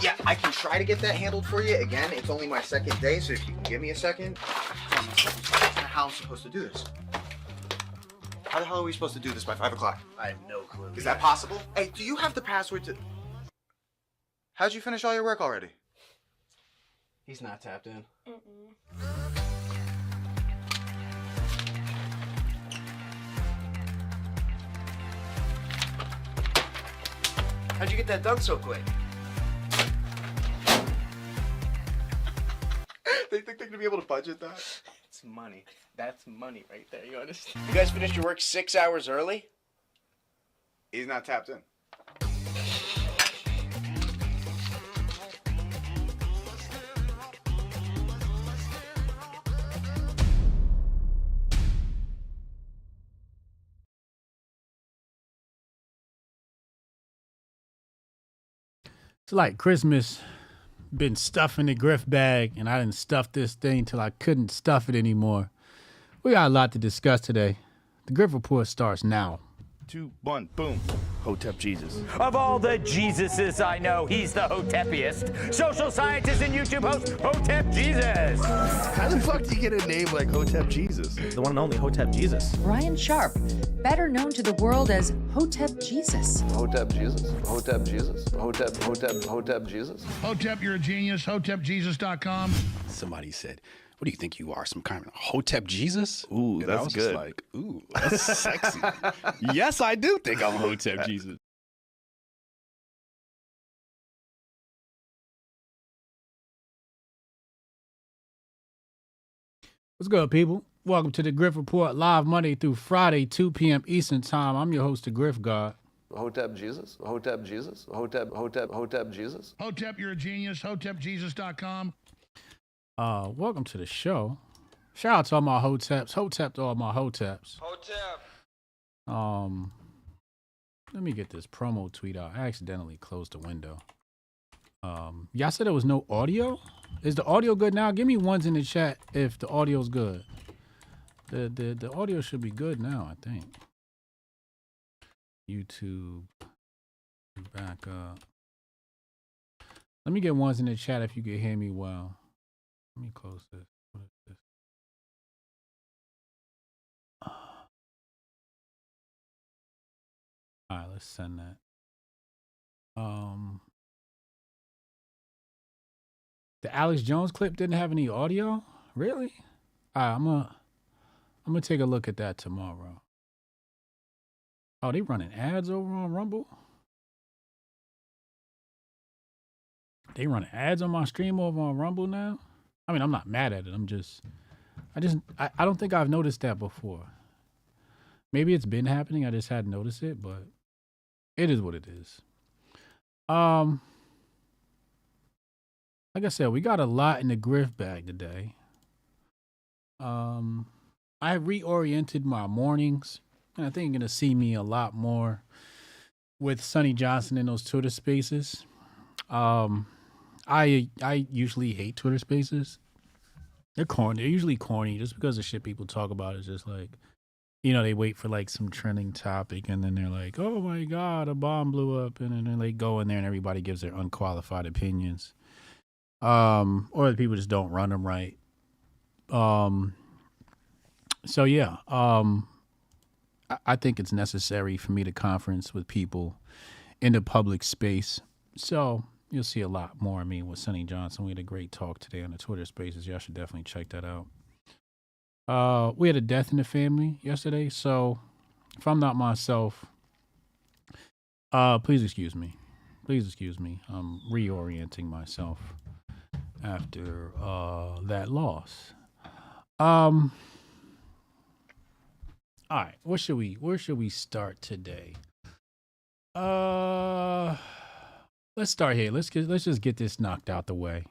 Yeah, I can try to get that handled for you. Again, it's only my second day, so if you can give me a second. How I'm supposed to do this? How the hell are we supposed to do this by 5 o'clock? I have no clue. Is that possible? Hey, do you have the password to... How'd you finish all your work already? He's not tapped in. How'd you get that done so quick? They think they're gonna be able to budget that? It's money. That's money right there, you understand? You guys finished your work 6 hours early? He's not tapped in. It's like Christmas. Been stuffing the Grift bag, and I didn't stuff this thing till I couldn't stuff it anymore. We got a lot to discuss today. The Grift Report starts now. 2, 1, boom. Hotep Jesus. Of all the Jesuses I know, he's the Hotepiest. Social scientist and YouTube host, Hotep Jesus. How the fuck do you get a name like Hotep Jesus? The one and only Hotep Jesus. Ryan Sharp, better known to the world as Hotep Jesus. Hotep Jesus. Hotep Jesus. Hotep Jesus. Hotep, you're a genius. HotepJesus.com. Somebody said, what do you think you are, some kind of Hotep Jesus? Ooh, And I that's was good. just like, ooh, that's sexy. Yes, I do think I'm Hotep Jesus. What's good, people? Welcome to the Grift Report, live Monday through Friday, 2 p.m. Eastern Time. I'm your host, the Grift God. Hotep Jesus. Hotep Jesus. Hotep Jesus. Hotep, you're a genius. HotepJesus.com. Welcome to the show. Shout out to all my Hoteps. Hotep to all my Hoteps. Hotep. Let me get this promo tweet out. I accidentally closed the window. Y'all said there was no audio? Is the audio good now? Give me ones in the chat if the audio's good. The audio should be good now, I think. YouTube. Back up. Let me get ones in the chat if you can hear me well. Let me close this. What is this? All right, let's send that. The Alex Jones clip didn't have any audio? Really? All right, I'm gonna take a look at that tomorrow. Oh, they running ads over on Rumble? They running ads on my stream over on Rumble now? I mean, I'm not mad at it. I don't think I've noticed that before. Maybe it's been happening. I just hadn't noticed it, but it is what it is. Like I said, we got a lot in the Grift bag today. I reoriented my mornings, and I think you're gonna see me a lot more with Sonny Johnson in those Twitter spaces. I usually hate Twitter spaces. They're corny. They're usually corny just because the shit people talk about is just like, you know, they wait for like some trending topic and then they're like, oh my God, a bomb blew up. And then they go in there and everybody gives their unqualified opinions. Or the people just don't run them right. So yeah, I think it's necessary for me to conference with people in the public space. So you'll see a lot more of me with Sonny Johnson. We had a great talk today on the Twitter spaces. Y'all should definitely check that out. We had a death in the family yesterday. So if I'm not myself, please excuse me. Please excuse me. I'm reorienting myself after that loss. All right, where should we start today? Let's start here. Let's just get this knocked out the way.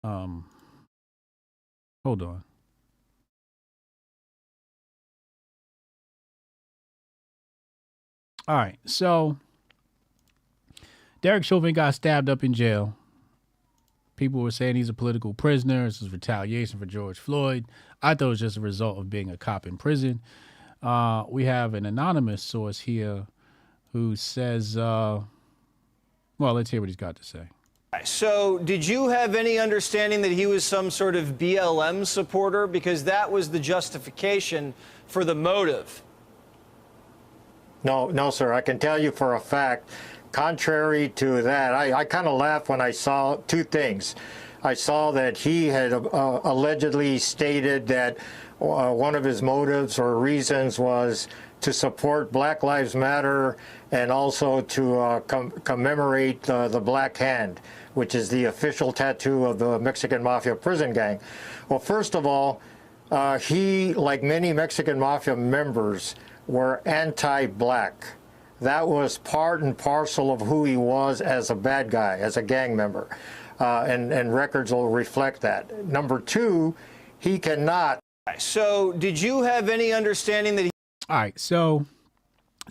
Hold on. All right, so Derek Chauvin got stabbed up in jail. People were saying he's a political prisoner. This is retaliation for George Floyd. I thought it was just a result of being a cop in prison. We have an anonymous source here who says Well, let's hear what he's got to say. So, did you have any understanding that he was some sort of BLM supporter? Because that was the justification for the motive. No, sir. I can tell you for a fact, contrary to that, I kind of laughed when I saw two things. I saw that he had allegedly stated that one of his motives or reasons was to support Black Lives Matter and also to commemorate the Black Hand, which is the official tattoo of the Mexican Mafia prison gang. Well, first of all, he, like many Mexican Mafia members, were anti-Black. That was part and parcel of who he was as a bad guy, as a gang member. And records will reflect that. Number two, he cannot. So, did you have any understanding that he... All right, so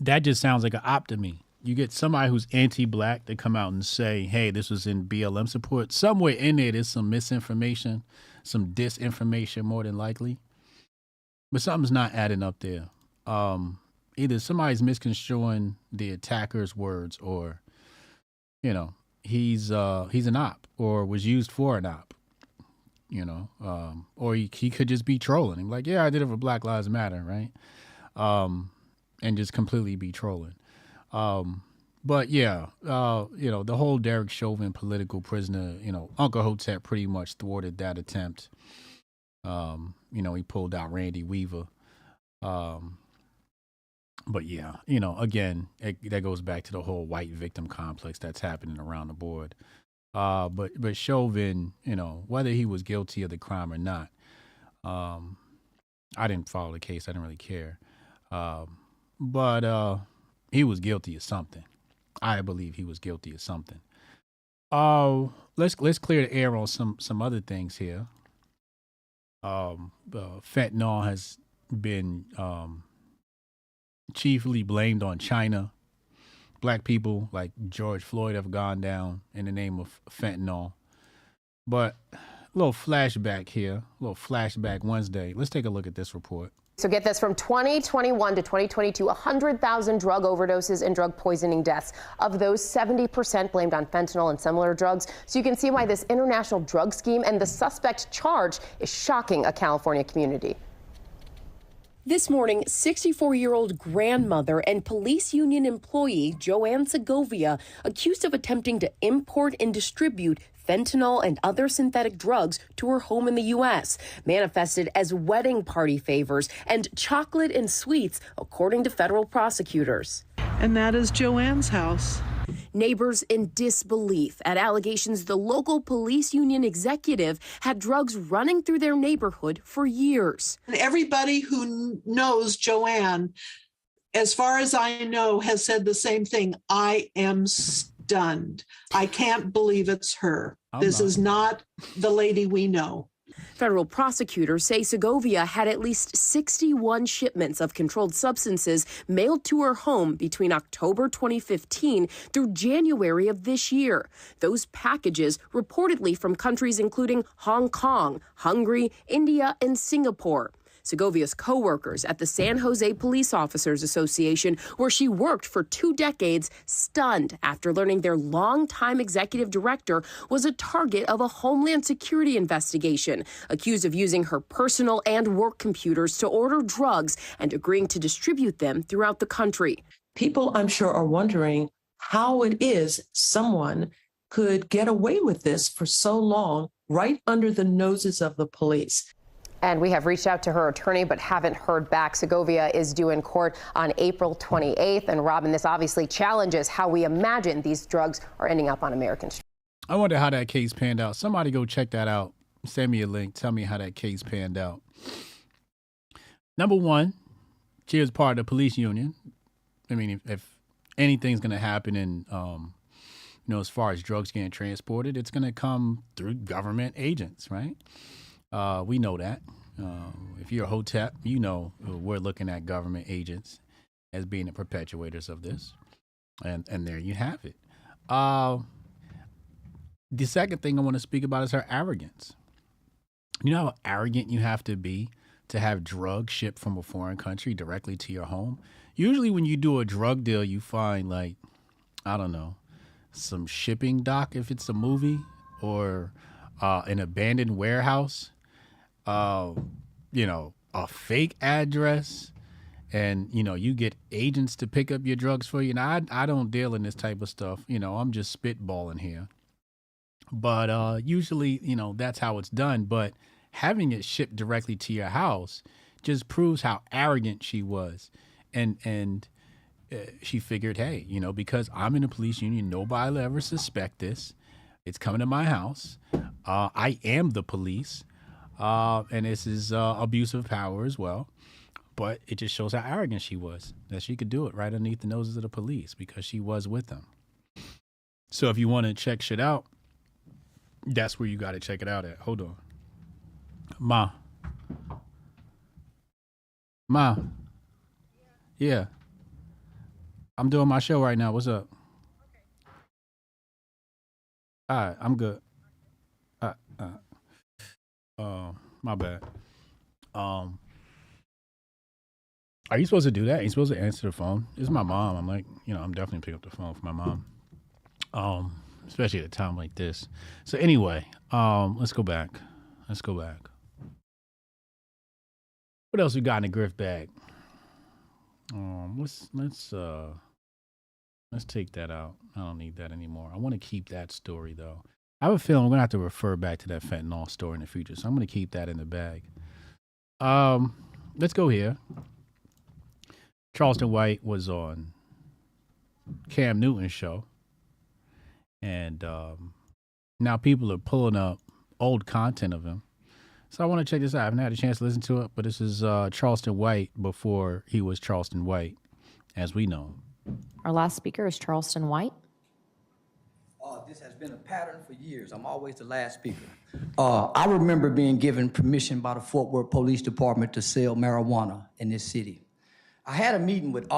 that just sounds like an op to me. You get somebody who's anti-Black to come out and say, hey, this was in BLM support. Somewhere in there, there's some misinformation, some disinformation more than likely. But something's not adding up there. Either somebody's misconstruing the attacker's words or, you know, he's an op or was used for an op, you know, or he could just be trolling. He's like, yeah, I did it for Black Lives Matter, right? And just completely be trolling. But yeah, you know, the whole Derek Chauvin political prisoner, you know, Uncle Hotep pretty much thwarted that attempt. You know, he pulled out Randy Weaver. But yeah, you know, again, that goes back to the whole white victim complex that's happening around the board. But Chauvin, you know, whether he was guilty of the crime or not, I didn't follow the case. I didn't really care. But he was guilty of something. I believe he was guilty of something. Let's clear the air on some other things here. Fentanyl has been chiefly blamed on China. Black people like George Floyd have gone down in the name of fentanyl. But a little flashback here, a little flashback Wednesday. Let's take a look at this report. So get this, from 2021 to 2022, 100,000 drug overdoses and drug poisoning deaths. Of those, 70% blamed on fentanyl and similar drugs. So you can see why this international drug scheme and the suspect charge is shocking a California community. This morning, 64-year-old grandmother and police union employee Joanne Segovia accused of attempting to import and distribute fentanyl and other synthetic drugs to her home in the U.S., manifested as wedding party favors and chocolate and sweets, according to federal prosecutors. And that is Joanne's house. Neighbors in disbelief at allegations the local police union executive had drugs running through their neighborhood for years. And everybody who knows Joanne, as far as I know, has said the same thing. I am stunned. I can't believe it's her. This is not the lady we know. Federal prosecutors say Segovia had at least 61 shipments of controlled substances mailed to her home between October 2015 through January of this year. Those packages reportedly from countries including Hong Kong, Hungary, India, and Singapore. Segovia's co-workers at the San Jose Police Officers Association, where she worked for 2 decades, stunned after learning their longtime executive director was a target of a Homeland Security investigation, accused of using her personal and work computers to order drugs and agreeing to distribute them throughout the country. People, I'm sure, are wondering how it is someone could get away with this for so long, right under the noses of the police. And we have reached out to her attorney but haven't heard back. Segovia is due in court on April 28th. And Robin, this obviously challenges how we imagine these drugs are ending up on American streets. I wonder how that case panned out. Somebody go check that out. Send me a link. Tell me how that case panned out. Number one, she was part of the police union. I mean, if anything's going to happen in, you know, as far as drugs getting transported, it's going to come through government agents, right? We know that. If you're a Hotep, you know we're looking at government agents as being the perpetuators of this. And there you have it. The second thing I want to speak about is her arrogance. You know how arrogant you have to be to have drugs shipped from a foreign country directly to your home? Usually when you do a drug deal, you find, like, I don't know, some shipping dock if it's a movie, or an abandoned warehouse, you know, a fake address, and, you know, you get agents to pick up your drugs for you. Now, I don't deal in this type of stuff. You know, I'm just spitballing here. But usually, you know, that's how it's done. But having it shipped directly to your house just proves how arrogant she was. And she figured, hey, you know, because I'm in a police union, nobody will ever suspect this. It's coming to my house. I am the police. And this is abuse of power as well. But it just shows how arrogant she was, that she could do it right underneath the noses of the police because she was with them. So if you want to check shit out, that's where you got to check it out at. Hold on. Ma. Yeah. I'm doing my show right now. What's up? All right, I'm good. My bad. Are you supposed to do that? Are you supposed to answer the phone? It's my mom. I'm like, you know, I'm definitely picking up the phone for my mom. Especially at a time like this. So anyway, let's go back. What else we got in the Grift bag? Let's take that out. I don't need that anymore. I want to keep that story though. I have a feeling I'm gonna have to refer back to that fentanyl story in the future, so I'm gonna keep that in the bag. Let's go here. Charleston White was on Cam Newton's show, and now people are pulling up old content of him. So I want to check this out. I haven't had a chance to listen to it, but this is Charleston White before he was Charleston White, as we know him. Our last speaker is Charleston White. This has been a pattern for years. I'm always the last speaker. I remember being given permission by the Fort Worth Police Department to sell marijuana in this city. I had a meeting with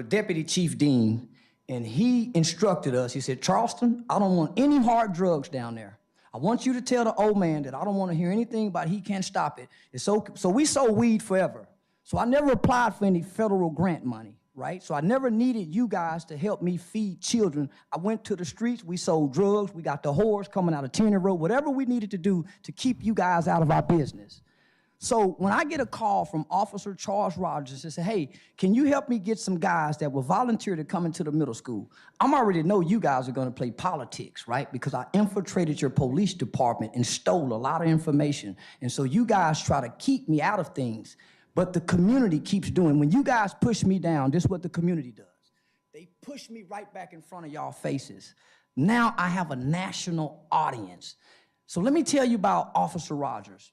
Deputy Chief Dean, and he instructed us. He said, Charleston, I don't want any hard drugs down there. I want you to tell the old man that I don't want to hear anything about he can't stop it. So we sold weed forever. So I never applied for any federal grant money, right? So I never needed you guys to help me feed children. I went to the streets, we sold drugs, we got the whores coming out of Tierney Road, whatever we needed to do to keep you guys out of our business. So when I get a call from Officer Charles Rogers and say, hey, can you help me get some guys that will volunteer to come into the middle school? I'm already know you guys are gonna play politics, right? Because I infiltrated your police department and stole a lot of information. And so you guys try to keep me out of things, but the community keeps doing. When you guys push me down, this is what the community does. They push me right back in front of y'all faces. Now I have a national audience. So let me tell you about Officer Rogers.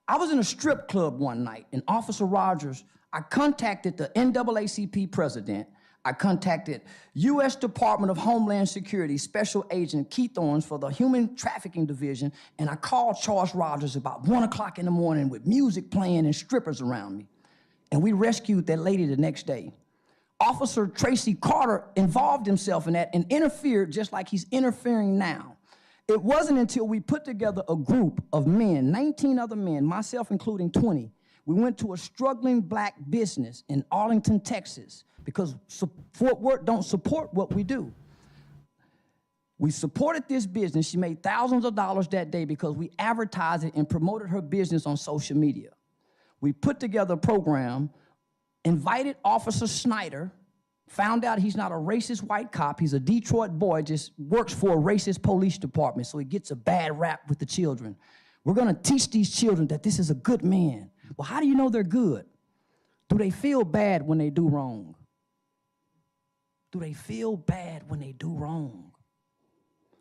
I was in a strip club one night, and Officer Rogers, I contacted the NAACP president. I contacted U.S. Department of Homeland Security Special Agent Keith Owens for the Human Trafficking Division, and I called Charles Rogers about 1 o'clock in the morning with music playing and strippers around me. And we rescued that lady the next day. Officer Tracy Carter involved himself in that and interfered just like he's interfering now. It wasn't until we put together a group of men, 19 other men, myself including 20. We went to a struggling black business in Arlington, Texas, because Fort Worth don't support what we do. We supported this business. She made thousands of dollars that day because we advertised it and promoted her business on social media. We put together a program, invited Officer Snyder, found out he's not a racist white cop. He's a Detroit boy, just works for a racist police department, so he gets a bad rap with the children. We're gonna teach these children that this is a good man. Well, how do you know they're good? Do they feel bad when they do wrong? Do they feel bad when they do wrong?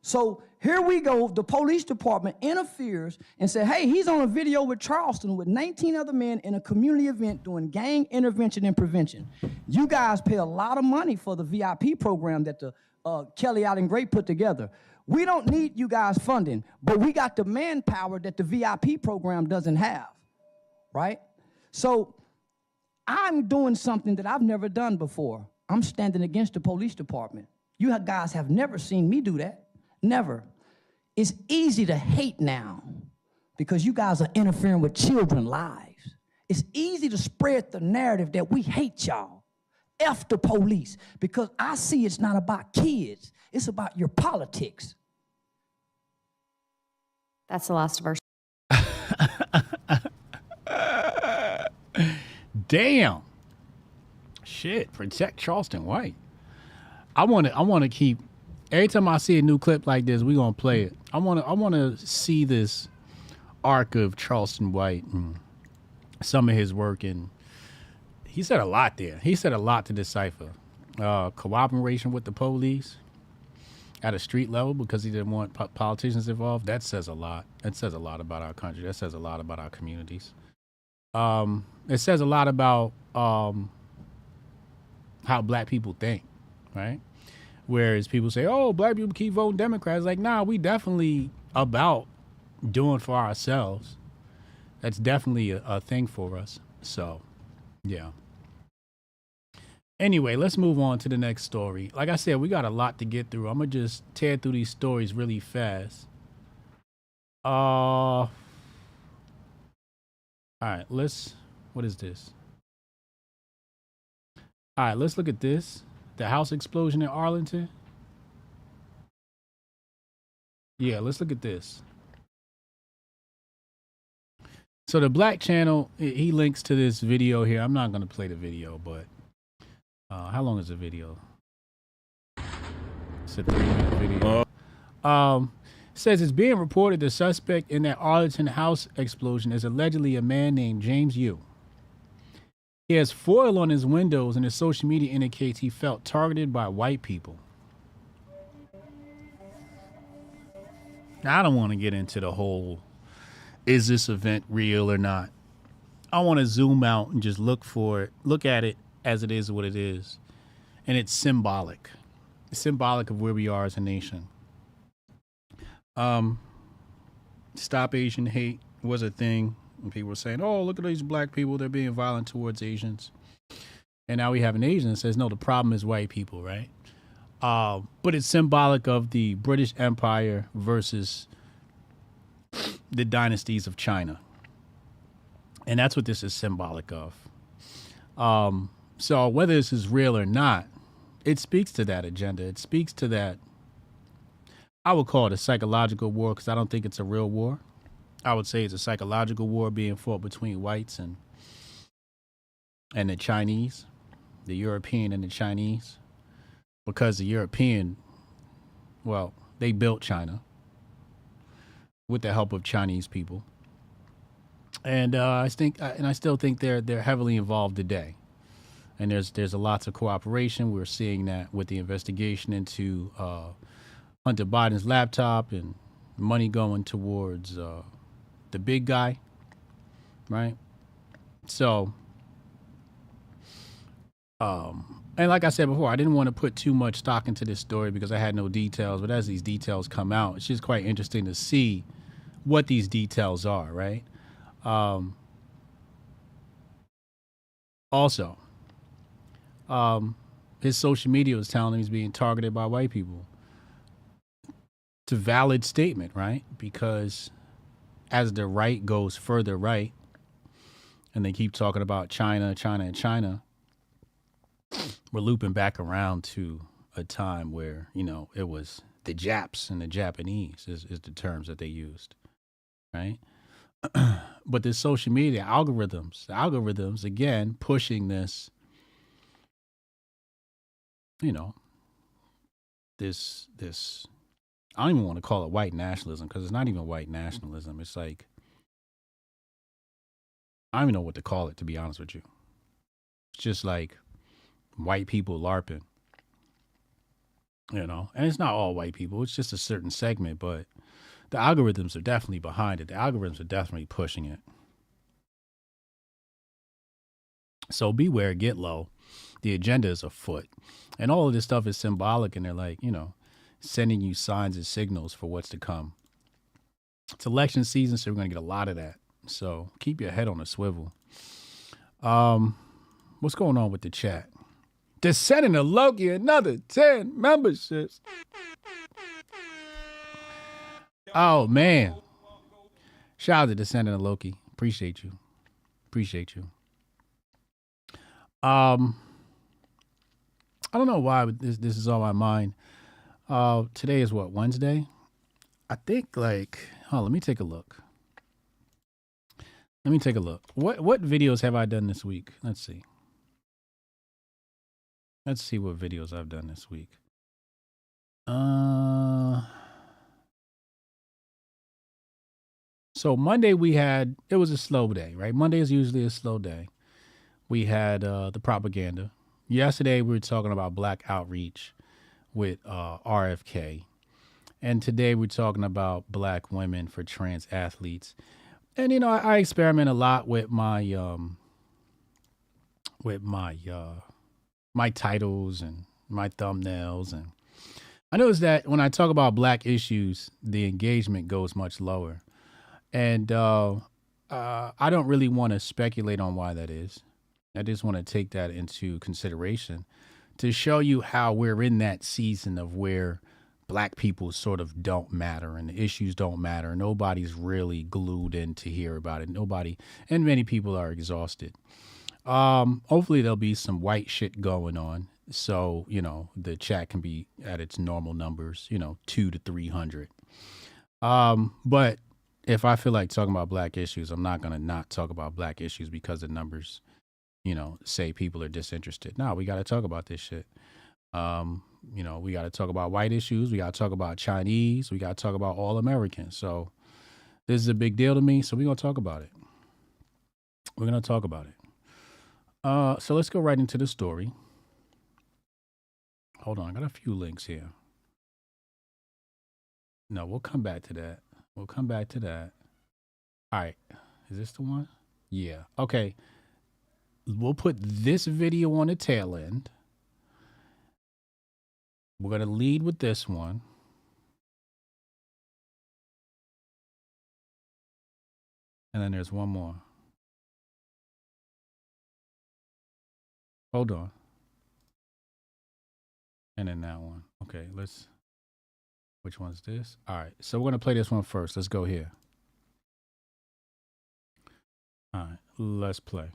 So here we go, the police department interferes and says, hey, he's on a video with Charleston with 19 other men in a community event doing gang intervention and prevention. You guys pay a lot of money for the VIP program that the Kelly Out and Great put together. We don't need you guys funding, but we got the manpower that the VIP program doesn't have, right? So I'm doing something that I've never done before. I'm standing against the police department. You guys have never seen me do that. Never. It's easy to hate now because you guys are interfering with children's lives. It's easy to spread the narrative that we hate y'all. F the police, because I see it's not about kids. It's about your politics. That's the last of our. Damn. Shit. Protect Charleston White. I want to keep. Every time I see a new clip like this, we're gonna play it. I want to see this arc of Charleston White and some of his work, and he said a lot there. He said a lot to decipher. Cooperation with the police at a street level because he didn't want politicians involved. That says a lot. That says a lot about our country. That says a lot about our communities. It says a lot about how black people think, right? Whereas people say, oh, black people keep voting Democrats. Like, nah, we definitely about doing for ourselves. That's definitely a thing for us. So, yeah. Anyway, let's move on to the next story. Like I said, we got a lot to get through. I'm going to just tear through these stories really fast. All right, what is this? All right, let's look at this. The house explosion in Arlington. Yeah, let's look at this. So the Black Channel, he links to this video here. I'm not going to play the video, but how long is the video? It's a 3-minute video. Says it's being reported the suspect in that Arlington house explosion is allegedly a man named James Yu. He has foil on his windows, and his social media indicates he felt targeted by white people. Now, I don't want to get into the whole, is this event real or not? I want to zoom out and just look at it as it is what it is. And it's symbolic. It's symbolic of where we are as a nation. Stop Asian hate was a thing. And people were saying, oh, look at these black people. They're being violent towards Asians. And now we have an Asian that says, no, the problem is white people, right? But it's symbolic of the British Empire versus the dynasties of China. And that's what this is symbolic of. So whether this is real or not, it speaks to that agenda. It speaks to that. I would call it a psychological war because I don't think it's a real war. I would say it's a psychological war being fought between whites and the Chinese, the European and the Chinese, because the European, well, they built China with the help of Chinese people, and I still think they're heavily involved today. And there's a lots of cooperation. We're seeing that with the investigation into Hunter Biden's laptop and money going towards the big guy, right? So, and like I said before, I didn't want to put too much stock into this story because I had no details, but as these details come out, it's just quite interesting to see what these details are, right? Also, his social media was telling him he's being targeted by white people. It's a valid statement, right? Because as the right goes further right, and they keep talking about China, we're looping back around to a time where, it was the Japs and the Japanese is the terms that they used, right? But the social media algorithms, again, pushing this, this, I don't even want to call it white nationalism because it's not even white nationalism. It's like, I don't even know what to call it, to be honest with you. It's just like white people LARPing, and it's not all white people. It's just a certain segment, but the algorithms are definitely behind it. The algorithms are definitely pushing it. So beware, get low. The agenda is afoot. And all of this stuff is symbolic, and they're like, sending you signs and signals for what's to come. It's election season, so we're going to get a lot of that. So keep your head on a swivel. What's going on with the chat? Descending to Loki, another 10 memberships. Oh, man. Shout out to Descending to Loki. Appreciate you. I don't know why but this is on my mind. Today is what, Wednesday? I think let me take a look. What videos have I done this week? Let's see. Let's see what videos I've done this week. So Monday it was a slow day, right? Monday is usually a slow day. We had the propaganda. Yesterday we were talking about black outreach with RFK. And today we're talking about black women for trans athletes. And, I experiment a lot with my my titles and my thumbnails. And I noticed that when I talk about black issues, the engagement goes much lower. And I don't really want to speculate on why that is. I just want to take that into consideration to show you how we're in that season of where black people sort of don't matter and the issues don't matter. Nobody's really glued in to hear about it. And many people are exhausted. Hopefully there'll be some white shit going on. So, the chat can be at its normal numbers, 200 to 300. But if I feel like talking about black issues, I'm not going to not talk about black issues because the numbers, say people are disinterested. No, we got to talk about this shit. We got to talk about white issues. We got to talk about Chinese. We got to talk about all Americans. So this is a big deal to me. So we're going to talk about it. So let's go right into the story. Hold on. I got a few links here. No, we'll come back to that. All right. Is this the one? Yeah. Okay. We'll put this video on the tail end. We're going to lead with this one. And then there's one more. Hold on. And then that one. Okay, which one's this? All right, so we're going to play this one first. Let's go here. All right, let's play.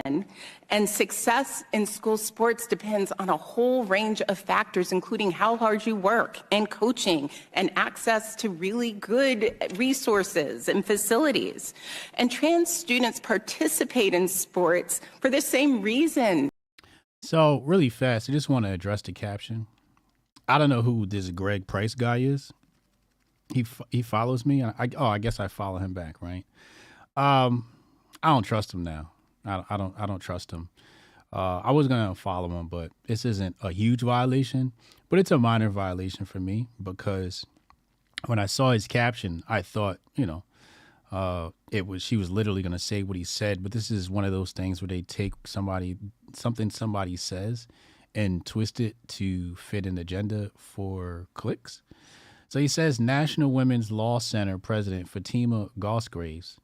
And success in school sports depends on a whole range of factors, including how hard you work and coaching and access to really good resources and facilities. And trans students participate in sports for the same reason. So really fast, I just want to address the caption. I don't know who this Greg Price guy is. He follows me. I guess I follow him back, right? I don't trust him now. I don't trust him. I was gonna follow him, but this isn't a huge violation, but it's a minor violation for me because when I saw his caption, I thought, she was literally gonna say what he said. But this is one of those things where they take something somebody says and twist it to fit an agenda for clicks. So he says National Women's Law Center President Fatima Gosgraves,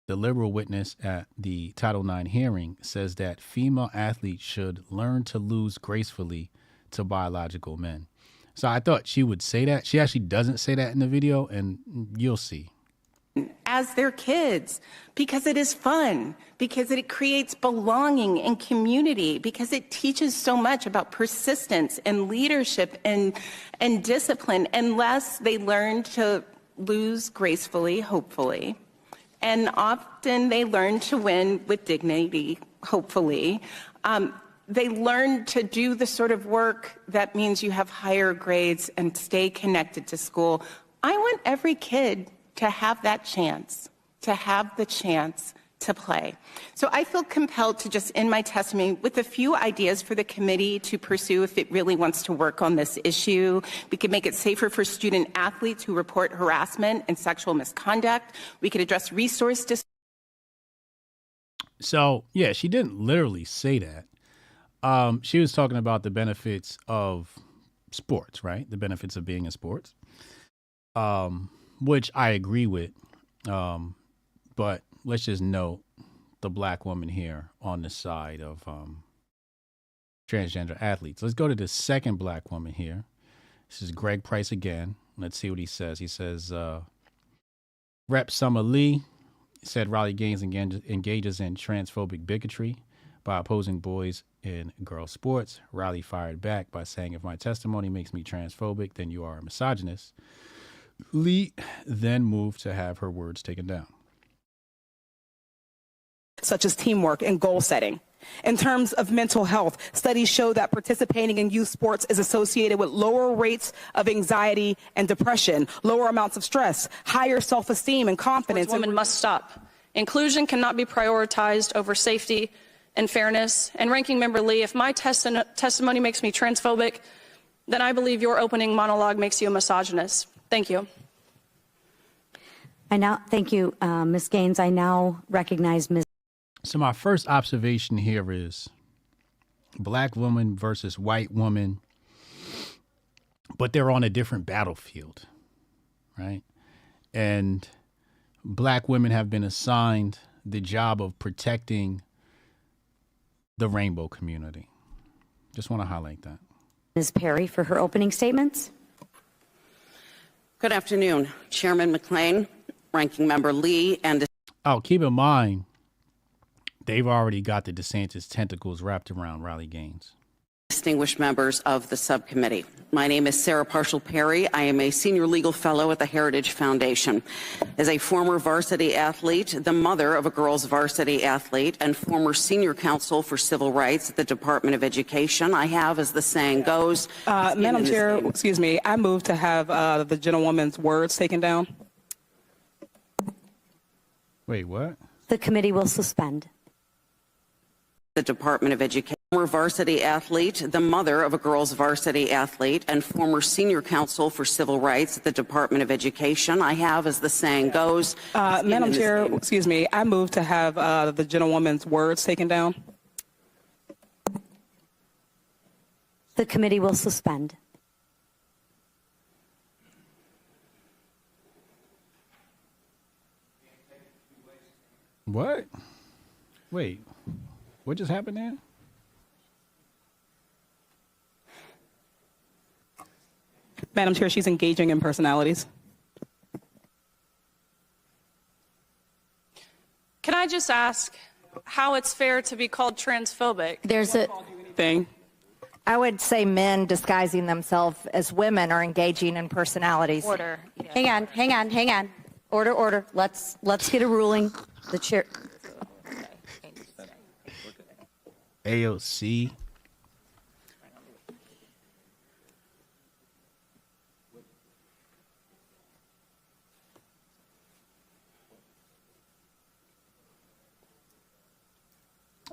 the liberal witness at the Title IX hearing, says that female athletes should learn to lose gracefully to biological men. So I thought she would say that. She actually doesn't say that in the video, and you'll see. As their kids, because it is fun, because it creates belonging and community, because it teaches so much about persistence and leadership and discipline, unless they learn to lose gracefully, hopefully. And often they learn to win with dignity, hopefully. They learn to do the sort of work that means you have higher grades and stay connected to school. I want every kid to have that chance, to have the chance to play. So I feel compelled to just end my testimony with a few ideas for the committee to pursue if it really wants to work on this issue. We could make it safer for student athletes who report harassment and sexual misconduct. We could address resource So, yeah, she didn't literally say that. She was talking about the benefits of sports, right? The benefits of being in sports, which I agree with. But let's just note the black woman here on the side of transgender athletes. Let's go to the second black woman here. This is Greg Price again. Let's see what he says. He says, Rep. Summer Lee said Riley Gaines engages in transphobic bigotry by opposing boys in girls' sports. Riley fired back by saying, if my testimony makes me transphobic, then you are a misogynist. Lee then moved to have her words taken down. Such as teamwork and goal setting. In terms of mental health, studies show that participating in youth sports is associated with lower rates of anxiety and depression, lower amounts of stress, higher self-esteem and confidence. Women must stop. Inclusion cannot be prioritized over safety and fairness. And Ranking Member Lee, if my testimony makes me transphobic, then I believe your opening monologue makes you a misogynist. Thank you. Thank you, Ms. Gaines. I now recognize Ms. So my first observation here is black woman versus white woman, but they're on a different battlefield, right? And black women have been assigned the job of protecting the rainbow community. Just want to highlight that. Ms. Perry for her opening statements. Good afternoon, Chairman McClain, Ranking Member Lee, and... Oh, keep in mind, they've already got the DeSantis tentacles wrapped around Riley Gaines. Distinguished members of the subcommittee. My name is Sarah Parshall Perry. I am a senior legal fellow at the Heritage Foundation. As a former varsity athlete, the mother of a girls varsity athlete, and former senior counsel for civil rights at the Department of Education, I have, as the saying goes... Madam Chair, excuse me, I move to have the gentlewoman's words taken down. Wait, what? The committee will suspend. The Department of Education, former varsity athlete, the mother of a girls varsity athlete, and former senior counsel for civil rights at the Department of Education. I have, as the saying goes... Madam Chair, excuse me, I move to have the gentlewoman's words taken down. The committee will suspend. What? Wait. What just happened there? Madam Chair, she's engaging in personalities. Can I just ask how it's fair to be called transphobic? There's a thing. I would say men disguising themselves as women are engaging in personalities. Order. Yeah. Hang on. Order. Let's get a ruling. The chair. AOC.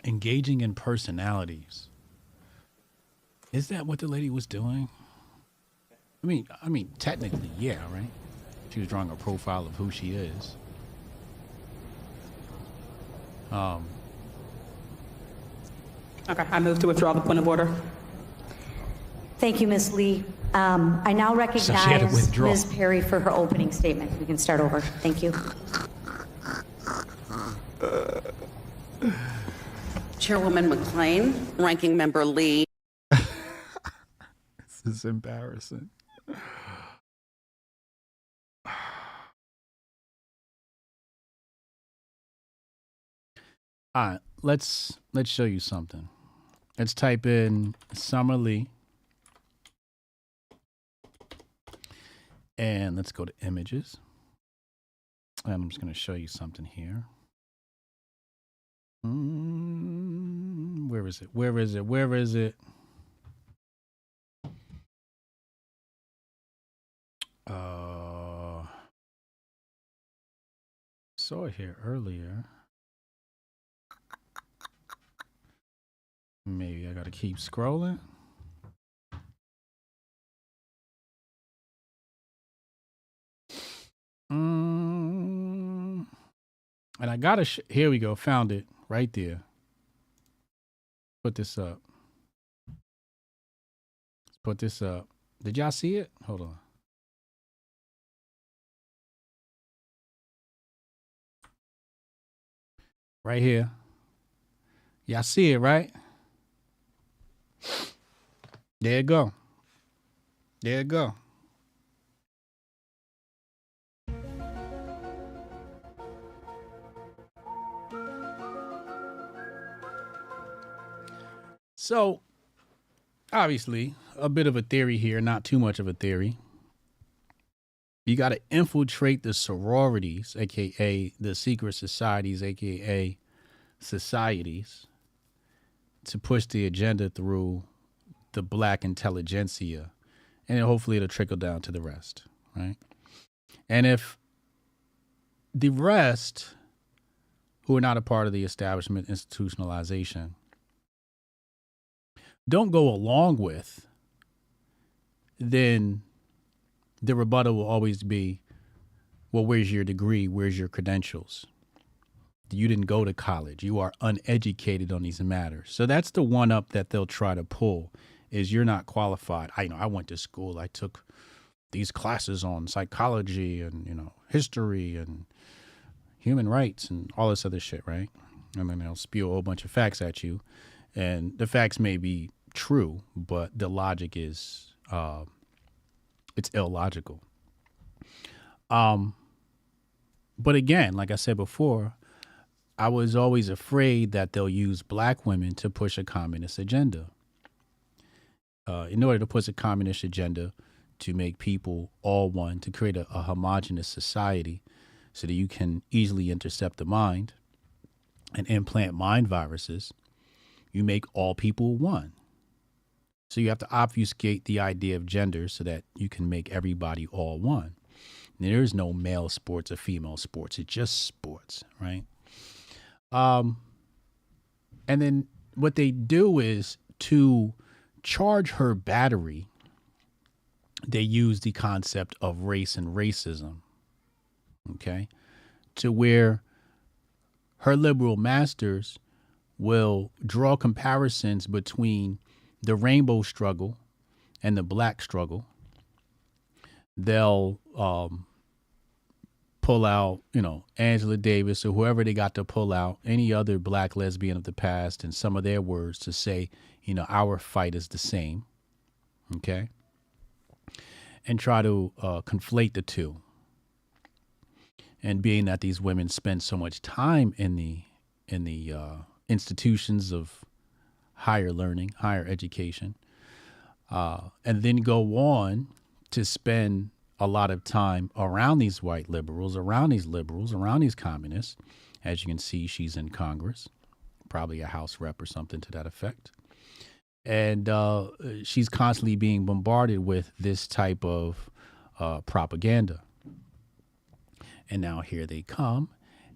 Engaging in personalities. Is that what the lady was doing? I mean, technically, yeah, right? She was drawing a profile of who she is. Okay, I move to withdraw the point of order. Thank you, Ms. Lee. I now recognize Ms. Perry for her opening statement. We can start over. Thank you. Chairwoman McClain, Ranking Member Lee. This is embarrassing. All right, let's show you something. Let's type in Summer Lee. And let's go to images. And I'm just going to show you something here. Where is it? Saw it here earlier. Maybe I gotta keep scrolling. And I gotta, here we go, found it right there. Put this up. Let's put this up. Did y'all see it? Hold on. Right here. Y'all see it, right? There you go. There you go. So, obviously, a bit of a theory here, not too much of a theory. You got to infiltrate the sororities, a.k.a. the secret societies, a.k.a. societies, to push the agenda through the black intelligentsia, and then hopefully it'll trickle down to the rest, right? And if the rest, who are not a part of the establishment institutionalization, don't go along with, then the rebuttal will always be, well, where's your degree? Where's your credentials? You didn't go to college. You are uneducated on these matters. So that's the one up that they'll try to pull, is you're not qualified. I went to school. I took these classes on psychology and, history and human rights and all this other shit, right? And then they'll spew a whole bunch of facts at you. And the facts may be true, but the logic is, it's illogical. But again, like I said before, I was always afraid that they'll use black women to push a communist agenda. In order to push a communist agenda, to make people all one, to create a homogenous society so that you can easily intercept the mind and implant mind viruses, you make all people one. So you have to obfuscate the idea of gender so that you can make everybody all one. And there is no male sports or female sports. It's just sports, right? And then what they do is, to charge her battery, they use the concept of race and racism, okay? To where her liberal masters will draw comparisons between the rainbow struggle and the black struggle. They'll pull out, Angela Davis or whoever they got to pull out, any other black lesbian of the past, and some of their words to say, our fight is the same, okay? And try to conflate the two. And being that these women spend so much time in the institutions of higher learning, higher education, and then go on to spend a lot of time around these white liberals, around these communists. As you can see, she's in Congress, probably a House rep or something to that effect. And she's constantly being bombarded with this type of propaganda. And now here they come,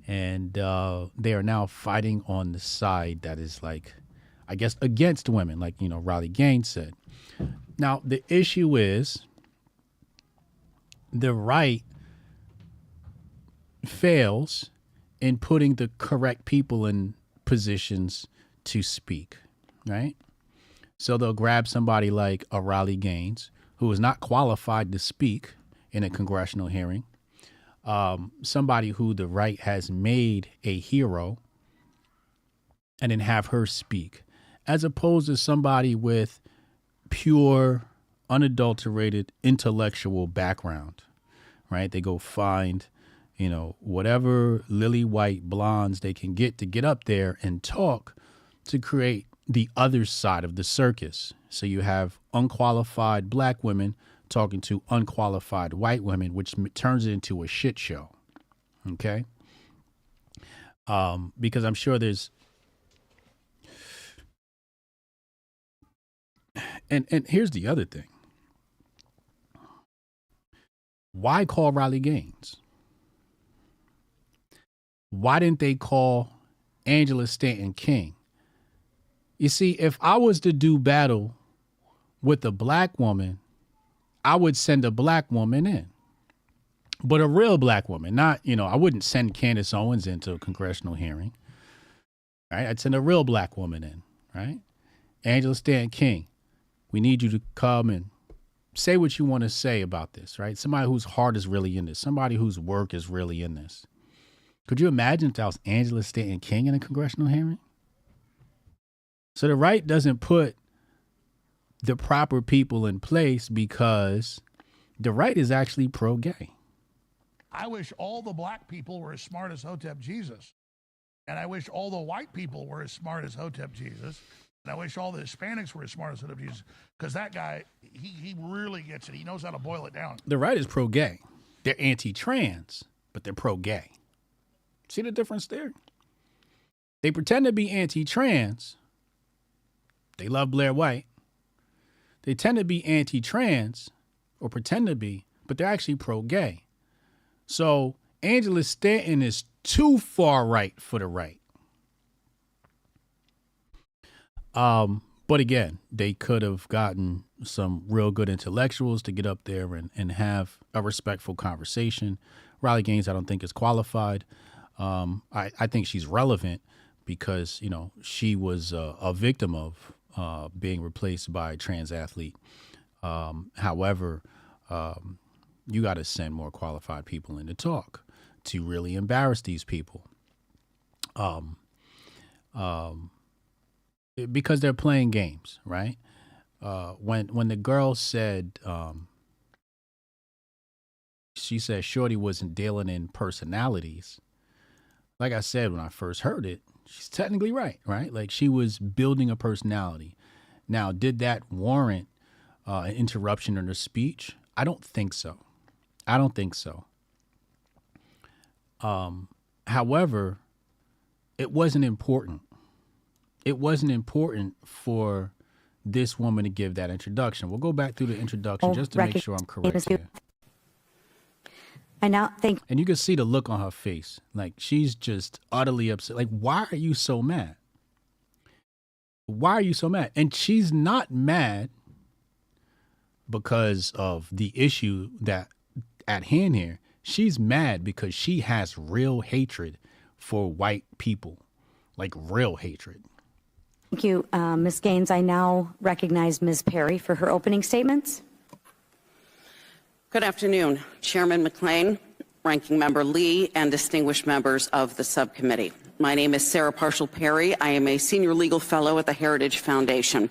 and they are now fighting on the side that is against women, like, Riley Gaines said. Now, the issue is the right fails in putting the correct people in positions to speak, right? So they'll grab somebody like a Riley Gaines, who is not qualified to speak in a congressional hearing, somebody who the right has made a hero, and then have her speak, as opposed to somebody with pure, unadulterated intellectual background, right? They go find, whatever lily white blondes they can get to get up there and talk to create the other side of the circus. So you have unqualified black women talking to unqualified white women, which turns it into a shit show. Okay. Because I'm sure there's, and here's the other thing. Why call Riley Gaines? Why didn't they call Angela Stanton King? You see, if I was to do battle with a black woman, I would send a black woman in. But a real black woman, not, I wouldn't send Candace Owens into a congressional hearing. Right? I'd send a real black woman in, right? Angela Stanton King, we need you to come and say what you want to say about this, right? Somebody whose heart is really in this, somebody whose work is really in this. Could you imagine if that was Angela Stanton King in a congressional hearing? So the right doesn't put the proper people in place because the right is actually pro-gay. I wish all the black people were as smart as Hotep Jesus. And I wish all the white people were as smart as Hotep Jesus. I wish all the Hispanics were as smart as Hotep Jesus, because that guy, he really gets it. He knows how to boil it down. The right is pro-gay. They're anti-trans, but they're pro-gay. See the difference there? They pretend to be anti-trans. They love Blair White. They tend to be anti-trans, or pretend to be, but they're actually pro-gay. So Angela Stanton is too far right for the right. But again, they could have gotten some real good intellectuals to get up there and have a respectful conversation. Riley Gaines, I don't think is qualified. I think she's relevant because, you know, she was a victim of being replaced by a trans athlete. However, you got to send more qualified people in to talk to really embarrass these people. Because they're playing games, right? When the girl said, she said Shorty wasn't dealing in personalities. Like I said, when I first heard it, she's technically right? Like she was building a personality. Now, did that warrant an interruption in her speech? I don't think so. However, it wasn't important. It wasn't important for this woman to give that introduction. We'll go back through the introduction just to make sure I'm correct here. I now think, and you can see the look on her face. Like she's just utterly upset. Like, why are you so mad? Why are you so mad? And she's not mad because of the issue that at hand here. She's mad because she has real hatred for white people, like real hatred. thank you, Ms. Gaines. I now recognize Ms. Perry for her opening statements. Good afternoon, Chairman McLean, Ranking Member Lee, and distinguished members of the subcommittee. My name is Sarah Parshall Perry. I am a senior legal fellow at the Heritage Foundation.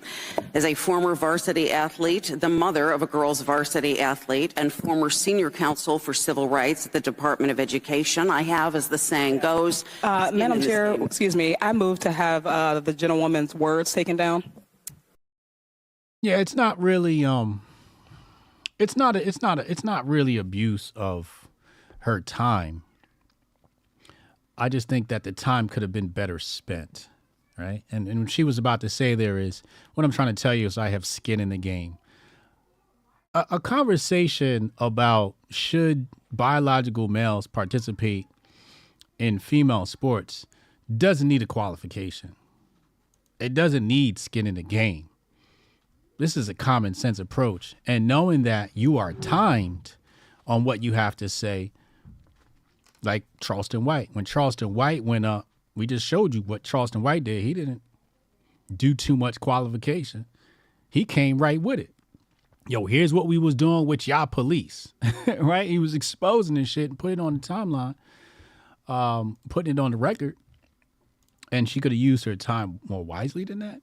As a former varsity athlete, the mother of a girls varsity athlete, and former senior counsel for civil rights at the Department of Education, I have, as the saying goes, Madam Chair, excuse me, I move to have the gentlewoman's words taken down. Yeah, it's not really it's not really abuse of her time. I just think that the time could have been better spent, right? And what she was about to say there is, what I'm trying to tell you is I have skin in the game. A conversation about should biological males participate in female sports doesn't need a qualification. It doesn't need skin in the game. This is a common sense approach. And knowing that you are timed on what you have to say, like Charleston White. When Charleston White went up, we just showed you what Charleston White did. He didn't do too much qualification. He came right with it. Yo, here's what we was doing with y'all police, right? He was exposing this shit and put it on the timeline, putting it on the record. And she could have used her time more wisely than that.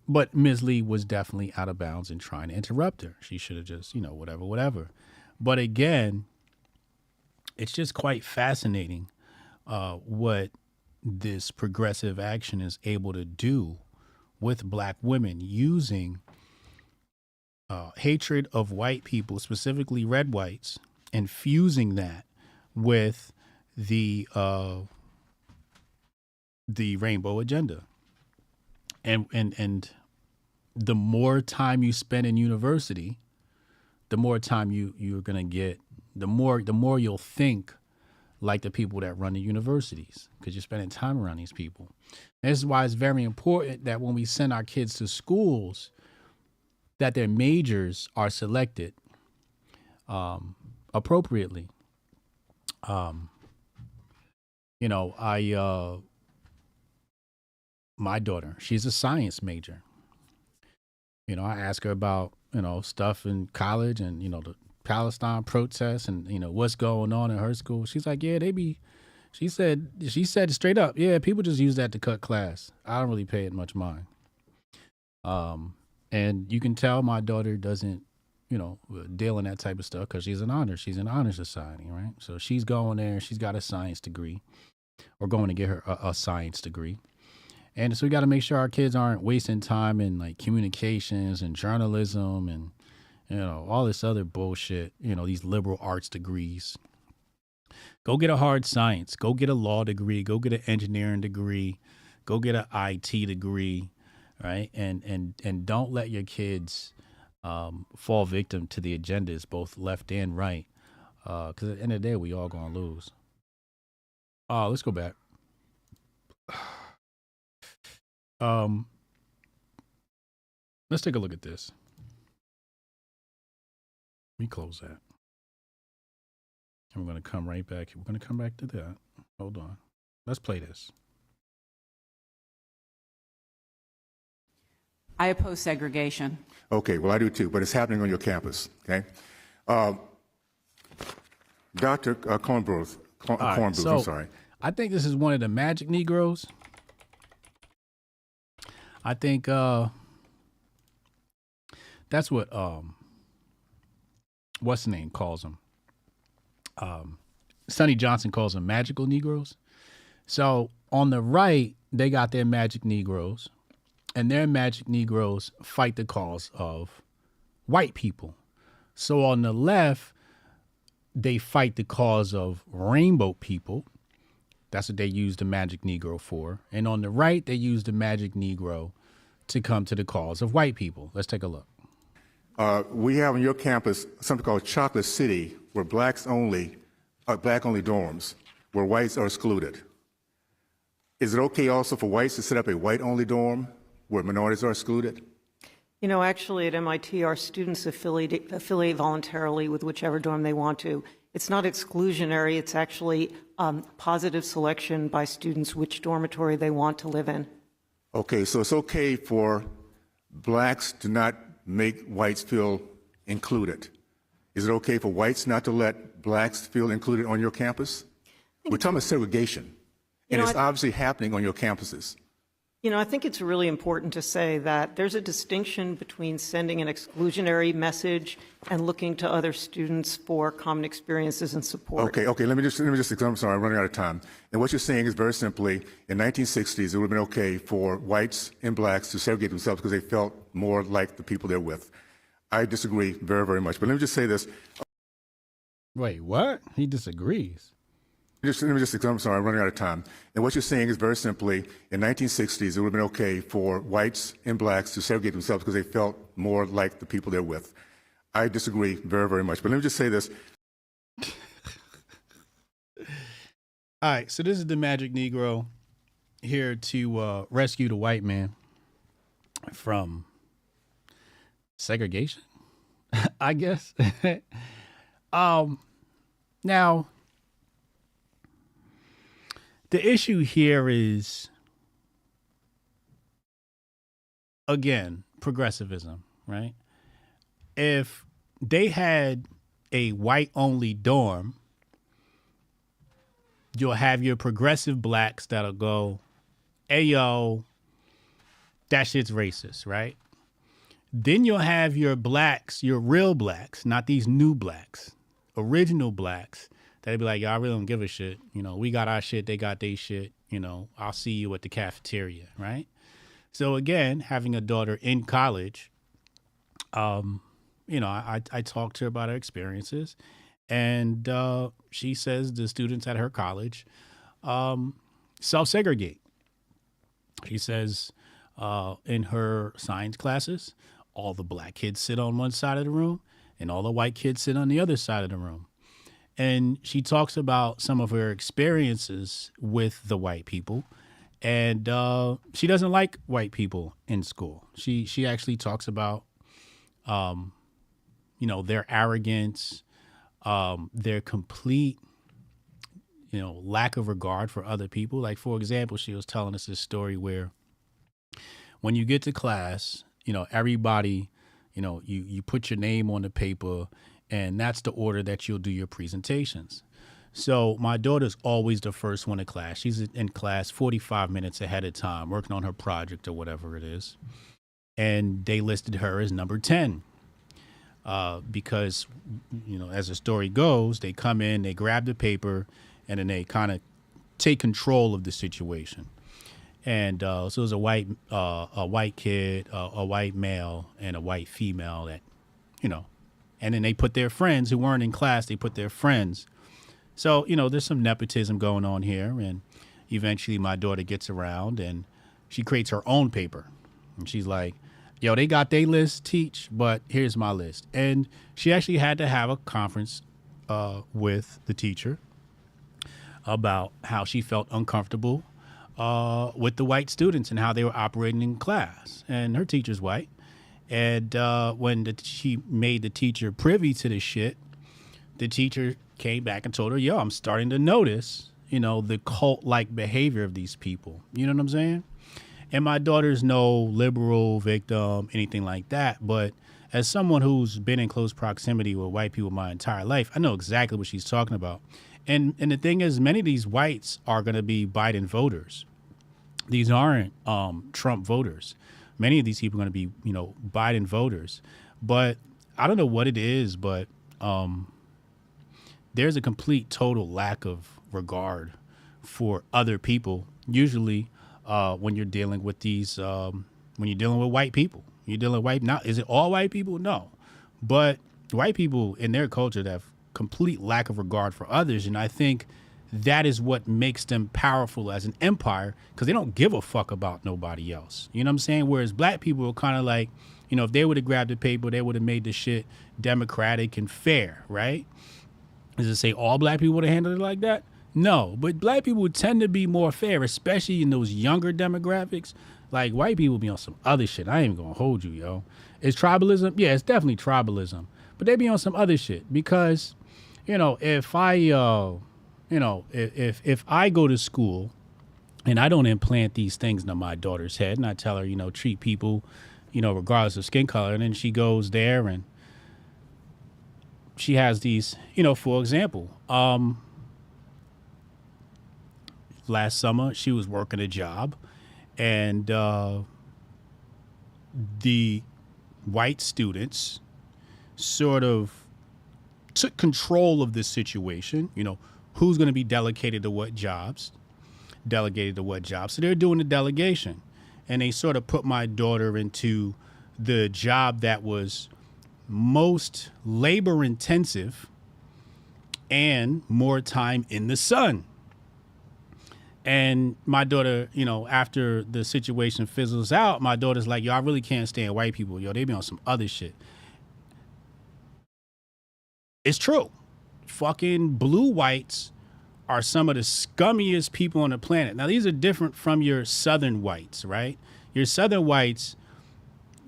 But Ms. Lee was definitely out of bounds in trying to interrupt her. She should have just, whatever. But again, it's just quite fascinating what this progressive action is able to do with black women using hatred of white people, specifically red whites, and fusing that with the rainbow agenda. And the more time you spend in university, the more time you're gonna get. The more you'll think like the people that run the universities, because you're spending time around these people. And this is why it's very important that when we send our kids to schools, that their majors are selected appropriately. My daughter, she's a science major. I ask her about, stuff in college and, the Palestine protests and, what's going on in her school. She's like, yeah, she said straight up, yeah, people just use that to cut class. I don't really pay it much mind. And you can tell my daughter doesn't, deal in that type of stuff because she's an honor society, right? So she's going there, she's got a science degree or going to get her a science degree. And so we got to make sure our kids aren't wasting time in like communications and journalism and, you know, all this other bullshit, you know, these liberal arts degrees. Go get a hard science, go get a law degree, go get an engineering degree, go get an IT degree, right? And don't let your kids fall victim to the agendas, both left and right. Because at the end of the day, we all going to lose. Let's go back. Let's take a look at this. Let me close that. And we're going to come right back. We're going to come back to that. Hold on. Let's play this. I oppose segregation. Okay, well, I do too, but it's happening on your campus, okay? Dr. Cornbooth, I'm sorry. I think this is one of the magic Negroes. I think that's what what's the name calls them. Sonny Johnson calls them magical Negroes. So on the right, they got their magic Negroes, and their magic Negroes fight the cause of white people. So on the left, they fight the cause of rainbow people. That's what they use the magic Negro for. And on the right, they use the magic Negro to come to the cause of white people. Let's take a look. We have on your campus something called Chocolate City, where black only dorms, where whites are excluded. Is it okay also for whites to set up a white only dorm where minorities are excluded? You know, actually at MIT, our students affiliate voluntarily with whichever dorm they want to. It's not exclusionary, it's actually positive selection by students which dormitory they want to live in. Okay, so it's okay for blacks to not make whites feel included. Is it okay for whites not to let blacks feel included on your campus? We're talking about segregation, and it's obviously happening on your campuses. You know, I think it's really important to say that there's a distinction between sending an exclusionary message and looking to other students for common experiences and support. Okay. Let me just. I'm sorry, I'm running out of time. And what you're saying is very simply, in 1960s, it would have been okay for whites and blacks to segregate themselves because they felt more like the people they're with. I disagree very, very much. But let me just say this. Wait, what? He disagrees. I'm sorry, I'm running out of time. And what you're saying is very simply, in 1960s, it would have been okay for whites and blacks to segregate themselves because they felt more like the people they're with. I disagree very, very much. But let me just say this. All right, so this is the magic Negro here to rescue the white man from segregation, I guess. Now, the issue here is, again, progressivism, right? If they had a white-only dorm, you'll have your progressive blacks that'll go, hey, yo, that shit's racist, right? Then you'll have your blacks, your real blacks, not these new blacks, original blacks, they'd be like, yo, I really don't give a shit. You know, we got our shit, they got their shit. You know, I'll see you at the cafeteria, right? So again, having a daughter in college, you know, I talked to her about her experiences, and she says the students at her college self-segregate. She says in her science classes, all the black kids sit on one side of the room, and all the white kids sit on the other side of the room. And she talks about some of her experiences with the white people. And she doesn't like white people in school. She actually talks about, you know, their arrogance, their complete, you know, lack of regard for other people. Like, for example, she was telling us this story where when you get to class, you know, everybody, you know, you put your name on the paper, and that's the order that you'll do your presentations. So my daughter's always the first one in class. She's in class 45 minutes ahead of time, working on her project or whatever it is. And they listed her as number 10 because, you know, as the story goes, they come in, they grab the paper, and then they kind of take control of the situation. And so it was a white kid, a white male, and a white female that, you know, and then they put their friends who weren't in class, they put their friends. So, you know, there's some nepotism going on here. And eventually my daughter gets around and she creates her own paper. And she's like, yo, they got their list, teach, but here's my list. And she actually had to have a conference with the teacher about how she felt uncomfortable with the white students and how they were operating in class. And her teacher's white. And when she made the teacher privy to this shit, the teacher came back and told her, yo, I'm starting to notice, you know, the cult-like behavior of these people. You know what I'm saying? And my daughter's no liberal victim, anything like that. But as someone who's been in close proximity with white people my entire life, I know exactly what she's talking about. And the thing is, many of these whites are going to be Biden voters. These aren't Trump voters. Many of these people are going to be, you know, Biden voters. But I don't know what it is, but there's a complete total lack of regard for other people. Usually when you're dealing with these, when you're dealing with white people, you're dealing with white. Now, is it all white people? No. But white people in their culture that have complete lack of regard for others. And I think that is what makes them powerful as an empire, because they don't give a fuck about nobody else. You know what I'm saying? Whereas black people are kind of like, you know, if they would have grabbed the paper, they would have made the shit democratic and fair, right? Does it say all black people would have handled it like that? No, but black people tend to be more fair, especially in those younger demographics. Like white people be on some other shit. I ain't even gonna hold you, yo. Is tribalism? Yeah, it's definitely tribalism. But they be on some other shit because, you know, if I, if I go to school and I don't implant these things into my daughter's head and I tell her, you know, treat people, you know, regardless of skin color, and then she goes there and she has these, you know, for example, last summer she was working a job and the white students sort of took control of this situation, you know, who's going to be delegated to what jobs. So they're doing the delegation. And they sort of put my daughter into the job that was most labor intensive and more time in the sun. And my daughter, you know, after the situation fizzles out, my daughter's like, yo, I really can't stand white people. Yo, they be on some other shit. It's true. Fucking blue whites are some of the scummiest people on the planet. Now, these are different from your southern whites, right? Your southern whites,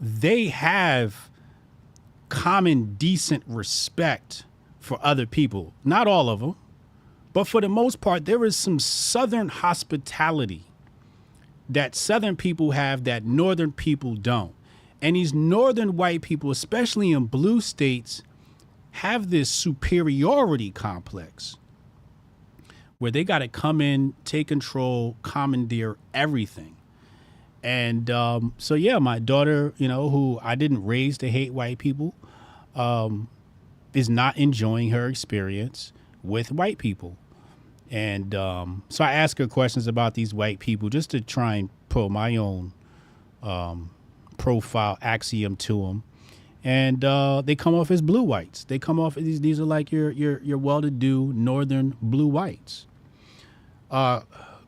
they have common decent respect for other people. Not all of them, but for the most part, there is some southern hospitality that southern people have that northern people don't. And these northern white people, especially in blue states, have this superiority complex where they got to come in, take control, commandeer everything. And so, yeah, my daughter, you know, who I didn't raise to hate white people, is not enjoying her experience with white people. And so I ask her questions about these white people just to try and pull my own profile axiom to them. And they come off as blue whites. They come off, these are like your well-to-do northern blue whites.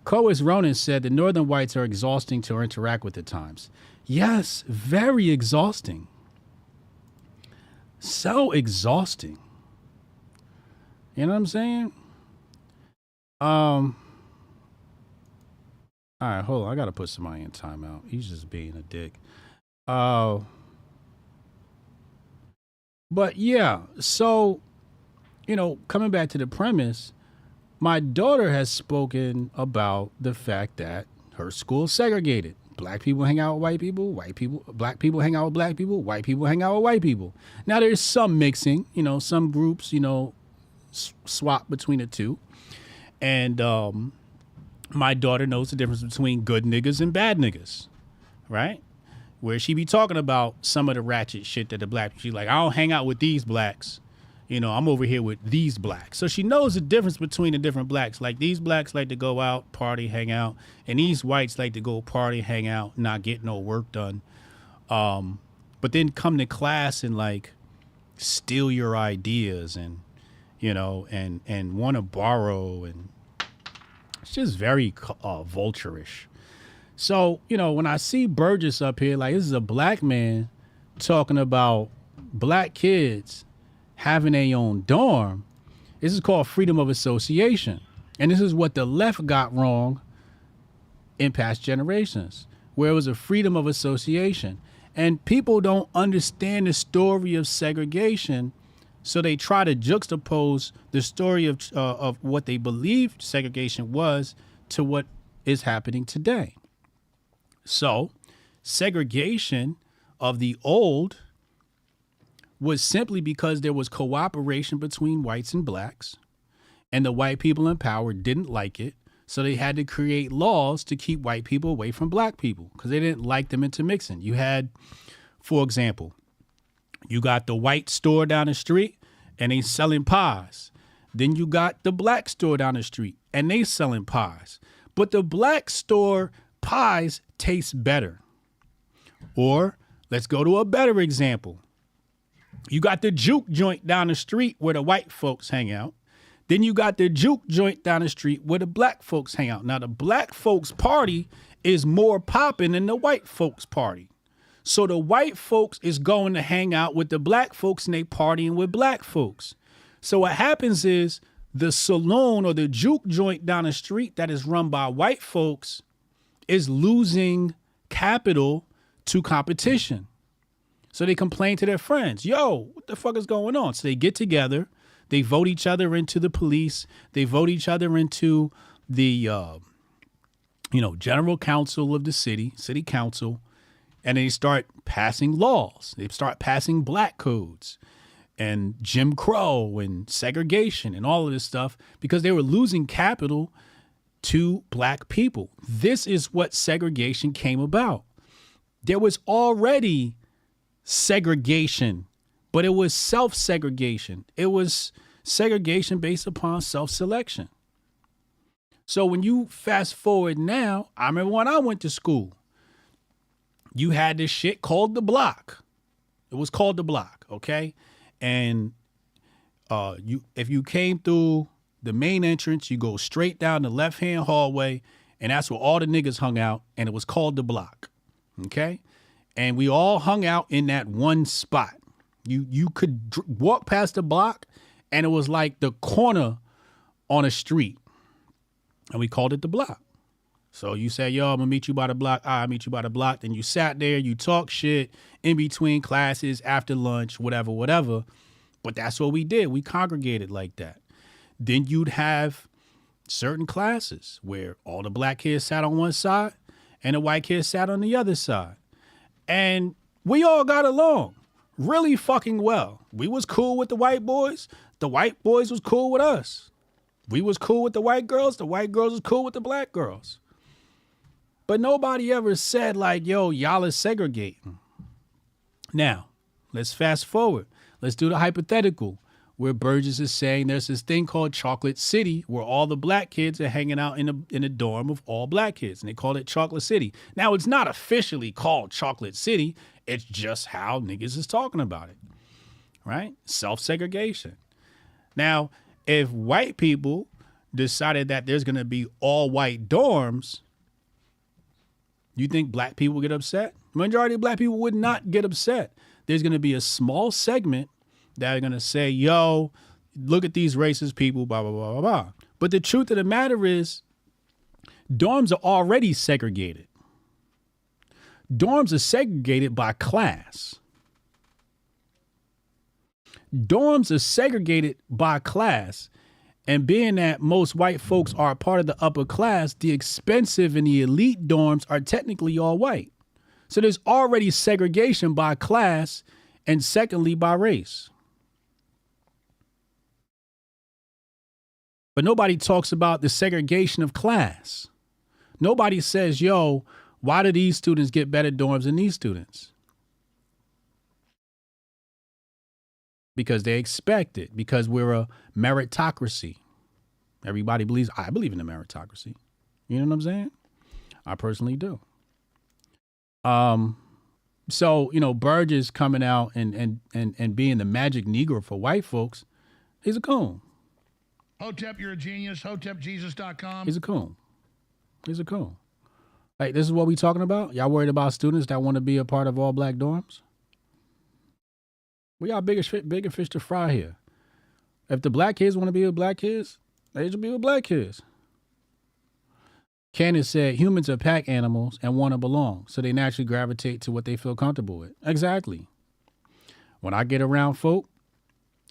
Coas Ronan said the northern whites are exhausting to interact with at times. Yes, very exhausting. So exhausting. You know what I'm saying? All right, hold on. I got to put somebody in timeout. He's just being a dick. But yeah, so, you know, coming back to the premise, my daughter has spoken about the fact that her school is segregated. Black people hang out with white people, black people hang out with black people, white people hang out with white people. Now there's some mixing, you know, some groups, you know, swap between the two. And my daughter knows the difference between good niggas and bad niggas, right? Where she be talking about some of the ratchet shit that the black, she's like, I don't hang out with these blacks. I'm over here with these blacks. So she knows the difference between the different blacks. Like these blacks like to go out, party, hang out, and these whites like to go party, hang out, not get no work done. But then come to class and like steal your ideas and, and want to borrow. And it's just very vulturish. So, when I see Burgess up here, like this is a black man talking about black kids having their own dorm. This is called freedom of association. And this is what the left got wrong in past generations, where it was a freedom of association. And people don't understand the story of segregation, so they try to juxtapose the story of what they believed segregation was to what is happening today. So segregation of the old was simply because there was cooperation between whites and blacks, and the white people in power didn't like it, so they had to create laws to keep white people away from black people because they didn't like them intermixing. You had, for example, you got the white store down the street and they selling pies. Then you got the black store down the street and they selling pies. But the black store pies taste better. Or let's go to a better example. You got the juke joint down the street where the white folks hang out. Then you got the juke joint down the street where the black folks hang out. Now, the black folks party is more popping than the white folks party. So the white folks is going to hang out with the black folks and they partying with black folks. So what happens is the saloon or the juke joint down the street that is run by white folks is losing capital to competition. So they complain to their friends, yo, what the fuck is going on? So they get together, they vote each other into the police, they vote each other into the, general council of the city council, and they start passing laws. They start passing black codes and Jim Crow and segregation and all of this stuff because they were losing capital to black people. This is what segregation came about. There was already segregation, but it was self-segregation. It was segregation based upon self-selection. So when you fast forward now, I remember when I went to school, you had this shit called the block. It was called the block, okay? And if you came through the main entrance, you go straight down the left-hand hallway, and that's where all the niggas hung out, and it was called the block, okay? And we all hung out in that one spot. You could walk past the block, and it was like the corner on a street, and we called it the block. So you say, yo, I'm gonna meet you by the block. I'll meet you by the block. Then you sat there, you talk shit in between classes, after lunch, whatever. But that's what we did. We congregated like that. Then you'd have certain classes where all the black kids sat on one side and the white kids sat on the other side. And we all got along really fucking well. We was cool with the white boys. The white boys was cool with us. We was cool with the white girls. The white girls was cool with the black girls. But nobody ever said like, yo, y'all is segregating. Now, let's fast forward. Let's do the hypothetical where Burgess is saying there's this thing called Chocolate City where all the black kids are hanging out in a dorm of all black kids. And they call it Chocolate City. Now, it's not officially called Chocolate City. It's just how niggas is talking about it, right? Self-segregation. Now, if white people decided that there's going to be all white dorms, you think black people get upset? Majority of black people would not get upset. There's going to be a small segment that are going to say, yo, look at these racist people, blah, blah, blah, blah, blah. But the truth of the matter is, dorms are already segregated. Dorms are segregated by class. Dorms are segregated by class. And being that most white folks are part of the upper class, the expensive and the elite dorms are technically all white. So there's already segregation by class and secondly by race. But nobody talks about the segregation of class. Nobody says, yo, why do these students get better dorms than these students? because they expect it, because we're a meritocracy. Everybody believes, I believe in a meritocracy. You know what I'm saying? I personally do. So, Burgess coming out and being the magic Negro for white folks, he's a coon. Hotep, you're a genius. HotepJesus.com. He's a coon. He's a coon. Like, this is what we talking about? Y'all worried about students that want to be a part of all black dorms? We got bigger fish to fry here. If the black kids want to be with black kids, they should be with black kids. Candace said humans are pack animals and want to belong, so they naturally gravitate to what they feel comfortable with. Exactly. When I get around folk,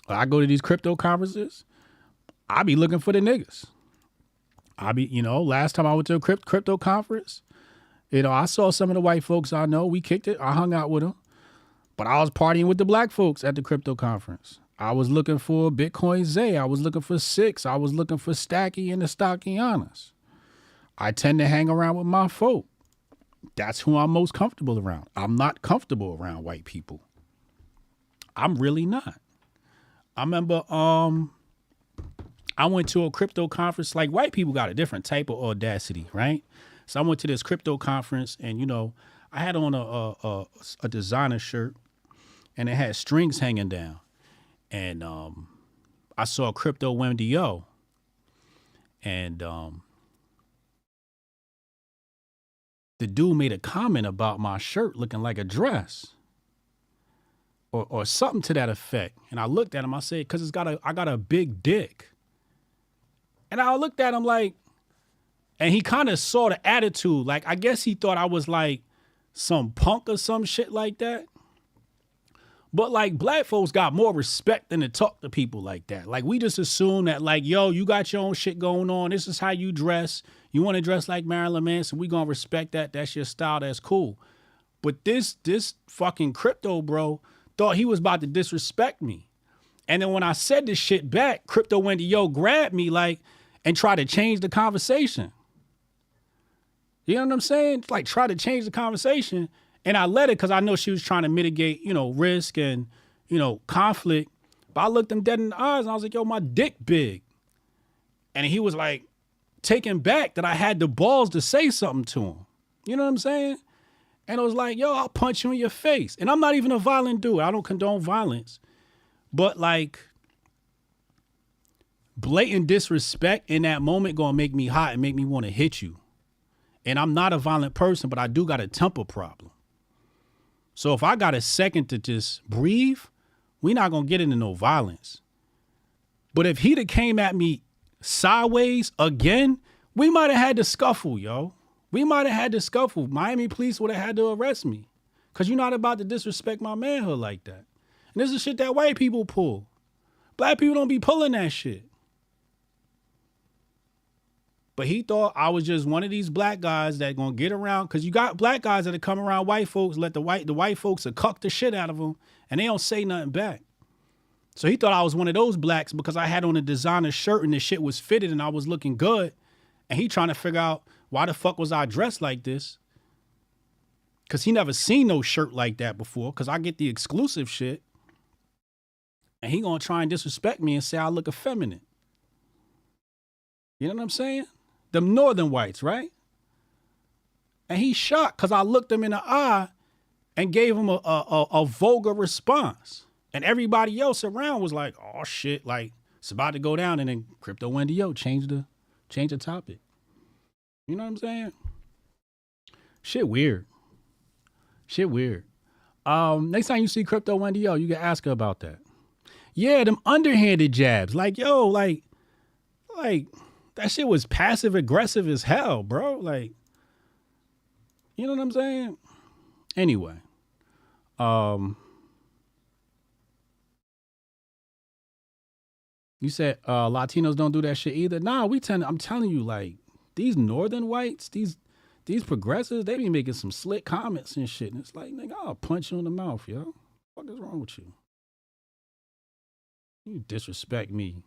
or I go to these crypto conferences, I be looking for the niggas. Last time I went to a crypto conference, I saw some of the white folks I know. We kicked it. I hung out with them. But I was partying with the black folks at the crypto conference. I was looking for Bitcoin Zay. I was looking for Six. I was looking for Stacky and the Stockianas. I tend to hang around with my folk. That's who I'm most comfortable around. I'm not comfortable around white people. I'm really not. I remember I went to a crypto conference. Like, white people got a different type of audacity, right? So I went to this crypto conference, and I had on a designer shirt, and it had strings hanging down, and I saw Crypto Wendy O, and the dude made a comment about my shirt looking like a dress, or something to that effect. And I looked at him. I said, "Cause I got a big dick." And I looked at him like, and he kind of saw the attitude. Like, I guess he thought I was like some punk or some shit like that. But like, black folks got more respect than to talk to people like that. Like, we just assume that, like, yo, you got your own shit going on. This is how you dress. You want to dress like Marilyn Manson. We gonna respect that. That's your style. That's cool. But this fucking crypto bro thought he was about to disrespect me. And then when I said this shit back, Crypto Wendy Yo grabbed me like and tried to change the conversation. You know what I'm saying? Like, try to change the conversation. And I let it because I know she was trying to mitigate, risk and, conflict. But I looked him dead in the eyes and I was like, yo, my dick big. And he was like taken back that I had the balls to say something to him. You know what I'm saying? And I was like, yo, I'll punch you in your face. And I'm not even a violent dude. I don't condone violence. But like, blatant disrespect in that moment gonna make me hot and make me want to hit you. And I'm not a violent person, but I do got a temper problem. So if I got a second to just breathe, we not gonna get into no violence. But if he'd have came at me sideways again, we might have had to scuffle, yo. We might have had to scuffle. Miami police would have had to arrest me. Cause you're not about to disrespect my manhood like that. And this is shit that white people pull. Black people don't be pulling that shit. But he thought I was just one of these black guys that gonna get around, because you got black guys that come around white folks, let the white folks cuck the shit out of them, and they don't say nothing back. So he thought I was one of those blacks because I had on a designer shirt and the shit was fitted and I was looking good. And he trying to figure out why the fuck was I dressed like this? Because he never seen no shirt like that before, because I get the exclusive shit. And he gonna try and disrespect me and say I look effeminate. You know what I'm saying? Them northern whites, right? And he's shocked because I looked him in the eye and gave him a vulgar response. And everybody else around was like, oh shit, like it's about to go down. And then Crypto Wendy Yo changed the topic. You know what I'm saying? Shit weird. Next time you see Crypto Wendy Yo, you can ask her about that. Yeah, them underhanded jabs. Like, yo, like that shit was passive aggressive as hell, bro. Like, you know what I'm saying? Anyway, you said Latinos don't do that shit either. Nah, I'm telling you, like, these northern whites, these progressives, they be making some slick comments and shit. And it's like, nigga, I'll punch you in the mouth, yo. What is wrong with you? You disrespect me.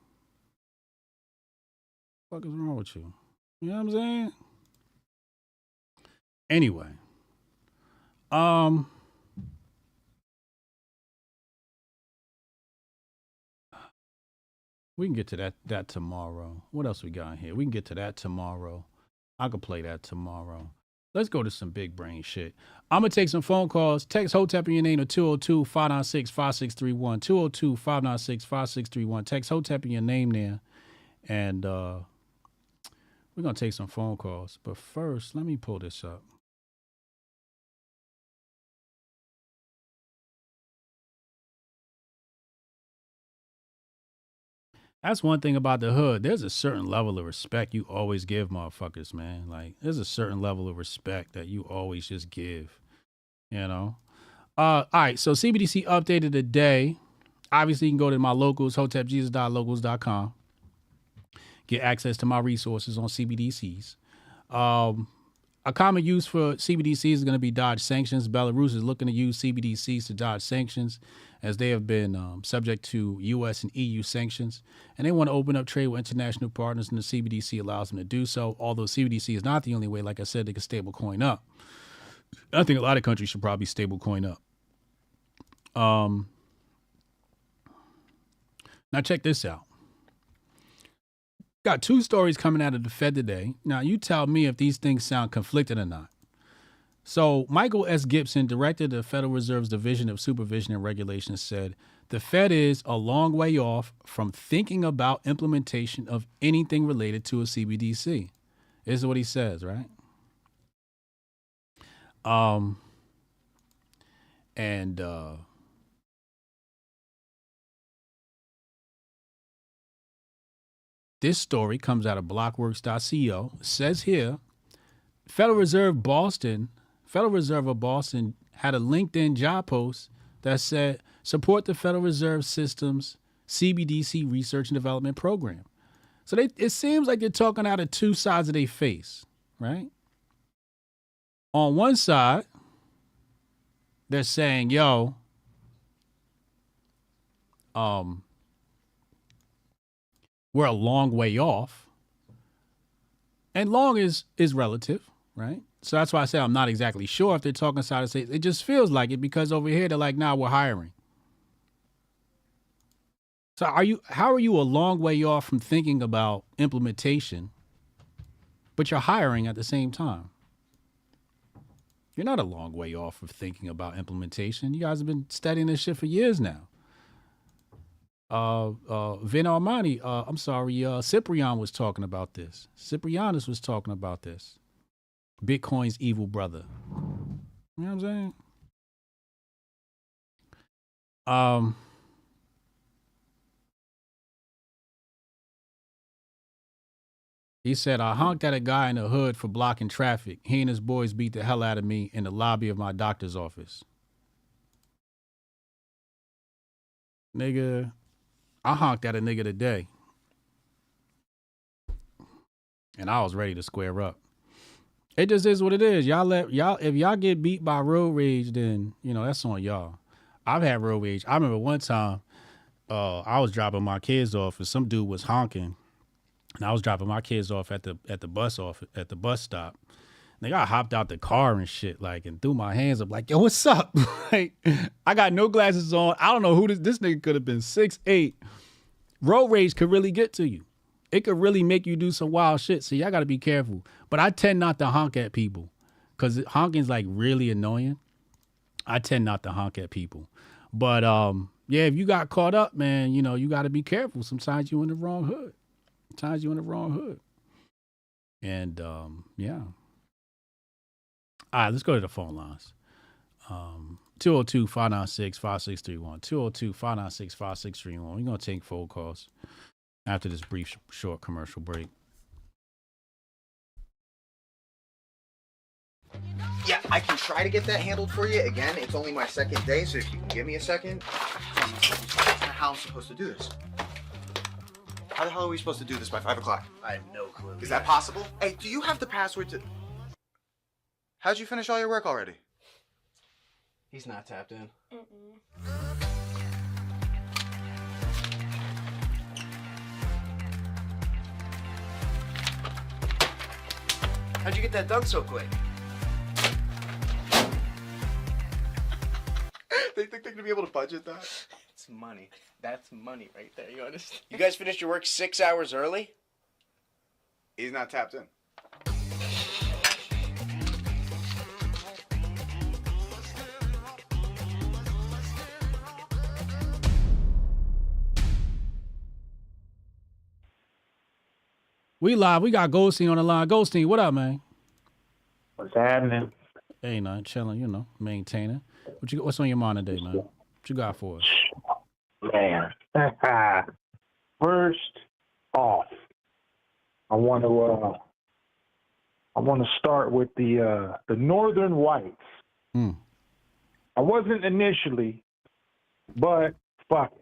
What is wrong with you? You know what I'm saying? Anyway, We can get to that tomorrow. What else we got here? We can get to that tomorrow. I could play that tomorrow. Let's go to some big brain shit. I'm going to take some phone calls. Text Hotep in your name to 202-596-5631. 202-596-5631. Text Hotep in your name there. And we're going to take some phone calls. But first, let me pull this up. That's one thing about the hood. There's a certain level of respect you always give motherfuckers, man. Like, there's a certain level of respect that you always just give, you know? All right, so CBDC updated today. Obviously, you can go to my locals, hotepjesus.locals.com. Get access to my resources on CBDCs. A common use for CBDCs is going to be dodge sanctions. Belarus is looking to use CBDCs to dodge sanctions as they have been subject to U.S. and EU sanctions. And they want to open up trade with international partners, and the CBDC allows them to do so. Although CBDC is not the only way, like I said, they can stable coin up. I think a lot of countries should probably stable coin up. Now check this out. Got two stories coming out of the Fed today. Now, you tell me if these things sound conflicted or not. So, Michael S. Gibson, director of the Federal Reserve's Division of Supervision and Regulation, said the Fed is a long way off from thinking about implementation of anything related to a CBDC. This is what he says, right? This story comes out of blockworks.co. It says here, Federal Reserve of Boston had a LinkedIn job post that said, support the Federal Reserve System's CBDC research and development program. So it seems like they're talking out of two sides of their face, right? On one side, they're saying, yo, we're a long way off. And long is relative, right? So that's why I say I'm not exactly sure if they're talking side of state. It just feels like it because over here they're like, nah, we're hiring. So how are you a long way off from thinking about implementation, but you're hiring at the same time? You're not a long way off of thinking about implementation. You guys have been studying this shit for years now. Vin Armani, Ciprian was talking about this. Ciprianus was talking about this. Bitcoin's evil brother. You know what I'm saying? He said, I honked at a guy in the hood for blocking traffic. He and his boys beat the hell out of me in the lobby of my doctor's office. Nigga, I honked at a nigga today. And I was ready to square up. It just is what it is. If y'all get beat by road rage, then, you know, that's on y'all. I've had road rage. I remember one time I was dropping my kids off and some dude was honking. And I was dropping my kids off at the bus stop. Nigga, I hopped out the car and shit, like, and threw my hands up, like, yo, what's up? Like, I got no glasses on. I don't know who this nigga could have been 6'8". Road rage could really get to you. It could really make you do some wild shit. So y'all got to be careful. But I tend not to honk at people because honking's like really annoying. I tend not to honk at people. But yeah, if you got caught up, man, you know, you got to be careful. Sometimes you in the wrong hood. And yeah. All right, let's go to the phone lines. 202-596-5631. 202-596-5631. We're going to take phone calls after this brief, short commercial break. Yeah, I can try to get that handled for you. Again, it's only my second day, so if you can give me a second. How am I supposed to do this? How the hell are we supposed to do this by 5 o'clock? I have no clue. Is that possible? Hey, do you have the password to... How'd you finish all your work already? He's not tapped in. How'd you get that done so quick? They think they're gonna be able to budget that? It's money. That's money right there. You understand? You guys finished your work 6 hours early? He's not tapped in. We live. We got Goldstein on the line. Goldstein, what up, man? What's happening? Hey, nothing. Chilling, you know, maintaining. What's on your mind today, man? What you got for us? Man. First off, I want to start with the Northern Whites. I wasn't initially, but fuck it.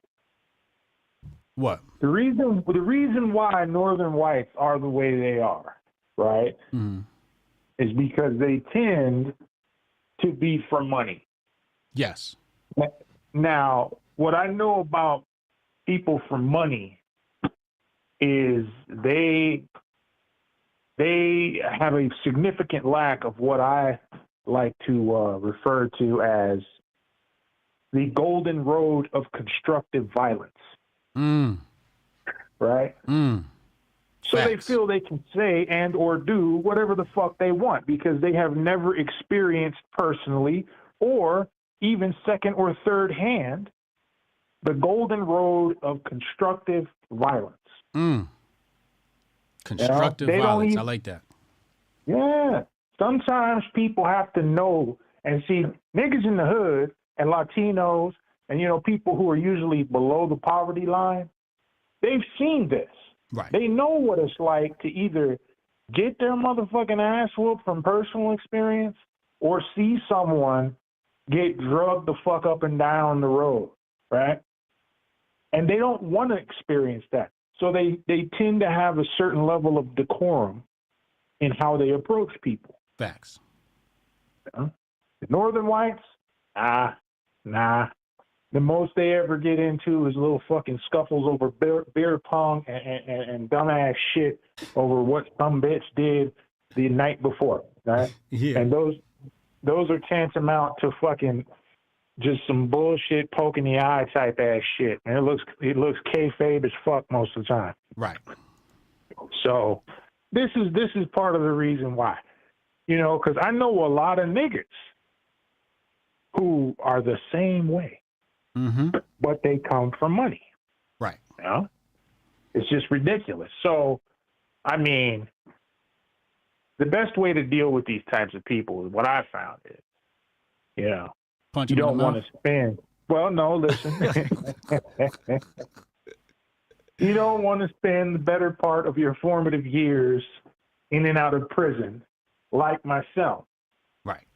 What? The reason why Northern Whites are the way they are, right, is because they tend to be for money. Yes. Now, what I know about people for money is they have a significant lack of what I like to refer to as the golden road of constructive violence. Right? So they feel they can say and or do whatever the fuck they want because they have never experienced personally or even second or third hand the golden road of constructive violence. Constructive violence. I like that. Yeah. Sometimes people have to know and see niggas in the hood and Latinos and, you know, people who are usually below the poverty line. They've seen this. Right. They know what it's like to either get their motherfucking ass whooped from personal experience or see someone get drugged the fuck up and down the road, right? And they don't want to experience that. So they tend to have a certain level of decorum in how they approach people. Facts. The Northern Whites, nah. The most they ever get into is little fucking scuffles over beer pong and dumbass shit over what some bitch did the night before, right? Yeah. And those are tantamount to fucking just some bullshit poke in the eye type ass shit. And it looks kayfabe as fuck most of the time. Right. So this is part of the reason why, you know, because I know a lot of niggas who are the same way. But they come from money. Right. You know? It's just ridiculous. So, I mean, the best way to deal with these types of people is what I found is, you know, punch you them in don't the want mouth. to spend. Well, no, listen. You don't want to spend the better part of your formative years in and out of prison like myself. Right.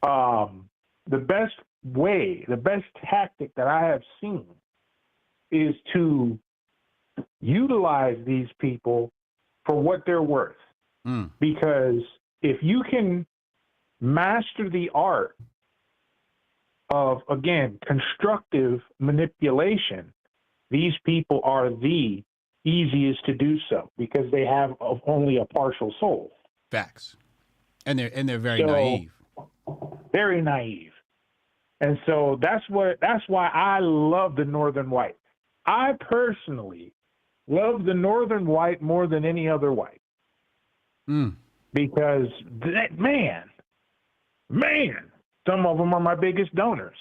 The best way, the best tactic that I have seen is to utilize these people for what they're worth. Because if you can master the art of, again, constructive manipulation, these people are the easiest to do so because they have only a partial soul. Facts. And they're very naive. Very naive. And so that's why I love the Northern White. I personally love the Northern White more than any other white. Because that man, some of them are my biggest donors.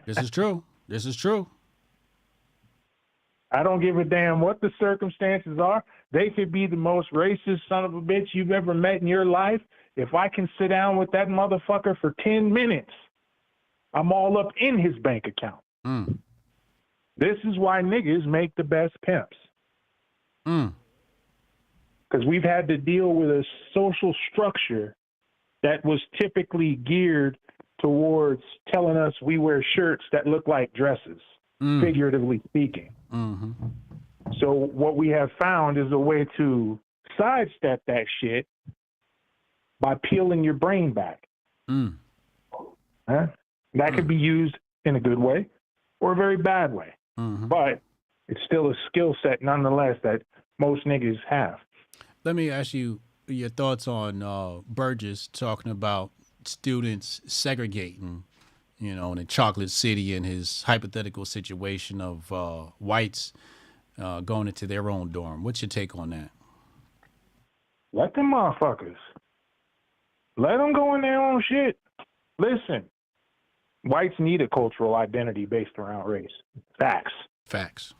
This is true. This is true. I don't give a damn what the circumstances are. They could be the most racist son of a bitch you've ever met in your life. If I can sit down with that motherfucker for 10 minutes, I'm all up in his bank account. This is why niggas make the best pimps. Because we've had to deal with a social structure that was typically geared towards telling us we wear shirts that look like dresses, figuratively speaking. So what we have found is a way to sidestep that shit by peeling your brain back. That could be used in a good way or a very bad way. But it's still a skill set nonetheless that most niggas have. Let me ask you your thoughts on Burgess talking about students segregating you know, in a chocolate city in his hypothetical situation of whites going into their own dorm. What's your take on that? Let them motherfuckers. Let them go in their own shit. Listen, whites need a cultural identity based around race. Facts. Facts.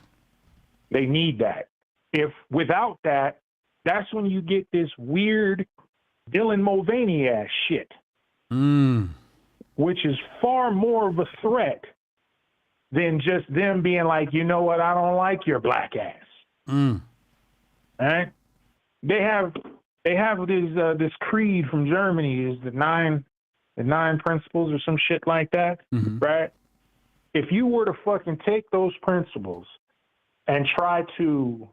They need that. If without that, that's when you get this weird Dylan Mulvaney ass shit, which is far more of a threat than just them being like, you know what, I don't like your black ass. All right? They have this creed from Germany, is the nine principles or some shit like that, right? If you were to fucking take those principles and try to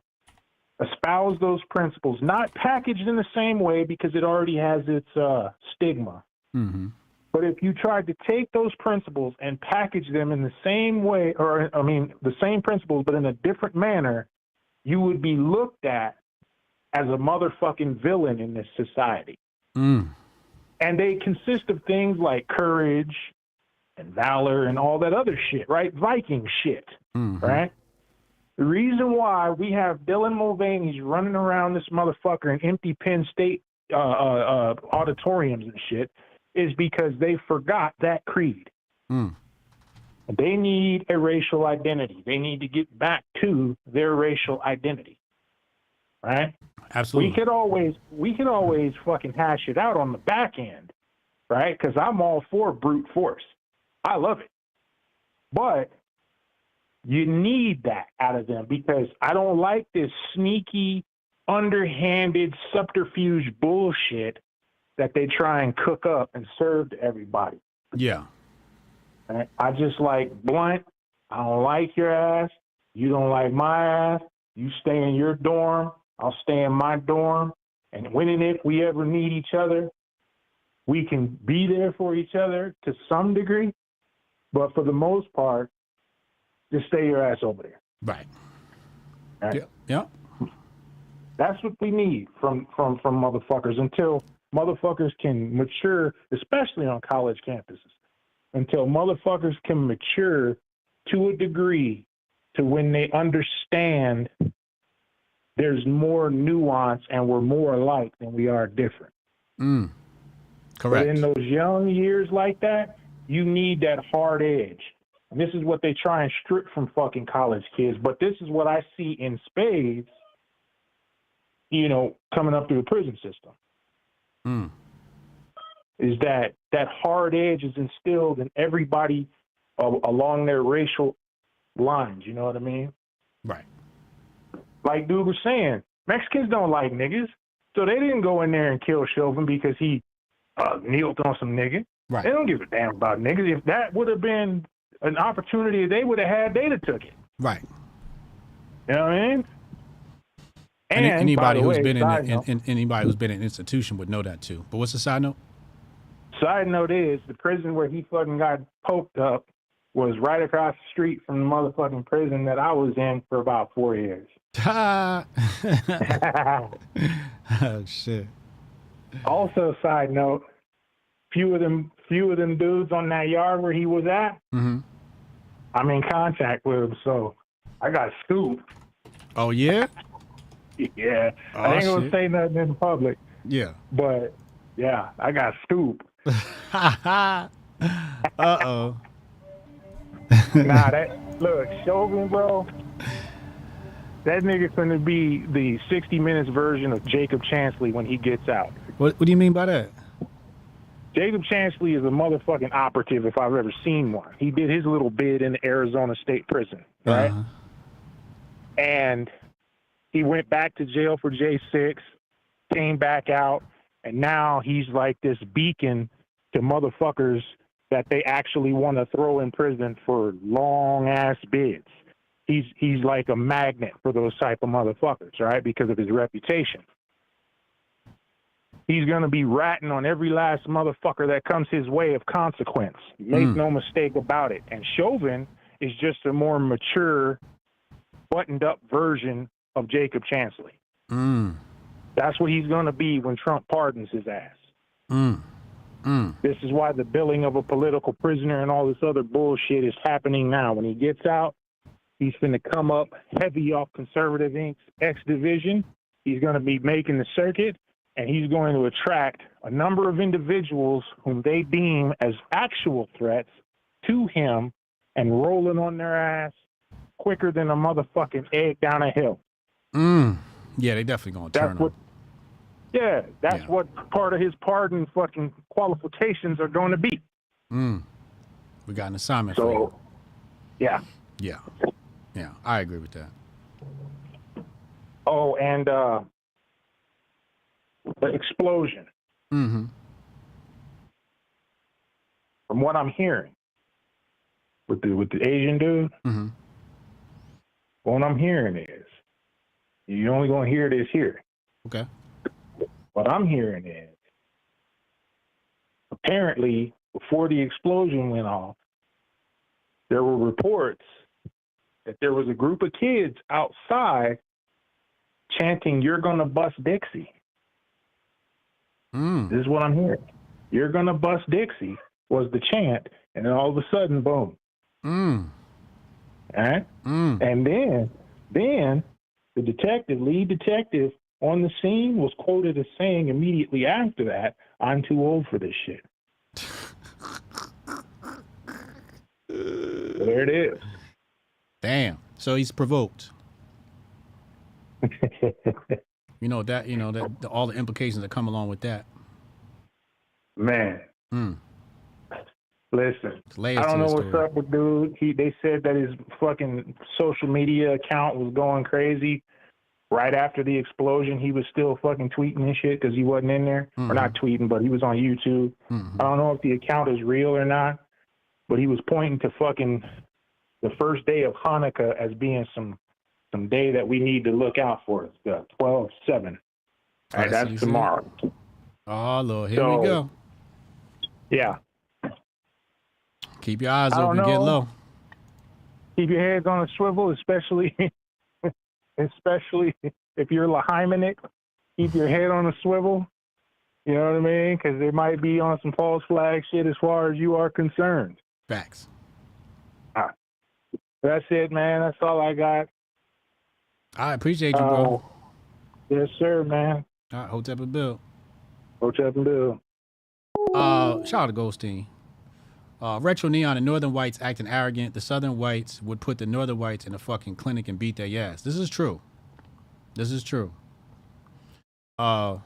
espouse those principles, not packaged in the same way because it already has its stigma. But if you tried to take those principles and package them in the same way, or I mean, the same principles, but in a different manner, you would be looked at as a motherfucking villain in this society. And they consist of things like courage and valor and all that other shit, right? Viking shit, right? The reason why we have Dylan Mulvaney's running around this motherfucker in empty Penn State auditoriums and shit is because they forgot that creed. They need a racial identity. They need to get back to their racial identity, right? Absolutely. We could always fucking hash it out on the back end, right? Because I'm all for brute force. I love it. But you need that out of them because I don't like this sneaky, underhanded subterfuge bullshit that they try and cook up and serve to everybody. Yeah. Right? I just like blunt. I don't like your ass. You don't like my ass. You stay in your dorm. I'll stay in my dorm. And when and if we ever need each other, we can be there for each other to some degree. But for the most part, just stay your ass over there. Right. Right? Yeah. That's what we need from motherfuckers until motherfuckers can mature, especially on college campuses, until motherfuckers can mature to a degree to when they understand there's more nuance and we're more alike than we are different. Correct. But in those young years like that, you need that hard edge. And this is what they try and strip from fucking college kids. But this is what I see in spades, you know, coming up through the prison system. Is that hard edge is instilled in everybody along their racial lines. You know what I mean? Right. Like dude was saying, Mexicans don't like niggas. So they didn't go in there and kill Shovin because he kneeled on some nigga. Right. They don't give a damn about niggas. If that would have been an opportunity they would have had, they'd have took it. Right. You know what I mean? And anybody who's been anybody who's been in an institution would know that too. But what's the side note? Side note is the prison where he fucking got poked up was right across the street from the motherfucking prison that I was in for about 4 years. Oh shit. Also, side note, few of them dudes on that yard where he was at, I'm in contact with them, so I got scooped. Oh yeah? Yeah. Oh, I ain't gonna shit. say nothing in public. Yeah. But yeah, I got scooped. Uh-oh. Nah, look, Shovin, bro. That nigga's gonna be the 60 Minutes version of Jacob Chansley when he gets out. What do you mean by that? Jacob Chansley is a motherfucking operative if I've ever seen one. He did his little bid in the Arizona State Prison, right? And he went back to jail for J6, came back out, and now he's like this beacon to motherfuckers that they actually want to throw in prison for long-ass bids. He's like a magnet for those type of motherfuckers, right, because of his reputation. He's going to be ratting on every last motherfucker that comes his way of consequence. Make no mistake about it. And Shovin is just a more mature, buttoned-up version of Jacob Chansley. That's what he's going to be when Trump pardons his ass. This is why the billing of a political prisoner and all this other bullshit is happening now. When he gets out, he's going to come up heavy off Conservative Inc.'s X division. He's going to be making the circuit, and he's going to attract a number of individuals whom they deem as actual threats to him and rolling on their ass quicker than a motherfucking egg down a hill. Yeah, they definitely going to turn him. Yeah, that's what part of his pardon fucking qualifications are going to be. We got an assignment for you. Yeah. Yeah. Yeah, I agree with that. Oh, and the explosion. From what I'm hearing with the Asian dude, what I'm hearing is you're only going to hear this here. Okay. What I'm hearing is apparently before the explosion went off, there were reports that there was a group of kids outside chanting, "You're gonna bust Dixie." This is what I'm hearing. "You're gonna bust Dixie" was the chant, and then all of a sudden, boom. All right? And then the lead detective on the scene was quoted as saying immediately after that, "I'm too old for this shit." There it is. Damn. So he's provoked. that all the implications that come along with that. Man. Listen, I don't know what's up with dude. They said that his fucking social media account was going crazy. Right after the explosion, he was still fucking tweeting and shit because he wasn't in there. Or not tweeting, but he was on YouTube. I don't know if the account is real or not, but he was pointing to fucking the first day of Hanukkah as being some day that we need to look out for. It's the 12/7. All right, that's tomorrow. Oh, Lord, here we go. Yeah. Keep your eyes open, get low. Keep your heads on a swivel, especially if you're Lahimanic. Keep your head on a swivel. You know what I mean? Because they might be on some false flag shit as far as you are concerned. Facts. That's it, man. That's all I got. I appreciate you, bro. Yes, sir, man. All right, Hotep and Bill. Hotep and Bill. Shout out to Goldstein. Retro Neon and Northern Whites acting arrogant. The Southern Whites would put the Northern Whites in a fucking clinic and beat their ass. This is true. This is true. Let's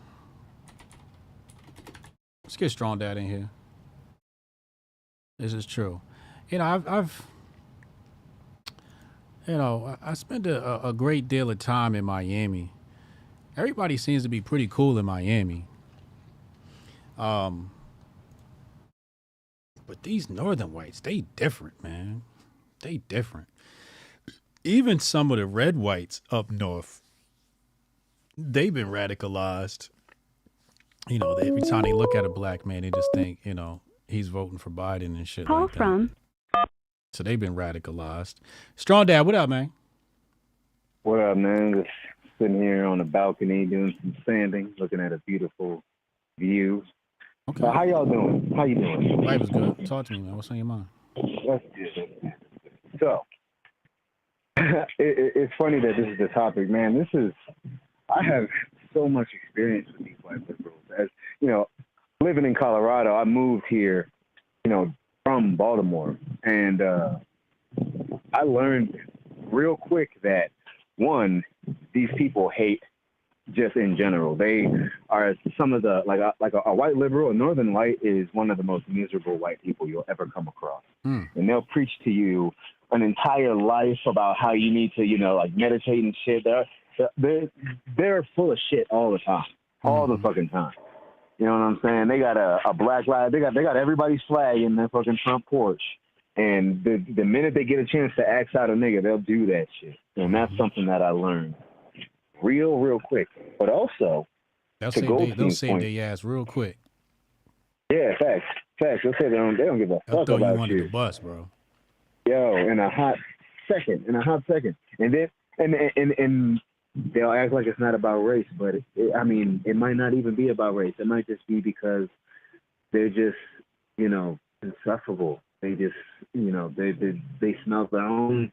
get Strong Dad in here. This is true. I spent a great deal of time in Miami. Everybody seems to be pretty cool in Miami. But these Northern Whites, they different, man. They different. Even some of the red whites up north, they've been radicalized. Every time they look at a black man, they just think, he's voting for Biden and shit like that. So they've been radicalized. Strong Dad, what up, man? What up, man? Just sitting here on the balcony doing some sanding, looking at a beautiful view. Okay. How y'all doing? How you doing? Life is good. Talk to me, man. What's on your mind? That's good. So, it's funny that this is the topic, man. I have so much experience with these white liberals. As living in Colorado, I moved here, from Baltimore, and I learned real quick that one, these people hate just in general. They are some of the like a white liberal, a Northern white is one of the most miserable white people you'll ever come across, and they'll preach to you an entire life about how you need to meditate and shit. They're full of shit all the time, all the fucking time. You know what I'm saying? They got a black flag. They got everybody's flag in their fucking front porch. And the minute they get a chance to axe out a nigga, they'll do that shit. And that's something that I learned real quick. But also, they'll save their ass real quick. Yeah, facts. They'll say they don't give a fuck about you. Throw you under the bus, bro. Yo, in a hot second. And then and they'll act like it's not about race, but it might not even be about race. It might just be because they're just, you know, insufferable. They just, you know, they smell their own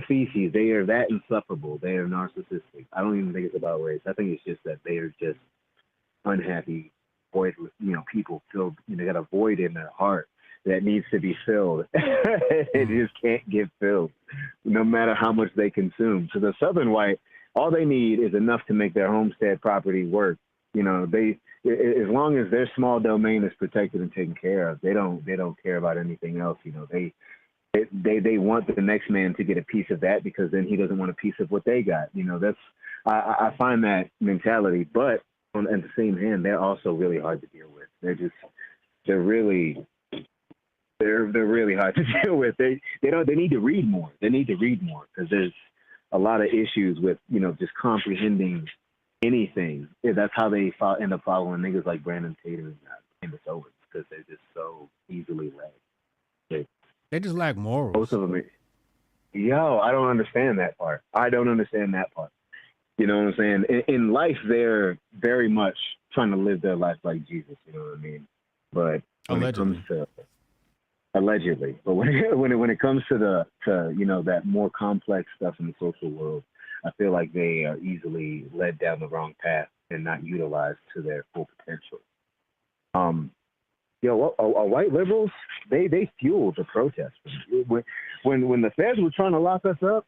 feces. They are that insufferable. They are narcissistic. I don't even think it's about race. I think it's just that they are just unhappy, voidless, you know, people filled, you know, they got a void in their heart that needs to be filled. It just can't get filled, no matter how much they consume. So the Southern white, all they need is enough to make their homestead property work. You know, as long as their small domain is protected and taken care of, they don't care about anything else. You know, they want the next man to get a piece of that because then he doesn't want a piece of what they got. You know, I find that mentality, but at the same hand, they're also really hard to deal with. They're really hard to deal with. They need to read more. They need to read more because there's a lot of issues with, you know, just comprehending anything. Yeah, that's how they end up following niggas like Brandon Tatum and Candace Owens, because they're just so easily led. They just lack morals. Most of them. Yo, I don't understand that part. You know what I'm saying? In life, they're very much trying to live their life like Jesus. You know what I mean? But when it comes to allegedly, but when it comes to you know, that more complex stuff in the social world, I feel like they are easily led down the wrong path and not utilized to their full potential. White liberals, they fueled the protest. When the feds were trying to lock us up,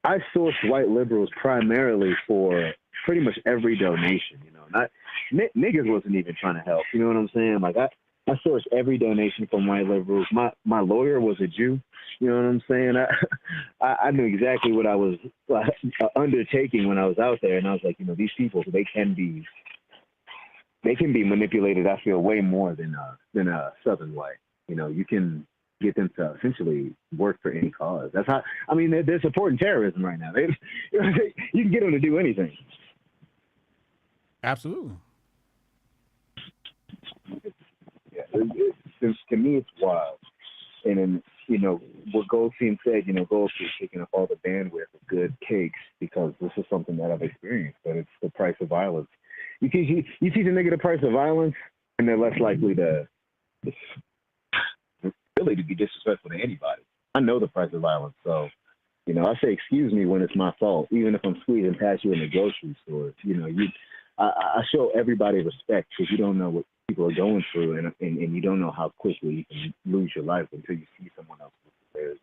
I sourced white liberals primarily for pretty much every donation. You know, not niggas wasn't even trying to help. You know what I'm saying? Like I sourced every donation from white liberals. My lawyer was a Jew. You know what I'm saying? I knew exactly what I was undertaking when I was out there, and I was like, you know, these people, they can be manipulated. I feel way more than a Southern white. You know, you can get them to essentially work for any cause. That's how. I mean, they're supporting terrorism right now. You can get them to do anything. Absolutely. Yeah, to me, it's wild. And then, you know, what Goldstein said, you know, Goldstein's picking up all the bandwidth of good cakes because this is something that I've experienced, but it's the price of violence. You teach a nigga the price of violence, and they're less likely to be disrespectful to anybody. I know the price of violence, so, you know, I say excuse me when it's my fault, even if I'm squeezing past you in the grocery store. You know, I show everybody respect because you don't know what people are going through, and you don't know how quickly you can lose your life until you see someone else lose theirs.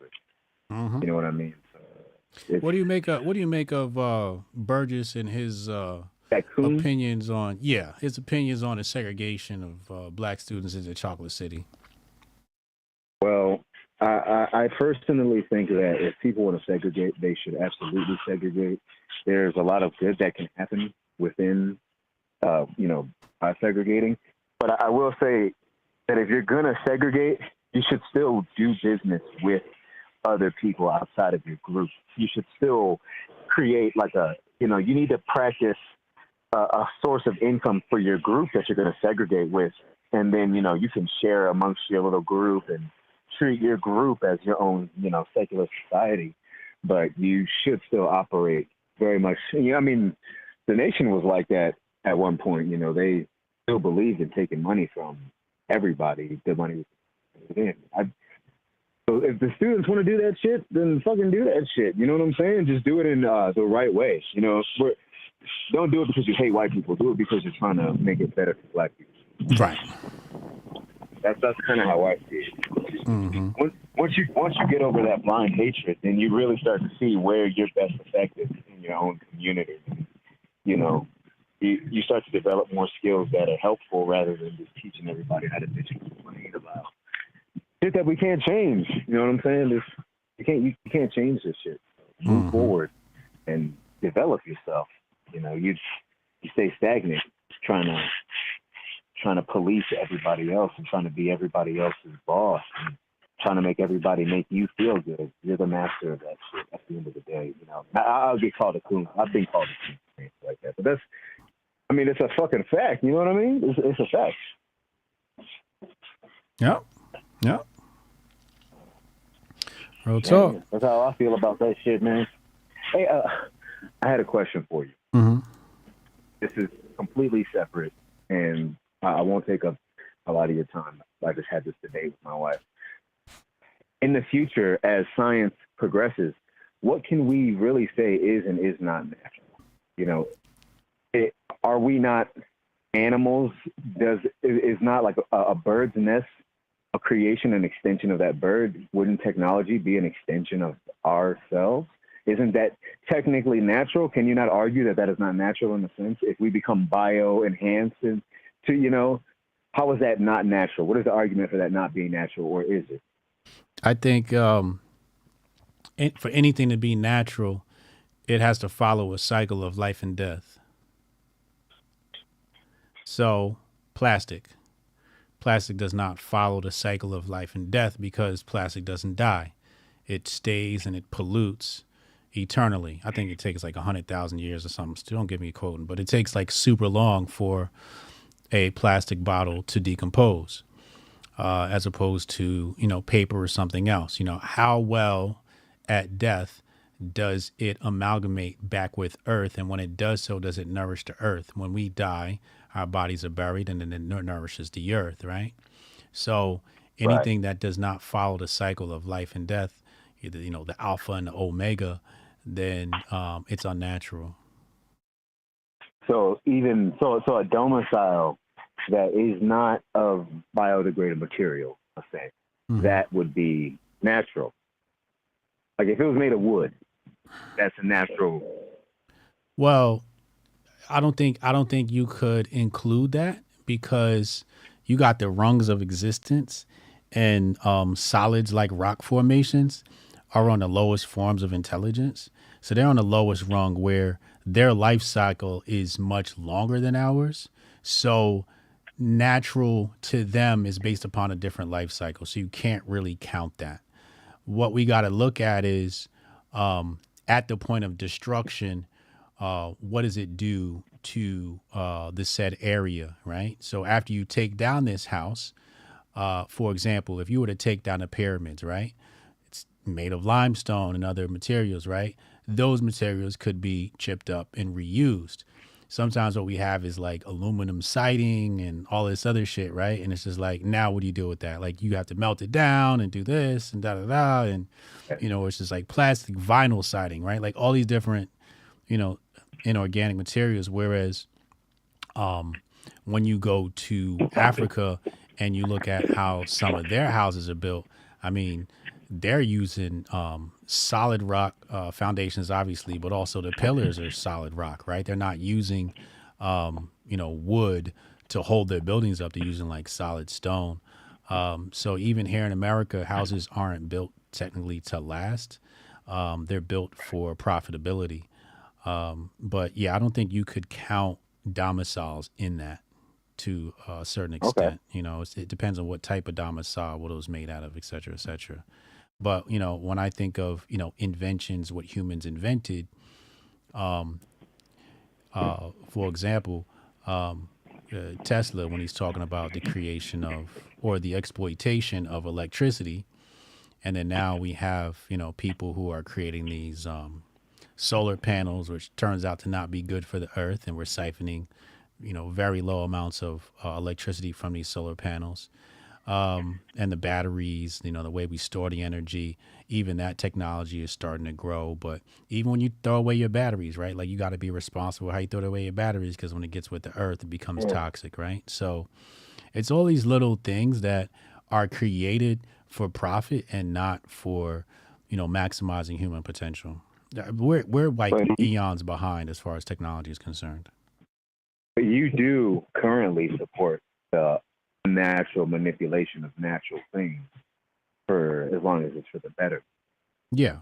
Mm-hmm. You know what I mean? So what do you make of Burgess and his opinions on the segregation of black students into Chocolate City? Well, I personally think that if people want to segregate, they should absolutely segregate. There's a lot of good that can happen within, by segregating. But I will say that if you're going to segregate, you should still do business with other people outside of your group. You should still create you need to practice a source of income for your group that you're going to segregate with. And then, you know, you can share amongst your little group and treat your group as your own, you know, secular society. But you should still operate very much. I mean, the nation was like that at one point. You know, they still believed in taking money from everybody. The money was in. So if the students want to do that shit, then fucking do that shit. You know what I'm saying? Just do it in the right way. You know, don't do it because you hate white people. Do it because you're trying to make it better for black people. Right. That's kind of how I see it. Mm-hmm. Once you get over that blind hatred, then you really start to see where you're best effective in your own community. You know, you start to develop more skills that are helpful rather than just teaching everybody how to bitch and complain about shit that we can't change. You know what I'm saying? You can't change this shit. So move forward and develop yourself. You know, you stay stagnant trying to police everybody else and trying to be everybody else's boss and trying to make everybody make you feel good. You're the master of that shit at the end of the day. You know, I'll get called a coon. I've been called a coon like that, but it's a fucking fact. You know what I mean? It's a fact. Yeah. Real talk. Yeah, that's how I feel about that shit, man. Hey, I had a question for you. Mm-hmm. This is completely separate, and I won't take up a lot of your time. I just had this debate with my wife. In the future, as science progresses, what can we really say is and is not natural? You know, are we not animals? Is not like a bird's nest a creation, an extension of that bird? Wouldn't technology be an extension of ourselves? Isn't that technically natural? Can you not argue that that is not natural in a sense? If we become bio-enhanced to, you know, how is that not natural? What is the argument for that not being natural, or is it? I think for anything to be natural, it has to follow a cycle of life and death. So plastic does not follow the cycle of life and death because plastic doesn't die. It stays and it pollutes eternally. I think it takes like 100,000 years or something. Still, don't get me quoting, but it takes like super long for a plastic bottle to decompose, as opposed to, you know, paper or something else. You know, how well at death does it amalgamate back with earth? And when it does so, does it nourish the earth? When we die, our bodies are buried and then it nourishes the earth, right? So anything that does not follow the cycle of life and death, either, you know, the alpha and the omega, then it's unnatural. So so a domicile that is not of biodegradable material, let's say, that would be natural. Like if it was made of wood, that's a natural. Well, I don't think you could include that because you got the rungs of existence, and solids like rock formations are on the lowest forms of intelligence. So they're on the lowest rung where their life cycle is much longer than ours. So natural to them is based upon a different life cycle. So you can't really count that. What we got to look at is at the point of destruction, what does it do to the said area, right? So after you take down this house, for example, if you were to take down the pyramids, right? It's made of limestone and other materials, right? Those materials could be chipped up and reused. Sometimes what we have is like aluminum siding and all this other shit, right? And it's just like, now what do you do with that? Like you have to melt it down and do this and da-da-da. And, you know, it's just like plastic vinyl siding, right? Like all these different, you know, inorganic materials. Whereas when you go to Africa and you look at how some of their houses are built, I mean, they're using solid rock foundations, obviously, but also the pillars are solid rock, right? They're not using, you know, wood to hold their buildings up. They're using like solid stone. So even here in America, houses aren't built technically to last. They're built for profitability. But yeah, I don't think you could count domiciles in that to a certain extent. Okay. You know, it depends on what type of domicile, what it was made out of, et cetera, et cetera. But, you know, when I think of, you know, inventions, what humans invented, for example, Tesla, when he's talking about the creation of or the exploitation of electricity, and then now we have, you know, people who are creating these solar panels, which turns out to not be good for the earth, and we're siphoning, you know, very low amounts of electricity from these solar panels. And the batteries, you know, the way we store the energy, even that technology is starting to grow. But even when you throw away your batteries, right, like you got to be responsible how you throw away your batteries, because when it gets with the earth, it becomes toxic, right? So it's all these little things that are created for profit and not for, you know, maximizing human potential. We're like eons behind as far as technology is concerned. But you do currently support the natural manipulation of natural things for as long as it's for the better. Yeah.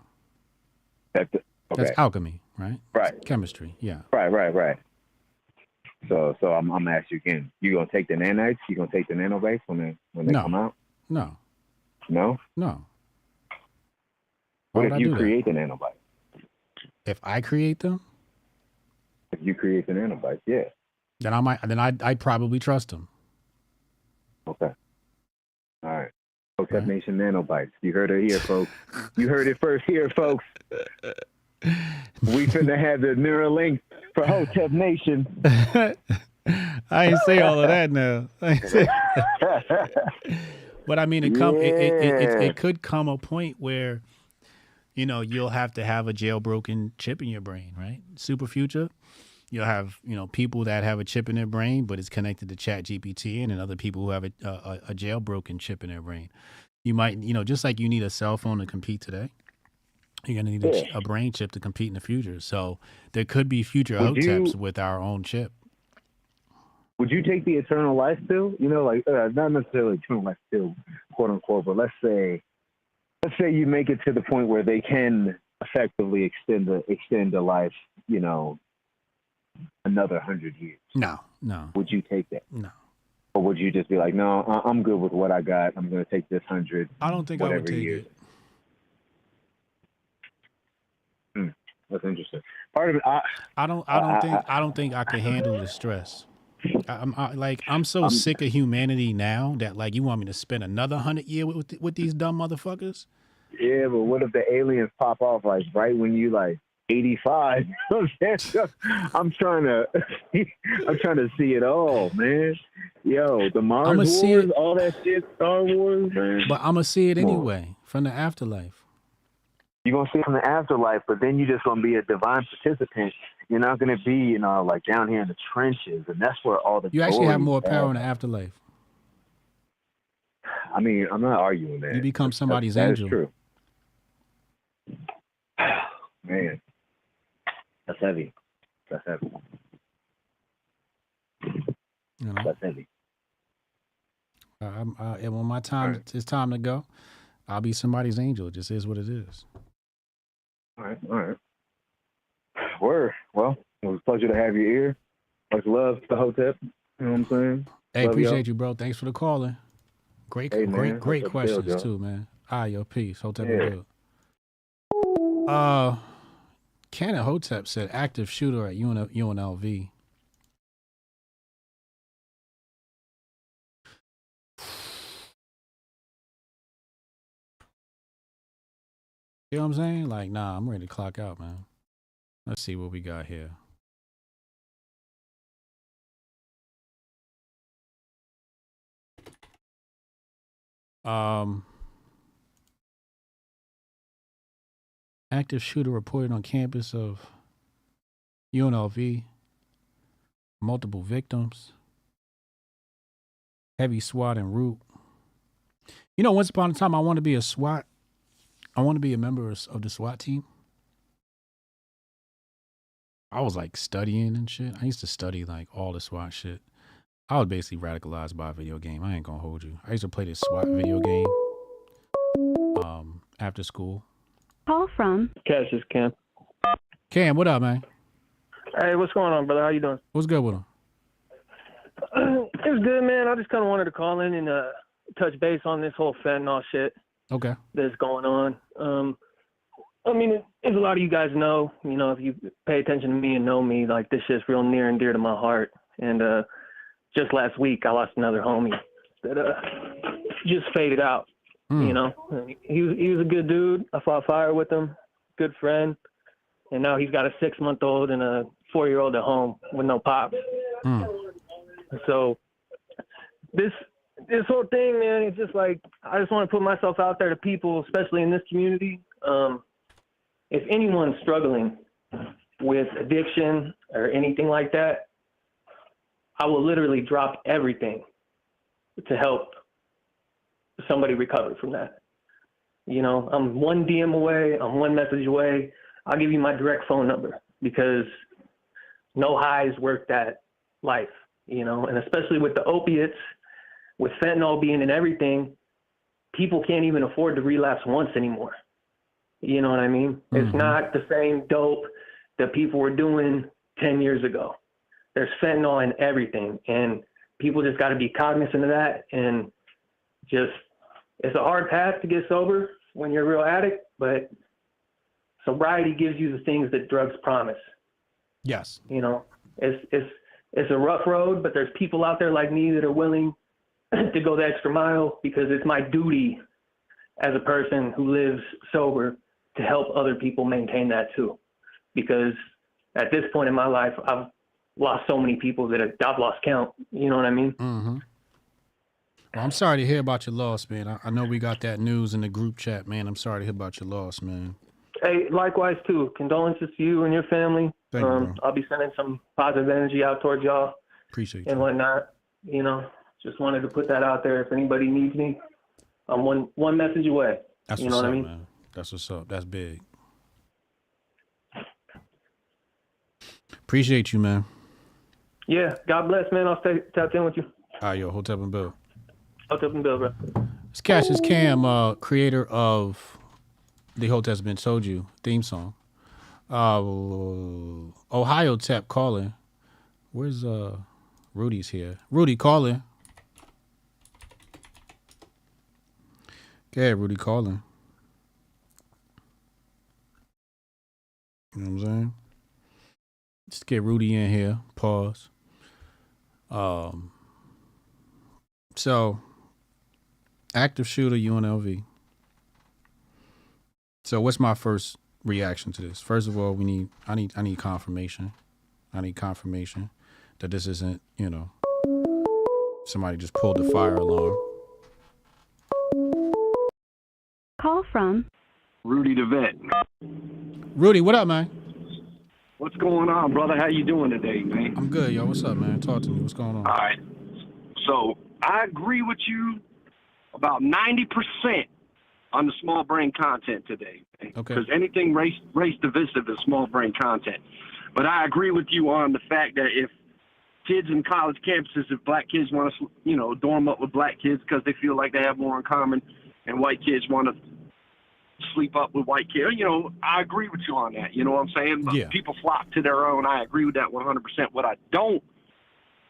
Okay. That's alchemy, right? Right. It's chemistry. Yeah. Right. So I'm gonna ask you again. You gonna take the nanites? You gonna take the nanobites when they come out? No. No? No. What if you create the nanobites? If I create them? If you create the nanobites, yeah. Then I'd probably trust them. Okay. All right. Hotep Nation nanobites. You heard it here, folks. You heard it first here, folks. We finna have the neural link for Hotep Nation. I ain't say all of that now. But I mean, it could come a point where, you know, you'll have to have a jailbroken chip in your brain, right? Super future. You'll have, you know, people that have a chip in their brain, but it's connected to ChatGPT, and other people who have a jailbroken chip in their brain. You might, you know, just like you need a cell phone to compete today, you're going to need a brain chip to compete in the future. So there could be future Hoteps with our own chip. Would you take the eternal life pill? You know, like not necessarily eternal life pill, quote unquote, but let's say you make it to the point where they can effectively extend the life, you know, another 100 years. No. Would you take that? No. Or would you just be like, no, I'm good with what I got. I'm going to take this 100. I don't think I would take it. That's interesting. Part of it, I don't think I can handle the stress. I'm so sick of humanity now that like you want me to spend another 100 years with these dumb motherfuckers? Yeah, but what if the aliens pop off like right when you like 85? I'm trying to see it all, man. Yo, the Mars Wars, all that shit, Star Wars, man. But I'm gonna see it anyway from the afterlife. You're going to see it from the afterlife, but then you're just going to be a divine participant. You're not going to be, you know, like down here in the trenches, and that's where all the You actually have more power in the afterlife. I mean, I'm not arguing that. You become somebody's angel. That is true. Man, that's heavy. That's heavy. You know? That's heavy. And when my time it's time to go, I'll be somebody's angel. It just is what it is. All right. Word. Well, it was a pleasure to have your ear. Much love to Hotep. You know what I'm saying? Hey, love appreciate you, bro. Thanks for the calling. Great questions build, too, man. Yo, peace. Hotep Yeah. good. Canon Hotep said active shooter at UNLV. You know what I'm saying? Like, nah, I'm ready to clock out, man. Let's see what we got here. Active shooter reported on campus of UNLV. Multiple victims. Heavy SWAT en route. You know, once upon a time, I wanted to be a SWAT. I want to be a member of the SWAT team. I was like studying and shit. I used to study like all the SWAT shit. I was basically radicalized by a video game. I ain't gonna hold you. I used to play this SWAT video game after school. Call from Cash is Cam. Cam, what up, man? Hey, what's going on, brother? How you doing? What's good with him? It was good, man. I just kind of wanted to call in and touch base on this whole fentanyl shit Okay. that's going on. I mean, as a lot of you guys know, you know, if you pay attention to me and know me, like this shit's real near and dear to my heart. And just last week, I lost another homie that just faded out. You know, he was a good dude. I fought fire with him, good friend, and now he's got a 6-month-old and a 4-year-old at home with no pops. So this whole thing, man, it's just like I just want to put myself out there to people, especially in this community. If anyone's struggling with addiction or anything like that, I will literally drop everything to help somebody recover from that. You know, I'm one DM away, I'm one message away. I'll give you my direct phone number because no highs work that life, you know, and especially with the opiates, with fentanyl being in everything, people can't even afford to relapse once anymore. You know what I mean? It's not the same dope that people were doing 10 years ago. There's fentanyl in everything, and people just got to be cognizant of that. And just, it's a hard path to get sober when you're a real addict, but sobriety gives you the things that drugs promise. Yes. You know, it's a rough road, but there's people out there like me that are willing to go the extra mile because it's my duty as a person who lives sober to help other people maintain that too. Because at this point in my life, lost so many people that I've lost count. You know what I mean? Mm-hmm. Well, I'm sorry to hear about your loss, man. I know we got that news in the group chat, man. I'm sorry to hear about your loss, man. Hey, likewise too. Condolences to you and your family. Thank you, bro. I'll be sending some positive energy out towards y'all Appreciate and you. whatnot. You know, just wanted to put that out there. If anybody needs me, I'm one message away. That's you know what's what up, I mean? man. That's what's up. That's big. Appreciate you, man. Yeah, God bless, man. I'll stay tapped in with you. All right, yo, Hotep and Bill. Hotep and Bill, bro. Let's catch this Cam, creator of the Hotep's Been Told You theme song. Ohio Tep calling. Where's Rudy's here? Rudy calling. Go ahead, Rudy calling. You know what I'm saying? Just get Rudy in here. Pause. So, active shooter, UNLV. So, what's my first reaction to this? First of all, I need confirmation. I need confirmation that this isn't, somebody just pulled the fire alarm. Call from Rudy the Vet. Rudy, what up, man? What's going on, brother? How you doing today, man? I'm good, yo. What's up, man? Talk to me. What's going on? All right. So I agree with you about 90% on the small brain content today. Okay. Because anything race divisive is small brain content. But I agree with you on the fact that if kids in college campuses, if black kids want to, dorm up with black kids because they feel like they have more in common, and white kids want to sleep up with white kids, I agree with you on that. You know what I'm saying? Yeah. People flock to their own. I agree with that 100%. What I don't,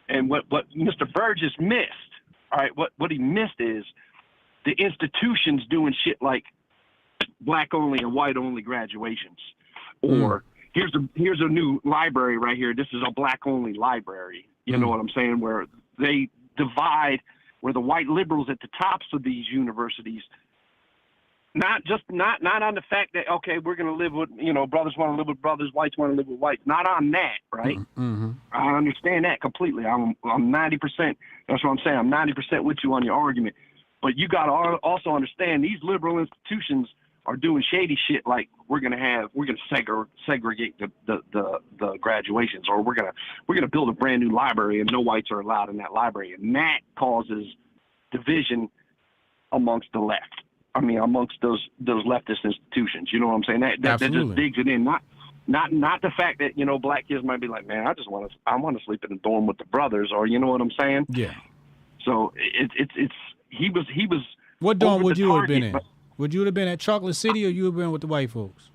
and what Mr. Burgess missed, all right, what he missed is the institutions doing shit like black only and white only graduations, or here's a new library right here. This is a black only library. You know what I'm saying? Where they divide, where the white liberals at the tops of these universities, not on the fact that, okay, we're going to live with, brothers want to live with brothers, whites want to live with whites. Not on that, right? Mm-hmm. I understand that completely. I'm 90%. That's what I'm saying. I'm 90% with you on your argument. But you got to also understand these liberal institutions are doing shady shit like we're gonna segregate the graduations, or we're gonna build a brand new library and no whites are allowed in that library, and that causes division amongst the left. I mean, amongst those leftist institutions. You know what I'm saying? That just digs it in. Not the fact that black kids might be like, man, I want to sleep in the dorm with the brothers, or you know what I'm saying? Yeah. So he was. What dorm would you have been in? Would you have been at Chocolate City, or you have been with the white folks?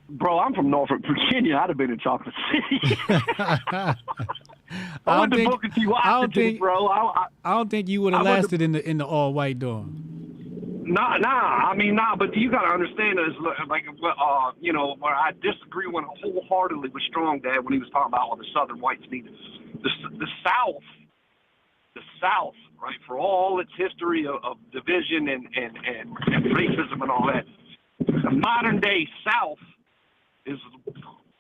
Bro, I'm from Norfolk, Virginia. I'd have been in Chocolate City. I went to Booker T. Washington, bro. I don't think you would have lasted in the all white dorm. Nah. I mean, but you got to understand this. Like, where I disagree with wholeheartedly with Strong Dad when he was talking about all the Southern whites need the South, right, for all its history of division and racism and all that, the modern day South is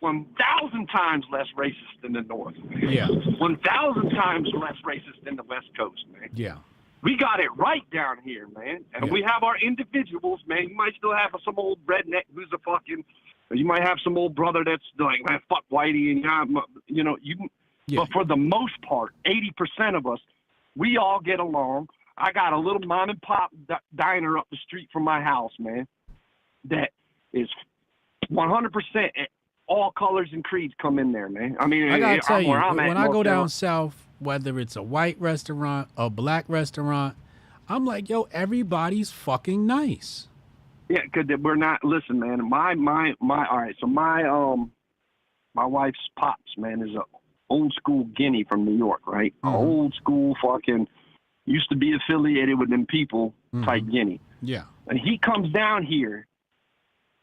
1,000 times less racist than the North. Man. Yeah. 1,000 times less racist than the West Coast, man. Yeah. We got it right down here, man. And we have our individuals, man. You might still have some old redneck who's you might have some old brother that's like, man, fuck Whitey, and but for the most part, 80% of us, we all get along. I got a little mom and pop diner up the street from my house, man, that is 100% all colors and creeds come in there, man. I mean, I gotta tell you, when I go down south, south, whether it's a white restaurant, a black restaurant, I'm like, yo, everybody's fucking nice. Yeah, because we're not. Listen, man. My. All right. So my wife's pops, man, is a old school Guinea from New York, right? Mm-hmm. Old school fucking used to be affiliated with them people type Guinea. Yeah. And he comes down here.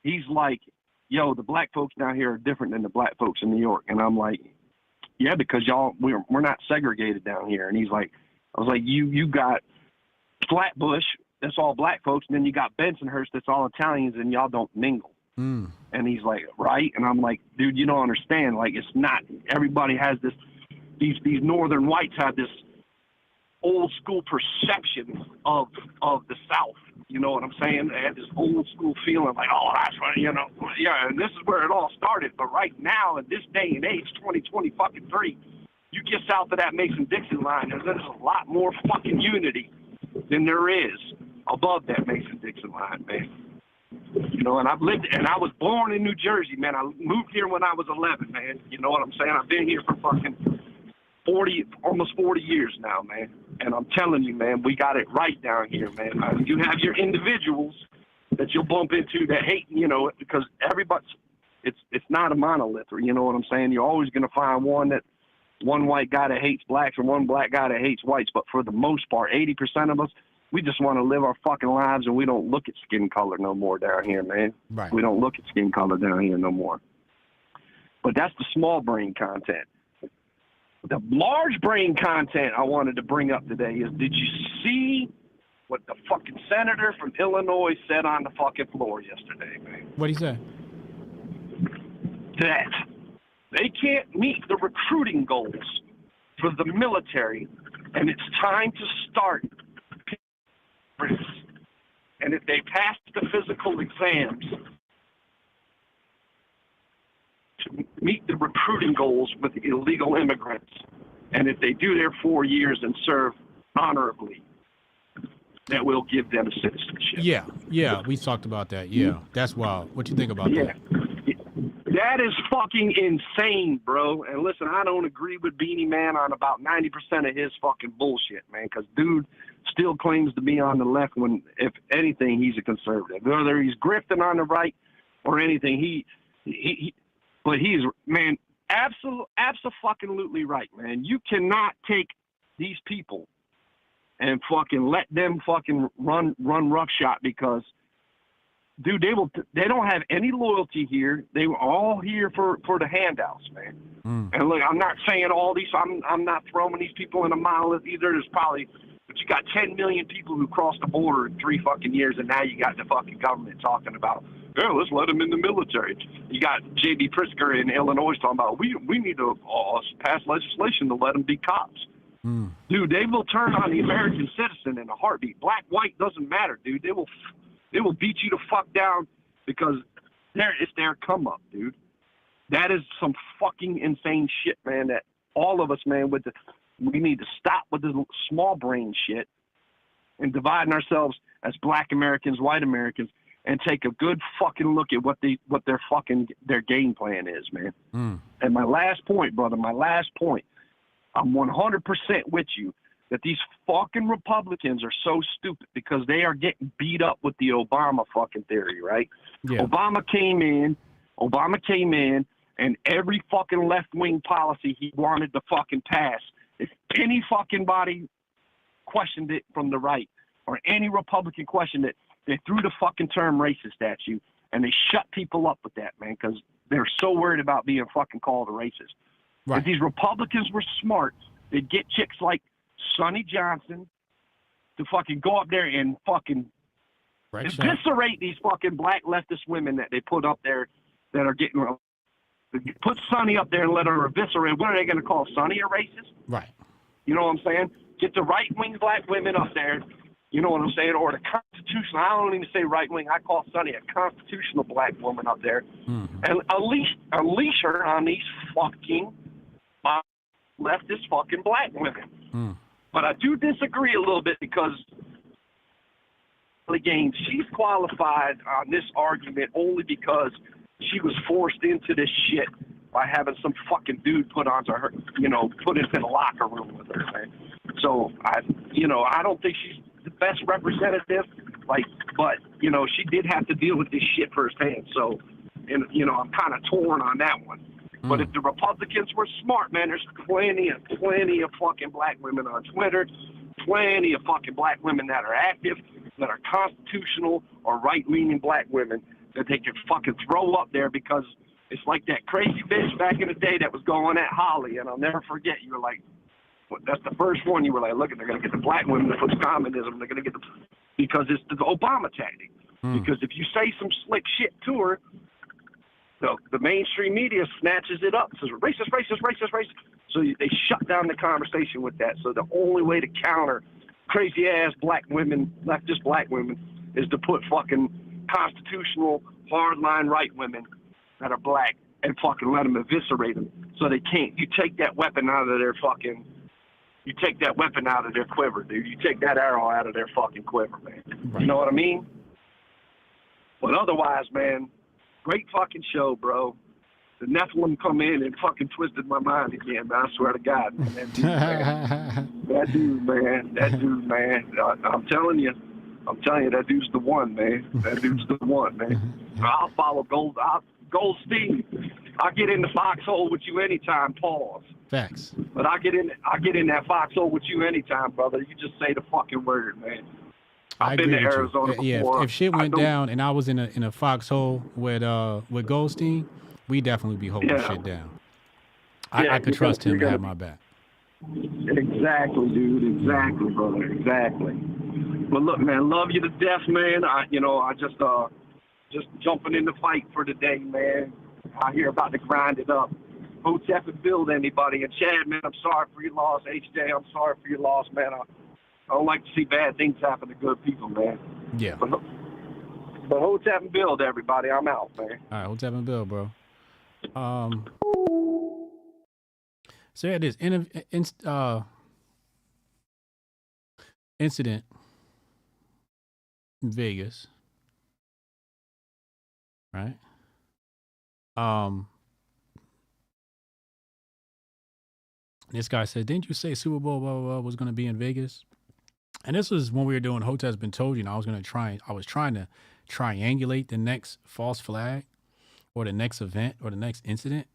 He's like, yo, the black folks down here are different than the black folks in New York. And I'm like, yeah, because we're not segregated down here. And he's like, I was like, you got Flatbush, that's all black folks, and then you got Bensonhurst, that's all Italians, and y'all don't mingle. And he's like, right? And I'm like, dude, you don't understand. Like, it's not, everybody has this, these northern whites have this old school perception of the South. You know what I'm saying? They had this old school feeling like, oh, that's what, you know, yeah, and this is where it all started. But right now, in this day and age, 2023, you get south of that Mason-Dixon line, there's a lot more fucking unity than there is above that Mason-Dixon line, man. You know, and I was born in New Jersey, man. I moved here when I was 11, man. You know what I'm saying? I've been here for fucking almost 40 years now, man. And I'm telling you, man, we got it right down here, man. You have your individuals that you'll bump into that hate, you know, because everybody, it's not a monolith, you know what I'm saying? You're always going to find one white guy that hates blacks or one black guy that hates whites. But for the most part, 80% of us, we just want to live our fucking lives, and we don't look at skin color no more down here, man. Right. We don't look at skin color down here no more. But that's the small brain content. The large brain content I wanted to bring up today is, did you see what the fucking senator from Illinois said on the fucking floor yesterday, man? What'd he say? That they can't meet the recruiting goals for the military, and it's time to start. And if they pass the physical exams to meet the recruiting goals with illegal immigrants, and if they do their 4 years and serve honorably, that will give them citizenship. Yeah, we talked about that. Yeah, that's wild. What you think about that? That is fucking insane, bro. And listen, I don't agree with Beanie Man on about 90% of his fucking bullshit, man, because dude still claims to be on the left when, if anything, he's a conservative. Whether he's grifting on the right or anything, but he's, man, absolutely right, man. You cannot take these people and fucking let them fucking run roughshod because, dude, they don't have any loyalty here. They were all here for the handouts, man. And look, I'm not saying all these. I'm not throwing these people in a monolith either. There's probably, but you got 10 million people who crossed the border in 3 fucking years, and now you got the fucking government talking about, yeah, let's let them in the military. You got J.B. Pritzker in Illinois talking about we need to pass legislation to let them be cops. Dude, they will turn on the American citizen in a heartbeat. Black, white, doesn't matter, dude. They will beat you the fuck down because it's their come up, dude. That is some fucking insane shit, man, that all of us, man, we need to stop with this small brain shit and dividing ourselves as black Americans, white Americans, and take a good fucking look at what their game plan is, man. And my last point, brother, I'm 100% with you that these fucking Republicans are so stupid because they are getting beat up with the Obama fucking theory, right? Yeah. Obama came in, and every fucking left-wing policy he wanted to fucking pass, if any fucking body questioned it from the right or any Republican questioned it, they threw the fucking term racist at you, and they shut people up with that, man, because they're so worried about being fucking called a racist. Right. If these Republicans were smart, they'd get chicks like Sonny Johnson to fucking go up there and fucking eviscerate these fucking black leftist women that they put up there that are getting, put Sonny up there and let her eviscerate. What are they going to call Sonny a racist? Right. You know what I'm saying? Get the right-wing black women up there, you know what I'm saying? Or the constitutional, I don't even say right-wing, I call Sonny a constitutional black woman up there. And unleash her on these fucking leftist fucking black women. But I do disagree a little bit because again, she's qualified on this argument only because she was forced into this shit by having some fucking dude put into the locker room with her, man. So I don't think she's the best representative, but she did have to deal with this shit firsthand. So, I'm kind of torn on that one. But if the Republicans were smart, man, there's plenty of fucking black women on Twitter, plenty of fucking black women that are active, that are constitutional or right-leaning black women that they can fucking throw up there because it's like that crazy bitch back in the day that was going at Holly, and I'll never forget. You were like, that's the first one. You were like, look, they're going to get the black women to push communism. They're going to get because it's the Obama tactic. Because if you say some slick shit to her, The mainstream media snatches it up, says racist, racist, racist, racist. So they shut down the conversation with that. So the only way to counter crazy ass black women, not just black women, is to put fucking constitutional hardline right women that are black and fucking let them eviscerate them. So they can't. You take that weapon out of their fucking. You take that weapon out of their quiver, dude. You take that arrow out of their fucking quiver, man. Right. You know what I mean? But otherwise, man, great fucking show, bro. The Nephilim come in and fucking twisted my mind again, man. I swear to God, man. That dude, man. I'm telling you, that dude's the one, man. That dude's the one, man. I'll follow Goldstein. I'll get in the foxhole with you anytime, pause. Facts. But I get in that foxhole with you anytime, brother. You just say the fucking word, man. I I've been to agree with you. Arizona before. Yeah, if shit went down and I was in a foxhole with Goldstein, we definitely be holding shit down. I could trust him to have my back. Exactly, dude. Exactly, brother. Exactly. But look, man, love you to death, man. I just jumping in the fight for the day, man. I hear about to grind it up. Hotep and build anybody. And Chad, man, I'm sorry for your loss. HJ, I'm sorry for your loss, man. I don't like to see bad things happen to good people, man. Yeah. But Hotep and build, everybody. I'm out, man. All right, Hotep and build, bro. So yeah, this incident in Vegas, right? This guy said, "Didn't you say Super Bowl blah, blah, blah, was going to be in Vegas?" And this was when we were doing Hotep's Been Told You. And I was trying to triangulate the next false flag, or the next event, or the next incident.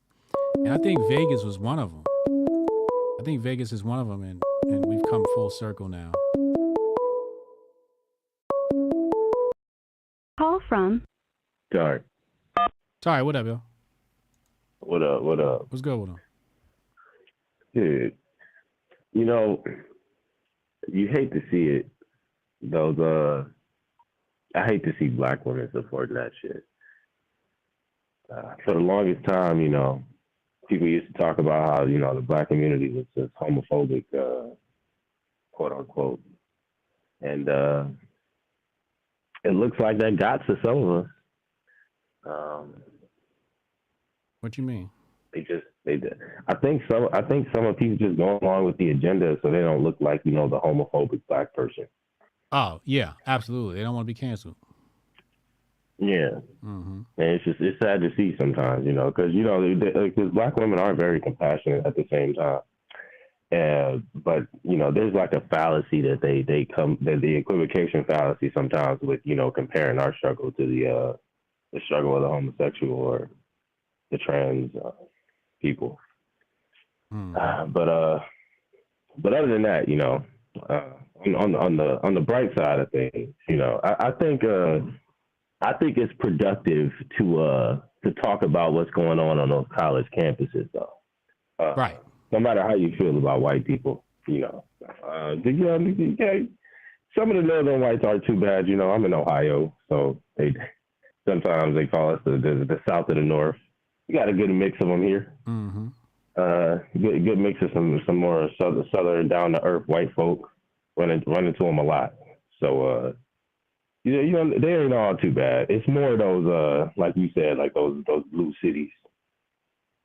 And I think Vegas was one of them. I think Vegas is one of them, and we've come full circle now. Call from Sorry. Sorry, what up, yo? What up? What up? What's good with him? Dude, you know, you hate to see it. I hate to see black women supporting that shit. For the longest time, you know, people used to talk about how, you know, the black community was just homophobic, quote unquote. And it looks like that got to some of us. What you mean? They did. I think some of people just go along with the agenda so they don't look like, you know, the homophobic black person. Oh, yeah, absolutely. They don't want to be canceled. Yeah. Mm-hmm. And it's sad to see sometimes, you know, because, you know, because black women are very compassionate at the same time. But, you know, there's like a fallacy that the equivocation fallacy sometimes with, you know, comparing our struggle to the struggle of the homosexual or the trans people. But other than that, you know, on the bright side of things, you know, I think it's productive to talk about what's going on those college campuses, though. Right. No matter how you feel about white people, you know. Some of the northern whites aren't too bad. You know, I'm in Ohio, so sometimes they call us the south of the north. We got a good mix of them here. Mm-hmm. Good mix of some more southern down to earth white folk. Run into them a lot. So you know they ain't all too bad. It's more those like you said, like those blue cities.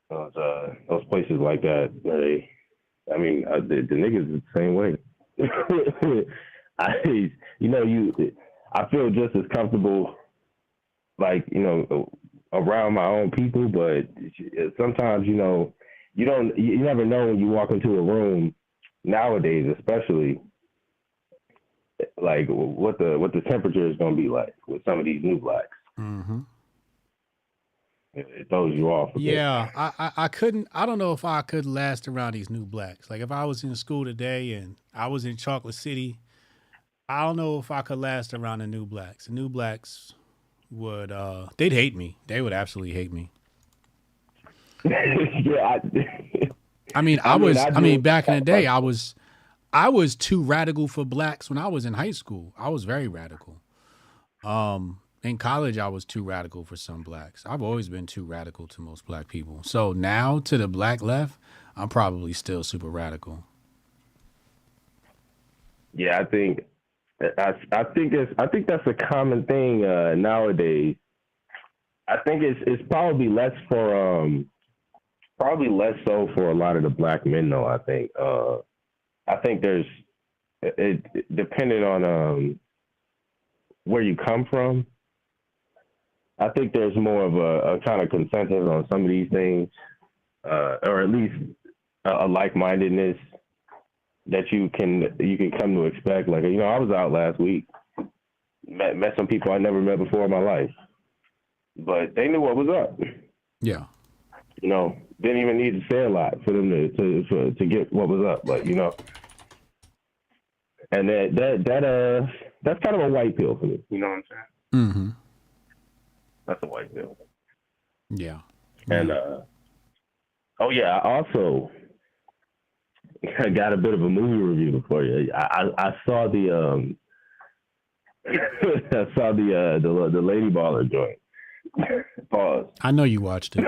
Those places like that where the niggas is the same way. I feel just as comfortable, like, you know, around my own people, but sometimes, you know, you never know when you walk into a room nowadays, especially, like what the temperature is going to be like with some of these new blacks. Mm-hmm. It throws you off. Yeah, I don't know if I could last around these new blacks. Like if I was in school today and I was in Chocolate City, I don't know if I could last around the new blacks. The new blacks would, they'd hate me. They would absolutely hate me. Yeah. I mean, back in the day, I was too radical for blacks when I was in high school. I was very radical. In college, I was too radical for some blacks. I've always been too radical to most black people. So now to the black left, I'm probably still super radical. Yeah, I think that's a common thing nowadays. I think it's probably less so for a lot of the black men though. I think there's it depending on where you come from. I think there's more of a kind of consensus on some of these things, or at least a like-mindedness that you can come to expect. Like, I was out last week, met some people I never met before in my life, but they knew what was up. Yeah. Didn't even need to say a lot for them to get what was up, but and that's kind of a white pill for me. You know what I'm saying? Mm-hmm. That's a white pill. Yeah. And I also got a bit of a movie review for you. I saw the the Lady Baller joint. Pause. I know you watched it.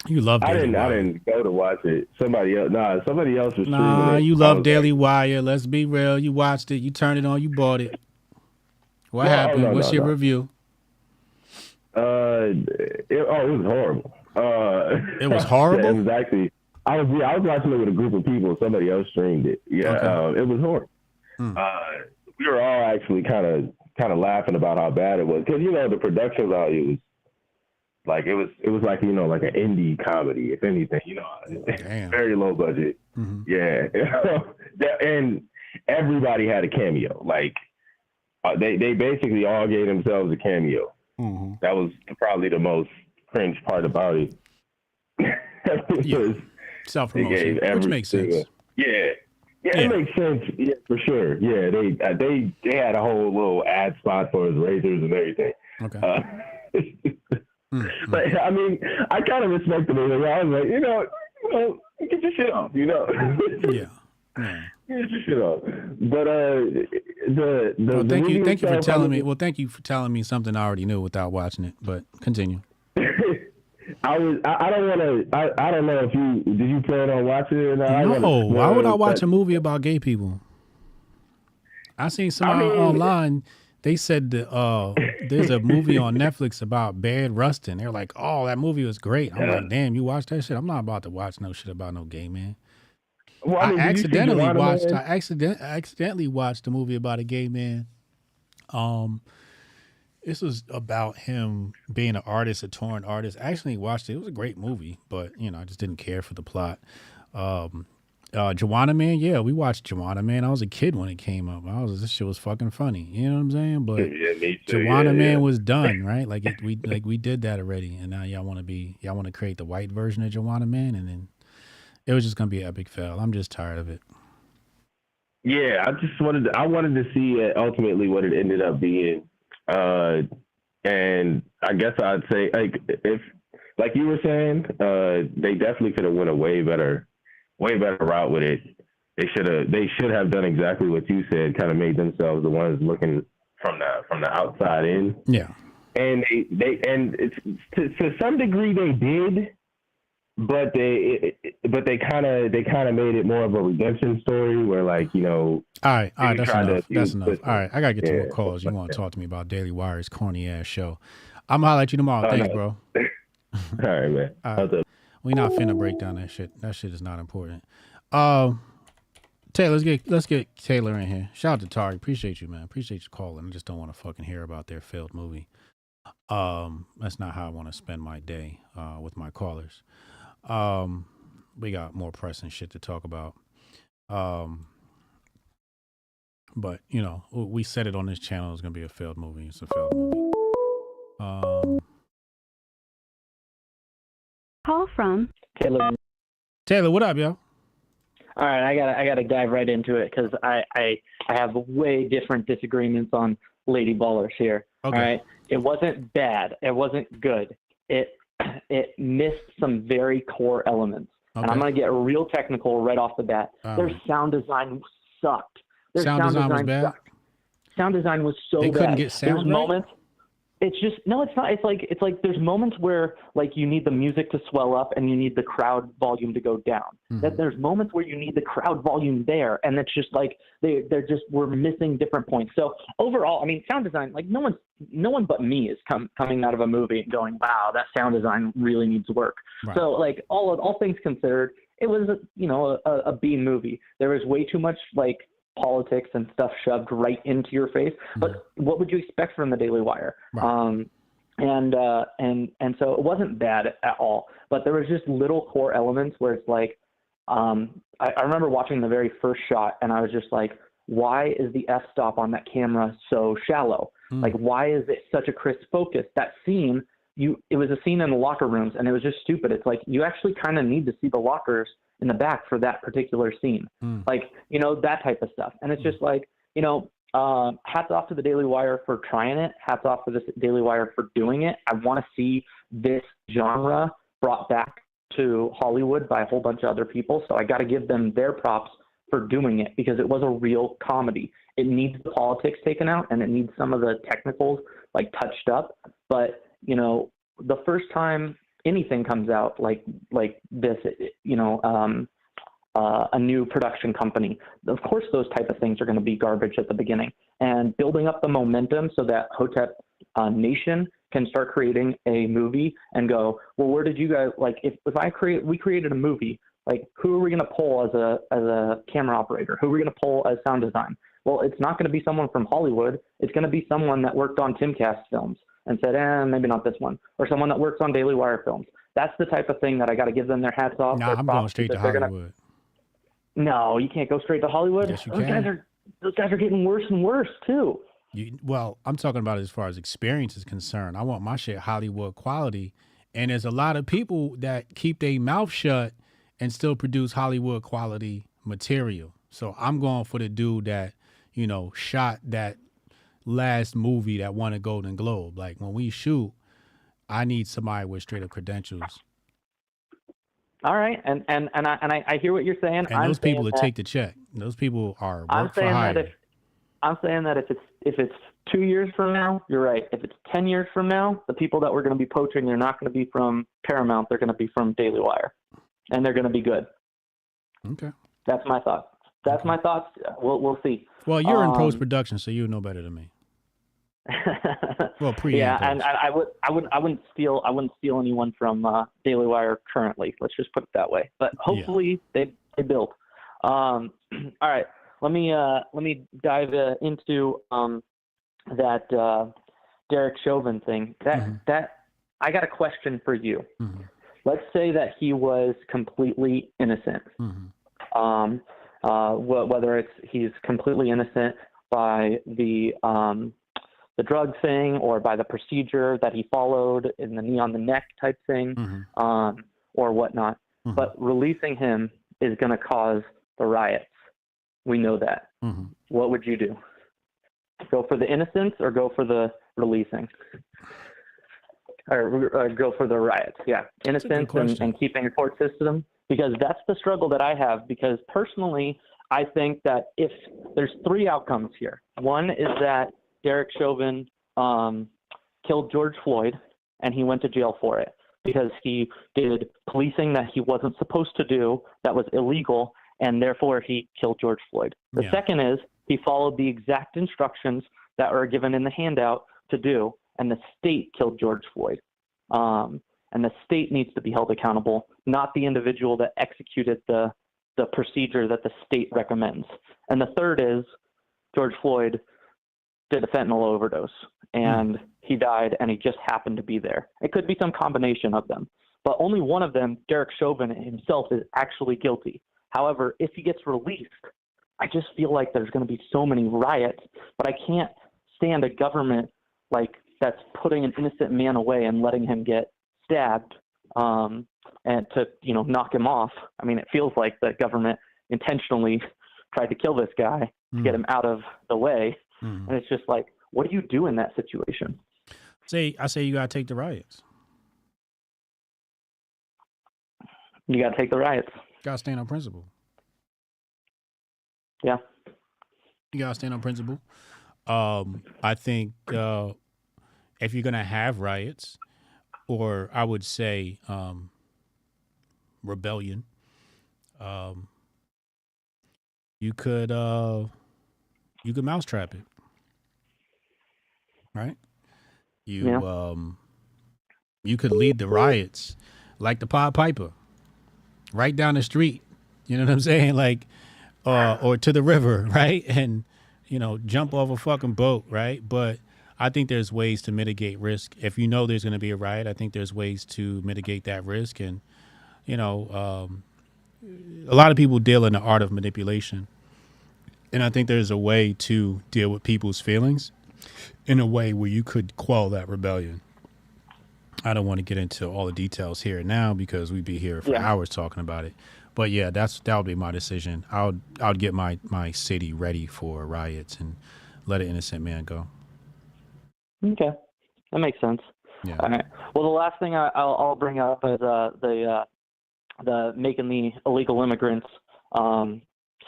You love Daily Wire. I didn't go to watch it. Somebody else was streaming it. You love Daily Wire. Let's be real. You watched it. You turned it on. You bought it. What happened? What's your review? It was horrible. It was horrible? It was actually, I was watching it with a group of people. Somebody else streamed it. Yeah, okay. It was horrible. We were all actually kind of laughing about how bad it was because the production value was like it was like like an indie comedy, if anything. Very low budget. Mm-hmm. Yeah, and everybody had a cameo. Like they basically all gave themselves a cameo. Mm-hmm. That was probably the most cringe part about it. Self-promotion, which makes sense. Yeah, it makes sense. Yeah, for sure. Yeah, they had a whole little ad spot for his razors and everything. Okay. But I mean, I kind of respected it. I was like, get your shit off. Yeah. Get your shit off. But thank you for telling me. Well, thank you for telling me something I already knew without watching it. But continue. I don't know if did you plan on watching it or not? No. Why would I watch a movie about gay people? I seen somebody online. They said that there's a movie on Netflix about Bad Rustin. They're like, "Oh, that movie was great." I'm like, "Damn, you watched that shit?" I'm not about to watch no shit about no gay man. Well, I accidentally watched a movie about a gay man. This was about him being an artist, a touring artist. I actually watched it. It was a great movie, but I just didn't care for the plot. Juwanna Mann, yeah, we watched Juwanna Mann. I was a kid when it came up. This shit was fucking funny. You know what I'm saying? But me too. Juwanna Mann was done, right? We did that already, and now y'all want to create the white version of Juwanna Mann, and then it was just gonna be an epic fail. I'm just tired of it. Yeah, I wanted to see ultimately what it ended up being, and I guess I'd say if like you were saying, they definitely could have went a way better route with it. They should have done exactly what you said, kind of made themselves the ones looking from the outside in. Yeah, and it's, to some degree they did. But they kind of made it more of a redemption story where All right, that's enough. That's enough. All right, I gotta get to more calls. You want to talk to me about Daily Wire's corny ass show? I'm gonna holler at you tomorrow. Thanks, bro. All right, man. All right. We not finna break down that shit. That shit is not important. Taylor, let's get Taylor in here. Shout out to Tari. Appreciate you, man. Appreciate you calling. I just don't want to fucking hear about their failed movie. That's not how I want to spend my day with my callers. We got more pressing shit to talk about. But we said it on this channel. It's gonna be a failed movie. It's a failed movie. Call from Taylor. Taylor, what up, yo? All right, I gotta dive right into it because I have way different disagreements on Lady Ballers here. Okay. All right, it wasn't bad. It wasn't good. It missed some very core elements. Okay. And I'm going to get real technical right off the bat. Their sound design sucked. Their sound design was bad? sucked. sound design was so They bad. couldn't get There was sound right? moments. It's just no, it's not. It's like there's moments where like you need the music to swell up and you need the crowd volume to go down. That there's moments where you need the crowd volume there, and it's just like we're missing different points. So overall, I mean, sound design, like no one but me is coming out of a movie and going, wow, that sound design really needs work. Right. So like all things considered, it was a B movie. There was way too much like politics and stuff shoved right into your face. But what would you expect from the Daily Wire? Right. And so it wasn't bad at all. But there was just little core elements where it's like, I remember watching the very first shot and I was just like, why is the f-stop on that camera so shallow? Like, why is it such a crisp focus? That scene, it was a scene in the locker rooms and it was just stupid. It's like, you actually kind of need to see the lockers in the back for that particular scene. Like, that type of stuff. And it's just like, hats off to the Daily Wire for trying it. Hats off to the Daily Wire for doing it. I want to see this genre brought back to Hollywood by a whole bunch of other people. So I got to give them their props for doing it because it was a real comedy. It needs the politics taken out and it needs some of the technicals like touched up. But, the first time anything comes out like this, a new production company, of course those type of things are going to be garbage at the beginning, and building up the momentum so that Hotep Nation can start creating a movie and go, well, where did you guys, like, if we created a movie, like, who are we going to pull as a camera operator? Who are we going to pull as sound design? Well, it's not going to be someone from Hollywood. It's going to be someone that worked on Timcast films and said, maybe not this one, or someone that works on Daily Wire films. That's the type of thing that I got to give them their hats off. Nah, I'm going straight to Hollywood. No, you can't go straight to Hollywood. Yes, you those can. Those guys are getting worse and worse too. Well, I'm talking about as far as experience is concerned. I want my shit Hollywood quality. And there's a lot of people that keep their mouth shut and still produce Hollywood quality material. So I'm going for the dude that, shot that last movie that won a Golden Globe. Like, when we shoot, I need somebody with straight up credentials. All right, and I hear what you're saying. And those people that take the check. Those people are work for hire. I'm saying that if it's 2 years from now, you're right. If it's 10 years from now, the people that we're going to be poaching, they're not going to be from Paramount. They're going to be from Daily Wire, and they're going to be good. Okay. That's my thought. That's my thoughts. We'll see. Well, you're in post production, so you know better than me. Well, yeah, and I wouldn't steal anyone from Daily Wire currently. Let's just put it that way. But hopefully they build. All right, let me dive into that Derek Chauvin thing. That I got a question for you. Let's say that he was completely innocent. Whether he's completely innocent by the drug thing or by the procedure that he followed in the knee on the neck type thing, or whatnot. But releasing him is going to cause the riots. We know that. What would you do? Go for the innocence or go for the releasing? Or go for the riots? Yeah, innocence and keeping a court system. Because that's the struggle that I have. Because personally, I think that if there's three outcomes here. One is that Derek Chauvin killed George Floyd, and he went to jail for it because he did policing that he wasn't supposed to do, that was illegal, and therefore he killed George Floyd. The second is he followed the exact instructions that are given in the handout to do, and the state killed George Floyd. And the state needs to be held accountable, not the individual that executed the procedure that the state recommends. And the third is George Floyd did a fentanyl overdose, and he died, and he just happened to be there. It could be some combination of them, but only one of them, Derek Chauvin himself, is actually guilty. However, if he gets released, I just feel like there's going to be so many riots, but I can't stand a government like that's putting an innocent man away and letting him get stabbed and to knock him off. I mean, it feels like the government intentionally tried to kill this guy to get him out of the way. And it's just like, what do you do in that situation? I say you gotta take the riots. You gotta take the riots. Gotta stand on principle. Yeah. You gotta stand on principle. I think if you're going to have riots, or I would say rebellion, you could mousetrap it, right? You could lead the riots like the Pied Piper, right down the street. You know what I'm saying? Like, or to the river, right? And jump off a fucking boat, right? But I think there's ways to mitigate risk. If you know there's going to be a riot, I think there's ways to mitigate that risk. And a lot of people deal in the art of manipulation, and I think there's a way to deal with people's feelings in a way where you could quell that rebellion. I don't want to get into all the details here and now because we'd be here for hours talking about it. But yeah, that would be my decision. I would get my city ready for riots and let an innocent man go. Okay, that makes sense. Yeah. All right. Well, the last thing I'll bring up is the making the illegal immigrants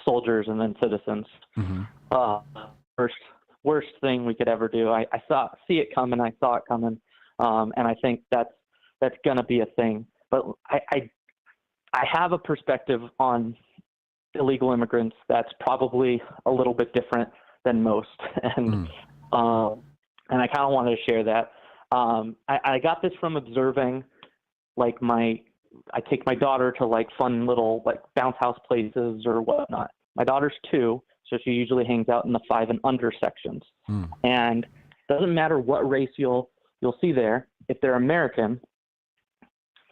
soldiers and then citizens. Mm-hmm. Worst thing we could ever do. I see it coming. I saw it coming, and I think that's gonna be a thing. But I have a perspective on illegal immigrants that's probably a little bit different than most, and I kind of wanted to share that. I got this from observing, like I take my daughter to like fun little like bounce house places or whatnot. My daughter's 2, so she usually hangs out in the 5 and under sections. And doesn't matter what race you'll see there. If they're American,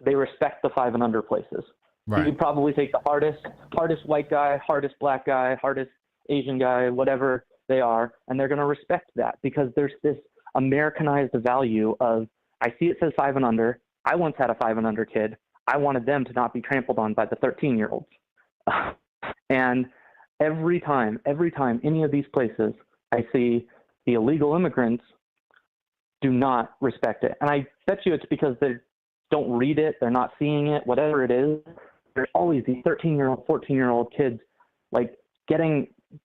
they respect the 5 and under places. Right. You could probably take the hardest white guy, hardest black guy, hardest Asian guy, whatever they are, and they're going to respect that because there's this Americanized value of, I see it says 5 and under. I once had a 5 and under kid. I wanted them to not be trampled on by the 13-year-olds. And every time any of these places, I see the illegal immigrants do not respect it. And I bet you it's because they don't read it, they're not seeing it, whatever it is. There's always these 13-year-old, 14-year-old kids like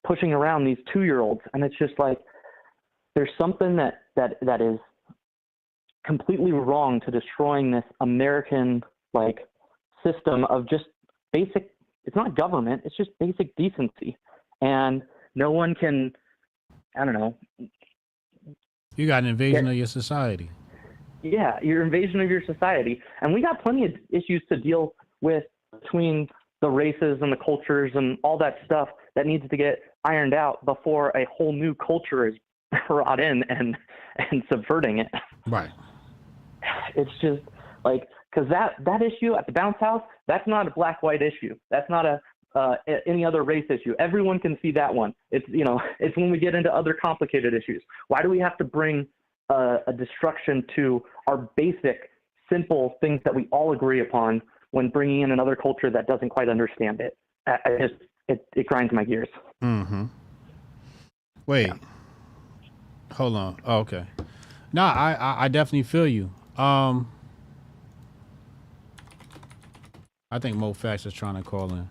pushing around these 2-year-olds. And it's just like, there's something that is completely wrong to destroying this American like system of just basic, it's not government, it's just basic decency. And no one can, I don't know. You got an invasion of your society. Yeah, your invasion of your society. And we got plenty of issues to deal with between the races and the cultures and all that stuff that needs to get ironed out before a whole new culture is brought in and subverting it. Right. It's just like, because that issue at the bounce house, that's not a black-white issue. That's not any other race issue. Everyone can see that one. It's it's when we get into other complicated issues. Why do we have to bring a destruction to our basic, simple things that we all agree upon when bringing in another culture that doesn't quite understand it? It grinds my gears. Mm-hmm. Wait. Yeah. Hold on. Oh, okay. No, I definitely feel you. I think Mo Fax is trying to call in.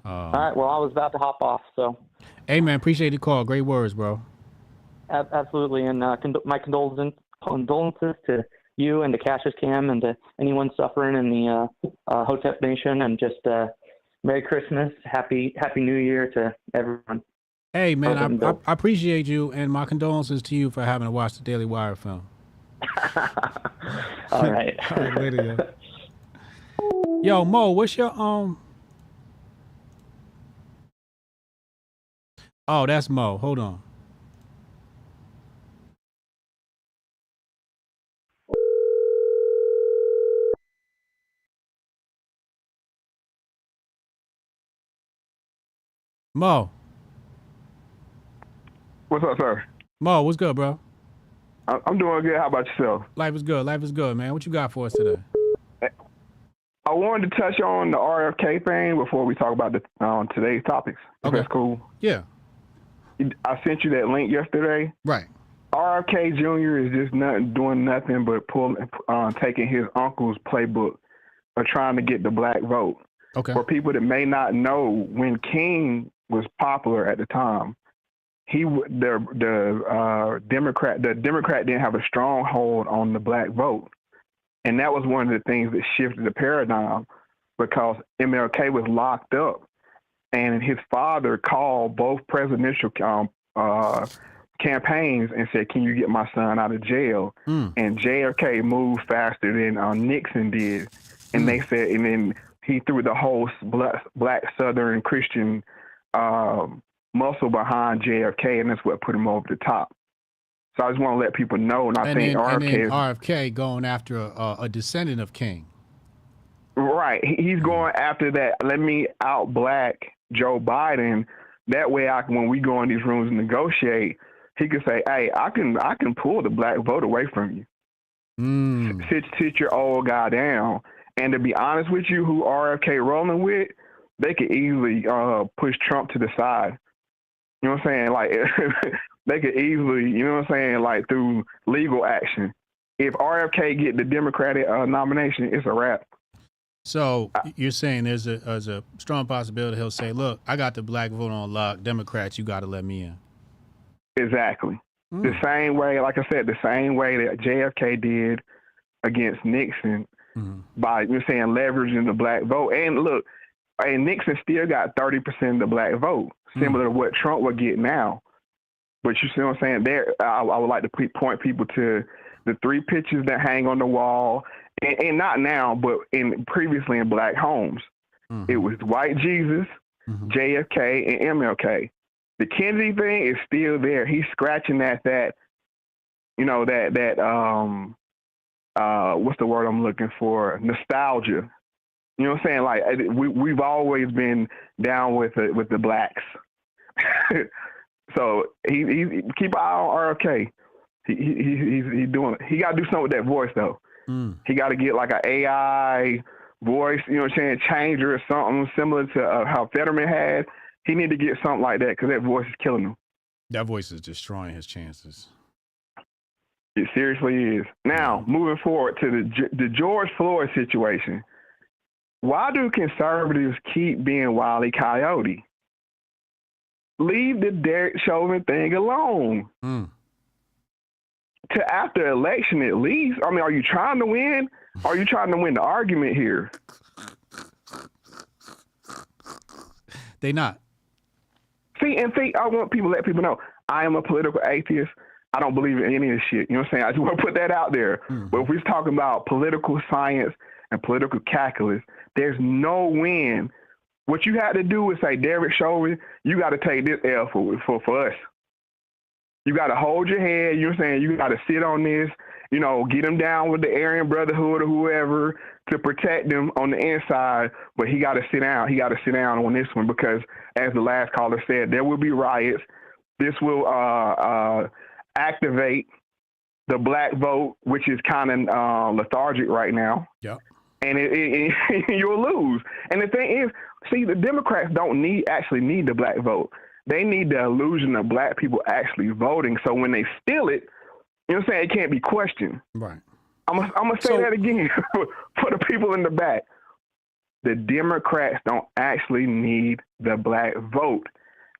All right. Well, I was about to hop off. So. Hey, man, appreciate the call. Great words, bro. Absolutely, and my condolences to you and to Cassius Cam and to anyone suffering in the Hotep Nation, and just Merry Christmas, Happy New Year to everyone. Hey, man, I appreciate you, and my condolences to you for having to watch the Daily Wire film. All right. All right, later, yo, Mo, what's your Oh, that's Mo. Hold on. Mo. What's up, sir? Mo, what's good, bro? I'm doing good. How about yourself? Life is good. Life is good, man. What you got for us today? I wanted to touch on the RFK thing before we talk about today's topics. Okay. That's cool. Yeah. I sent you that link yesterday. Right. RFK Jr. is just doing nothing but taking his uncle's playbook of trying to get the black vote. Okay. For people that may not know, when King was popular at the time, the Democrat didn't have a strong hold on the black vote, and that was one of the things that shifted the paradigm, because MLK was locked up, and his father called both presidential campaigns and said, "Can you get my son out of jail?" And JFK moved faster than Nixon did, and they said, and then he threw the whole black Southern Christian muscle behind JFK, and that's what put him over the top. So I just want to let people know, and I think RFK going after a descendant of King. Right, he's going after that. Let me out black Joe Biden. That way, when we go in these rooms and negotiate, he could say, "Hey, I can pull the black vote away from you. Sit your old guy down." And to be honest with you, who RFK rolling with, they could easily push Trump to the side. You know what I'm saying? Like, they could easily, you know what I'm saying, like through legal action. If RFK get the Democratic nomination, it's a wrap. So you're saying there's a strong possibility he'll say, "Look, I got the black vote on lock. Democrats, you got to let me in." Exactly. The same way, like I said, the same way that JFK did against Nixon by, you're saying, leveraging the black vote. And look, and Nixon still got 30% of the black vote, similar to what Trump would get now. But you see what I'm saying? There, I would like to point people to the 3 pictures that hang on the wall, and not now, but previously in black homes. It was white Jesus, JFK, and MLK. The Kennedy thing is still there. He's scratching at that, you know, what's the word I'm looking for? Nostalgia. You know what I'm saying? Like, we've always been down with the blacks. So he keep an eye on RFK. He's doing. He got to do something with that voice though. He got to get like an AI voice, you know what I'm saying, changer or something similar to how Fetterman had. He need to get something like that because that voice is killing him. That voice is destroying his chances. It seriously is. Now, moving forward to the George Floyd situation. Why do conservatives keep being Wile E. Coyote? Leave the Derek Chauvin thing alone. To after election, at least. I mean, are you trying to win? Are you trying to win the argument here? They not. See, I want people to let people know I am a political atheist. I don't believe in any of this shit. You know what I'm saying? I just want to put that out there. But if we're talking about political science and political calculus, there's no win. What you had to do is say, Derek Chauvin, you got to take this L for us. You got to hold your head. You know what I'm saying? You got to sit on this, you know, get him down with the Aryan Brotherhood or whoever to protect them on the inside. But he got to sit down. He got to sit down on this one because, as the last caller said, there will be riots. This will activate the black vote, which is kind of lethargic right now. Yep. And you'll lose. And the thing is, see, the Democrats don't actually need the black vote. They need the illusion of black people actually voting. So when they steal it, you know what I'm saying, it can't be questioned. Right. I'm gonna say that again for the people in the back. The Democrats don't actually need the black vote.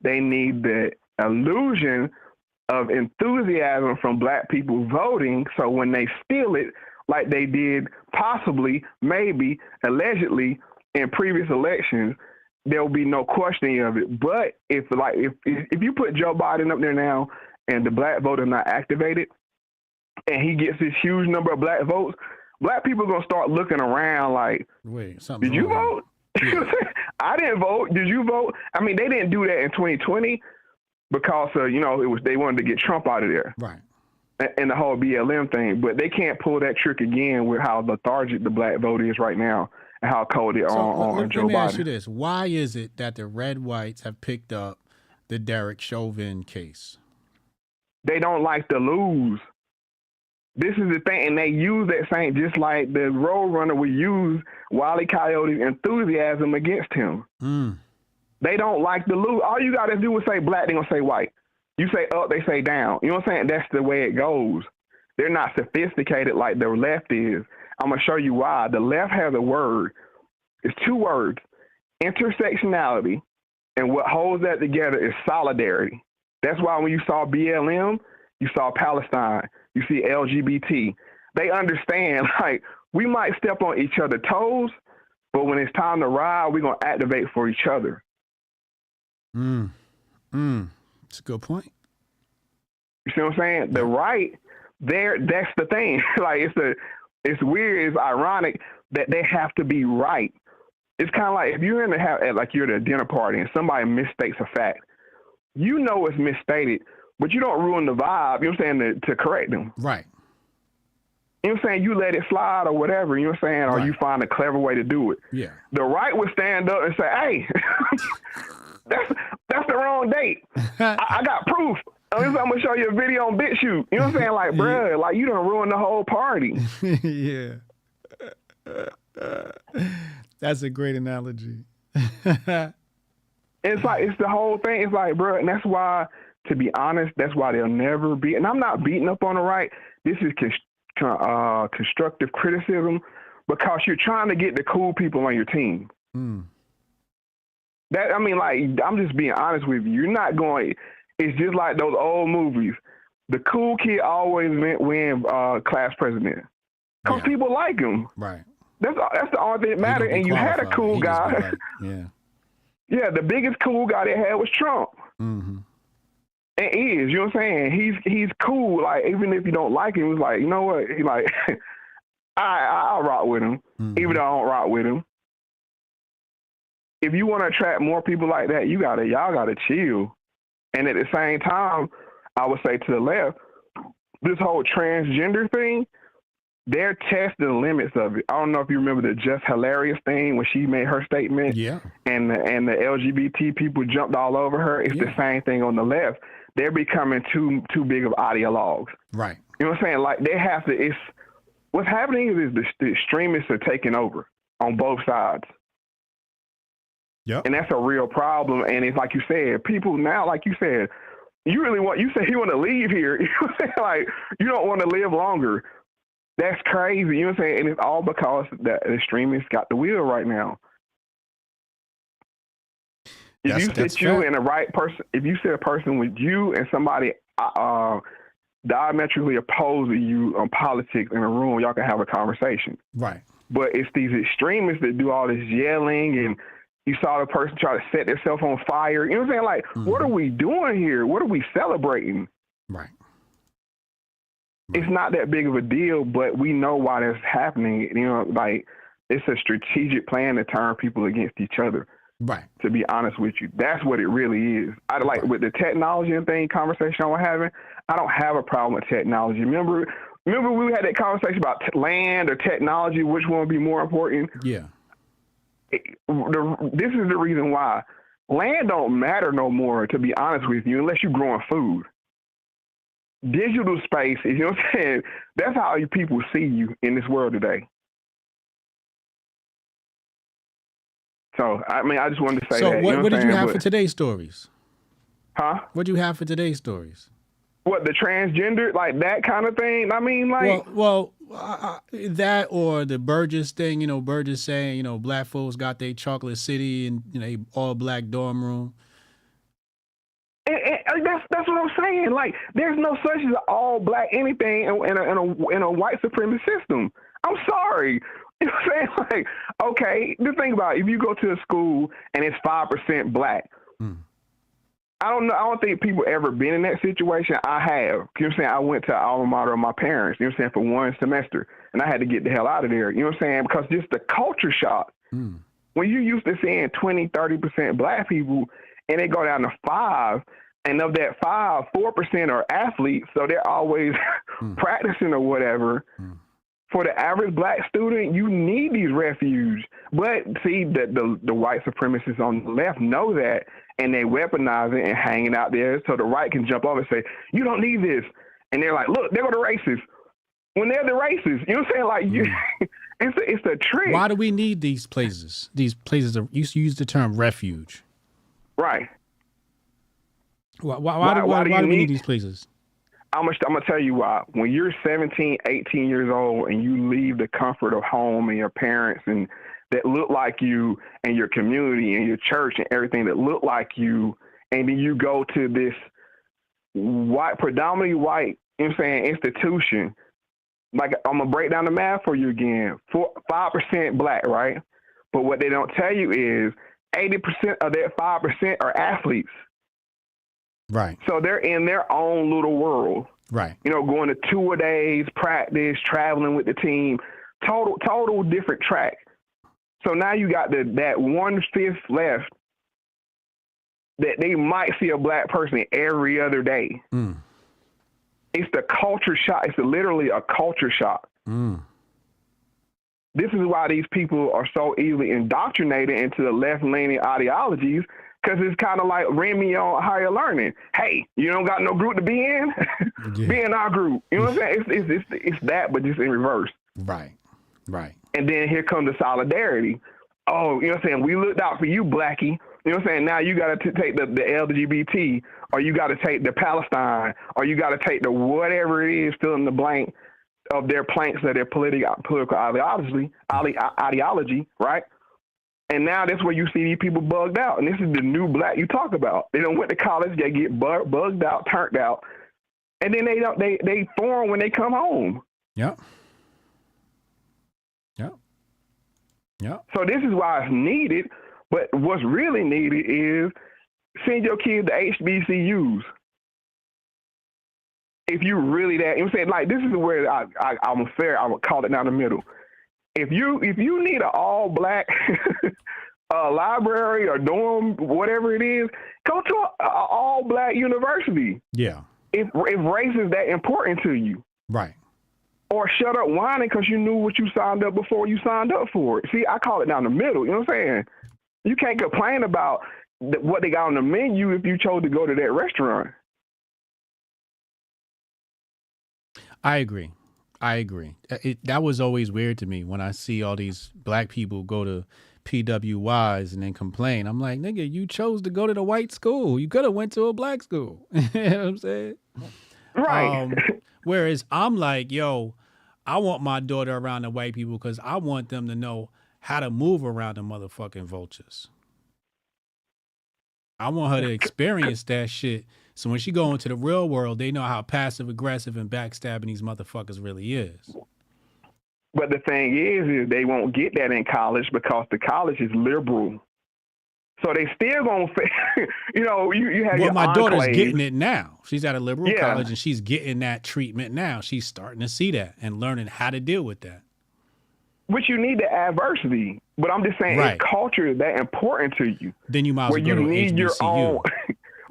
They need the illusion of enthusiasm from black people voting. So when they steal it, like they did possibly, maybe, allegedly in previous elections, there will be no questioning of it. But if you put Joe Biden up there now and the black vote is not activated and he gets this huge number of black votes, black people are going to start looking around like, wait, did you vote? Yeah. I didn't vote. Did you vote? I mean, they didn't do that in 2020 because, they wanted to get Trump out of there. Right. And the whole BLM thing. But they can't pull that trick again with how lethargic the black vote is right now. How cold it on Joe Biden. Let me ask you this. Why is it that the red whites have picked up the Derek Chauvin case? They don't like to lose. This is the thing, and they use that same, just like the Roadrunner would use Wile E. Coyote's enthusiasm against him. They don't like to lose. All you got to do is say black, they're going to say white. You say up, they say down. You know what I'm saying? That's the way it goes. They're not sophisticated like the left is. I'm going to show you why. The left has a word. It's 2 words, intersectionality, and what holds that together is solidarity. That's why when you saw BLM, you saw Palestine, you see LGBT. They understand, like, we might step on each other's toes, but when it's time to ride, we're going to activate for each other. That's a good point. You see what I'm saying? The right, that's the thing. Like, it's weird, it's ironic that they have to be right. It's kind of like if you're you're at a dinner party and somebody mistakes a fact, you know it's misstated, but you don't ruin the vibe, you know what I'm saying, to correct them. Right. You know what I'm saying? You let it slide or whatever, you know what I'm saying? Or you find a clever way to do it. Yeah. The right would stand up and say, hey, that's the wrong date. I got proof. I'm going to show you a video on BitChute. You know what I'm saying? Like, bruh, like, you done ruined the whole party. Yeah. That's a great analogy. It's the whole thing. It's like, bro, and that's why, to be honest, that's why they'll never be. And I'm not beating up on the right. This is constructive criticism because you're trying to get the cool people on your team. That, I mean, like, I'm just being honest with you. You're not going. It's just like those old movies. The cool kid always win class president because people like him. Right. That's the only thing that mattered. And you had a cool guy. Yeah, the biggest cool guy they had was Trump. And is, you know what I'm saying? He's cool. Like, even if you don't like him, it's like, you know what? He's like, I'll rock with him, even though I don't rock with him. If you want to attract more people like that, y'all gotta chill. And at the same time, I would say to the left, this whole transgender thing, they're testing the limits of it. I don't know if you remember the Just Hilarious thing when she made her statement. Yeah. And the LGBT people jumped all over her. It's the same thing on the left. They're becoming too big of ideologues. Right. You know what I'm saying? Like, they have to. What's happening is the extremists are taking over on both sides. Yeah. And that's a real problem. And it's like you said, people now, like you said, you want to leave here. You know what I'm saying? Like, you don't want to live longer. That's crazy. You know what I'm saying? And it's all because the extremists got the wheel right now. If you sit and the right person, if you sit a person with you and somebody diametrically opposed to you on politics in a room, y'all can have a conversation. Right. But it's these extremists that do all this yelling, and you saw the person try to set themselves on fire. You know what I'm saying? Like, what are we doing here? What are we celebrating? Right. It's not that big of a deal, but we know why that's happening. You know, like, it's a strategic plan to turn people against each other. Right. To be honest with you, that's what it really is. With the technology and thing conversation I was having, I don't have a problem with technology. Remember we had that conversation about land or technology, which one would be more important? Yeah. This is the reason why land don't matter no more, to be honest with you, unless you're growing food. Digital space, you know what I'm saying? That's how people see you in this world today. So, I mean, I just wanted to say that. So, what did you have for today's stories? Huh? What did you have for today's stories? What, the transgender, like that kind of thing? I mean, like... that or the Burgess thing, you know, Burgess saying, you know, black folks got their chocolate city and, you know, all-black dorm room. And that's what I'm saying. Like, there's no such as all-black anything in a white supremacist system. I'm sorry. You know what I'm saying? Like, okay, just think about it. If you go to a school and it's 5% black, I don't think people ever been in that situation. I have. You know what I'm saying? I went to alma mater of my parents, you know what I'm saying, for one semester, and I had to get the hell out of there. You know what I'm saying? Because just the culture shock. When you used to seeing 20, 30% black people, and they go down to 5%, and of that 4% are athletes, so they're always practicing or whatever. For the average black student, you need these refuge. But see, the white supremacists on the left know that, and they weaponize it and hang it out there so the right can jump over and say, you don't need this. And they're like, look, there go the racists. When they're the racists, you know what I'm saying? Like, it's a trick. Why do we need these places? These places, you use the term refuge. Right. Why do we need these places? I'm going to tell you why. When you're 17, 18 years old and you leave the comfort of home and your parents and that look like you and your community and your church and everything that look like you, and then you go to this predominantly white, you know what I'm saying, institution, like I'm gonna break down the math for you again. 5% black, right? But what they don't tell you is 80% of that 5% are athletes. Right. So they're in their own little world. Right. You know, going to 2 days, practice, traveling with the team, total different track. So now you got that 1/5 left that they might see a black person every other day. Mm. It's the culture shock. It's literally a culture shock. Mm. This is why these people are so easily indoctrinated into the left-leaning ideologies, because it's kind of like Remy on higher learning. Hey, you don't got no group to be in? Be in our group. You know what I'm saying? It's that, but just in reverse. Right. Right. And then here comes the solidarity. Oh, you know what I'm saying? We looked out for you, Blackie. You know what I'm saying? Now you got to take the LGBT, or you got to take the Palestine, or you got to take the whatever it is, fill in the blank of their planks of their political ideology, right? And now that's where you see these people bugged out. And this is the new black you talk about. They don't went to college, they get bugged out, turned out, and then they form when they come home. Yep. Yep. Yep. So this is why it's needed. But what's really needed is send your kids to HBCUs. If you really that, you know what I'm saying? Like, this is where I'm fair. I would call it down the middle. If you need an all black library or dorm, whatever it is, go to an all black university. Yeah. If race is that important to you. Right. Or shut up whining because you knew what you signed up before you signed up for it. See, I call it down the middle. You know what I'm saying? You can't complain about what they got on the menu if you chose to go to that restaurant. I agree. That was always weird to me when I see all these black people go to PWIs and then complain. I'm like, nigga, you chose to go to the white school. You could have went to a black school. You know what I'm saying? Right. Whereas I'm like, yo, I want my daughter around the white people because I want them to know how to move around the motherfucking vultures. I want her to experience that shit. So when she go into the real world, they know how passive aggressive and backstabbing these motherfuckers really is. But the thing is they won't get that in college because the college is liberal. So they still gonna, you know, you have your my daughter's enclave. getting it now. She's at a liberal college and she's getting that treatment now. She's starting to see that and learning how to deal with that. Which you need the adversity, but I'm just saying, if culture is that important to you, then you might as well go you to need your own.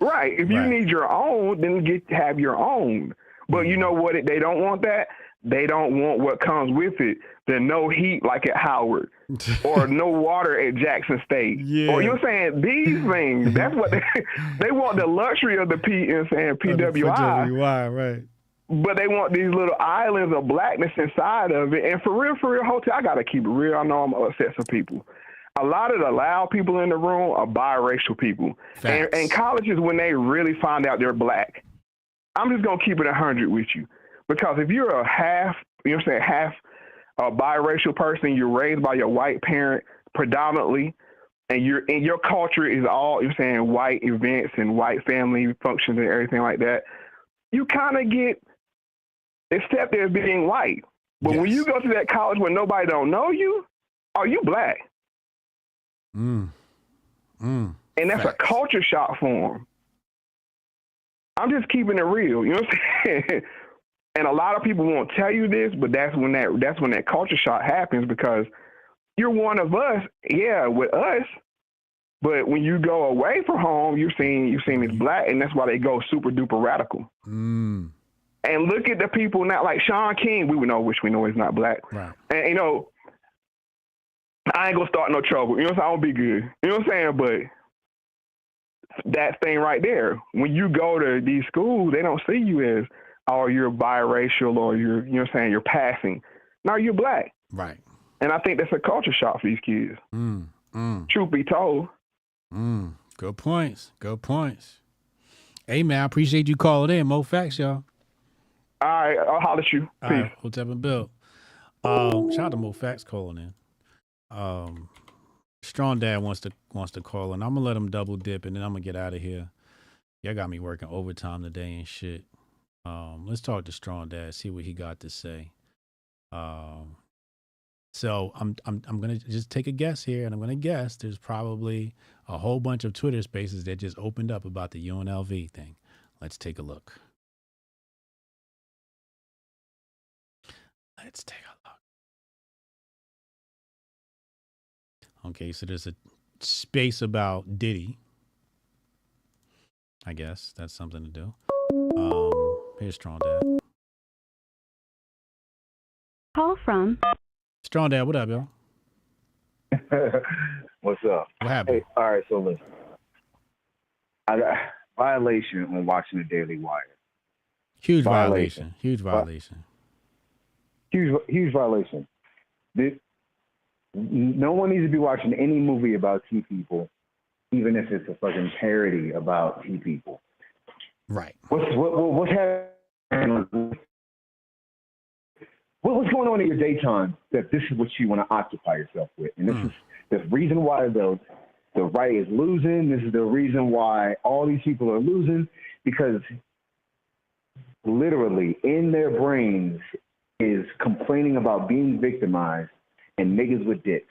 Right. If you need your own, then have your own. But you know what? They don't want that. They don't want what comes with it. The no heat like at Howard, or no water at Jackson State. Or you know what I'm saying? These things. That's what they want. The luxury of the PWI. Right. But they want these little islands of blackness inside of it. And for real, Hotep, I got to keep it real. I know I'm upset some people. A lot of the loud people in the room are biracial people. And colleges, when they really find out they're black, I'm just going to keep it 100 with you. Because if you're a half, you know what I'm saying, half a biracial person, you're raised by your white parent predominantly, and your culture is all, you're saying, white events and white family functions and everything like that, you kind of get accepted as being white. But when you go to that college where nobody don't know you, are you black? And that's a culture shock for them. I'm just keeping it real. You know what I'm saying? And a lot of people won't tell you this, but that's when that culture shock happens, because you're one of us, with us. But when you go away from home, you're seen as black, and that's why they go super duper radical. And look at the people now, like Sean King, we know he's not black. Right. And you know, I ain't gonna start no trouble. You know what I'm saying? I won't be good. You know what I'm saying? But that thing right there, when you go to these schools, they don't see you as, oh, you're biracial, or you're, you know what I'm saying, you're passing. No, you're black. Right. And I think that's a culture shock for these kids. Truth be told. Good points. Hey, man, I appreciate you calling in. More facts, y'all. All right, I'll holler at you. All right, Hotep and Bill. Shout out to Mo Facts calling in. Strong Dad wants to call in. I'm gonna let him double dip, and then I'm gonna get out of here. Y'all got me working overtime today and shit. Let's talk to Strong Dad, see what he got to say. So I'm gonna just take a guess here, and I'm gonna guess there's probably a whole bunch of Twitter spaces that just opened up about the UNLV thing. Let's take a look. Let's take a look. Okay, so there's a space about Diddy. I guess that's something to do. Here's Strong Dad. Call from Strong Dad, what up, yo? What's up? What happened? Hey, all right, so listen. Violation on watching the Daily Wire. Huge violation. Huge violation. Huge violation. No one needs to be watching any movie about T people, even if it's a fucking parody about T people. Right. What's happening? What's going on in your daytime that this is what you want to occupy yourself with? And this is the reason why the right is losing. This is the reason why all these people are losing, because literally in their brains is complaining about being victimized and niggas with dicks.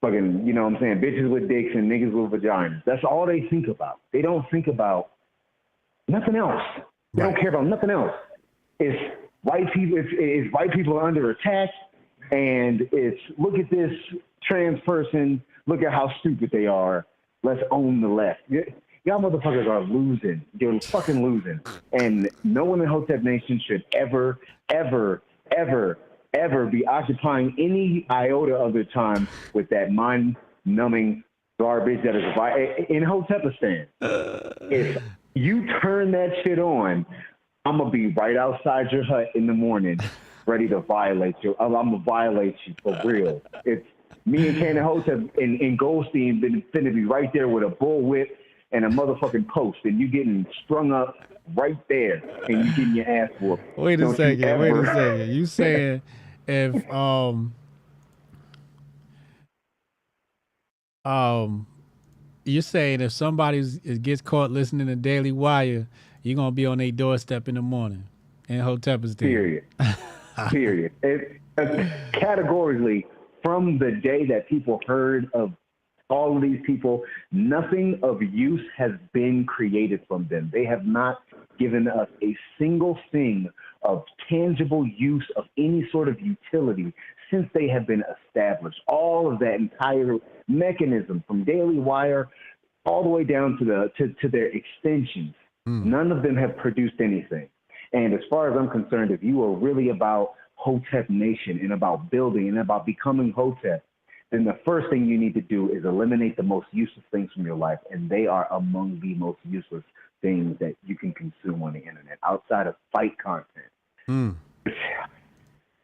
Fucking, you know what I'm saying? Bitches with dicks and niggas with vaginas. That's all they think about. They don't think about nothing else. They don't care about nothing else. It's white people. It's white people are under attack, and it's look at this trans person. Look at how stupid they are. Let's own the left. Y'all motherfuckers are losing. You're fucking losing. And no one in Hotep Nation should ever, ever, ever, ever be occupying any iota of their time with that mind-numbing garbage that is in Hotepistan. If you turn that shit on, I'm going to be right outside your hut in the morning ready to violate you. I'm going to violate you for real. It's me and Cannon Hotep and Goldstein finna be right there with a bullwhip and a motherfucking post, and you getting strung up right there, and you getting your ass whooped. Wait a second. You saying if you're saying if somebody gets caught listening to Daily Wire, you're gonna be on their doorstep in the morning in Hotepistan. Period. Categorically, from the day that people heard of all of these people, nothing of use has been created from them. They have not given us a single thing of tangible use of any sort of utility since they have been established. All of that entire mechanism from Daily Wire all the way down to their extensions, none of them have produced anything. And as far as I'm concerned, if you are really about Hotep Nation and about building and about becoming Hotep, then the first thing you need to do is eliminate the most useless things from your life, and they are among the most useless things that you can consume on the internet outside of fight content. You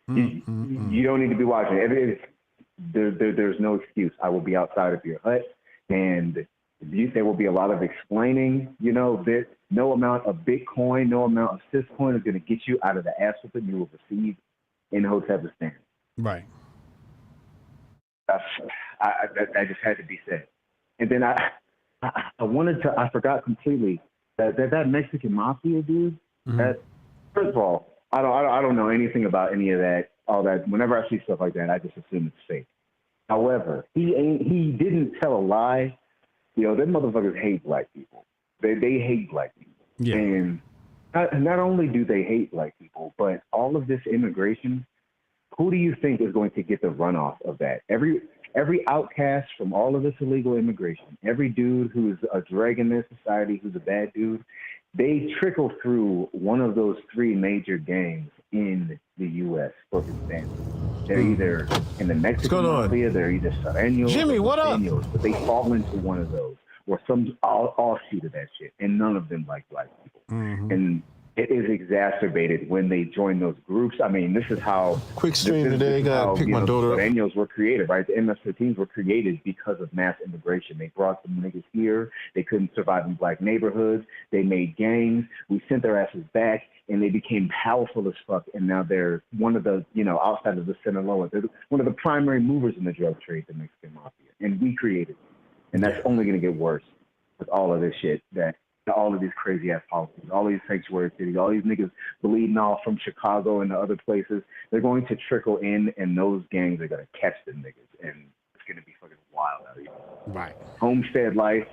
don't need to be watching it. There's no excuse. I will be outside of your hut, and there will be a lot of explaining. You know, that no amount of Bitcoin, no amount of Syscoin is going to get you out of the ass whooping you will receive in Hotepistan. Right. That just had to be said. And then I forgot completely that Mexican mafia dude. That, first of all, I don't know anything about any of that. All that. Whenever I see stuff like that, I just assume it's fake. However, he didn't tell a lie. You know, them motherfuckers hate black people. They hate black people. Yeah. And not only do they hate black people, but all of this immigration. Who do you think is going to get the runoff of that? Every outcast from all of this illegal immigration, every dude who is a drag in their society, who's a bad dude, they trickle through one of those three major gangs in the U.S. for Hispanics. They're either in the Mexican mafia, they're either Serranos, Jimmy, what up? but they fall into one of those or some offshoot of that shit, and none of them like black people. And it is exacerbated when they join those groups. I mean, this is how quick stream today. Gotta pick my daughter up. Millennials were created, right? The MS-13s were created because of mass immigration. They brought some niggas here. They couldn't survive in black neighborhoods. They made gangs. We sent their asses back, and they became powerful as fuck. And now they're one of the, outside of the Sinaloa, they're one of the primary movers in the drug trade, the Mexican mafia. And we created them. And that's only going to get worse with all of this shit that all of these crazy ass policies, all these sanctuary cities, all these niggas bleeding off from Chicago and the other places, they're going to trickle in, and those gangs are going to catch the niggas, and it's going to be fucking wild out here. Right. Homestead life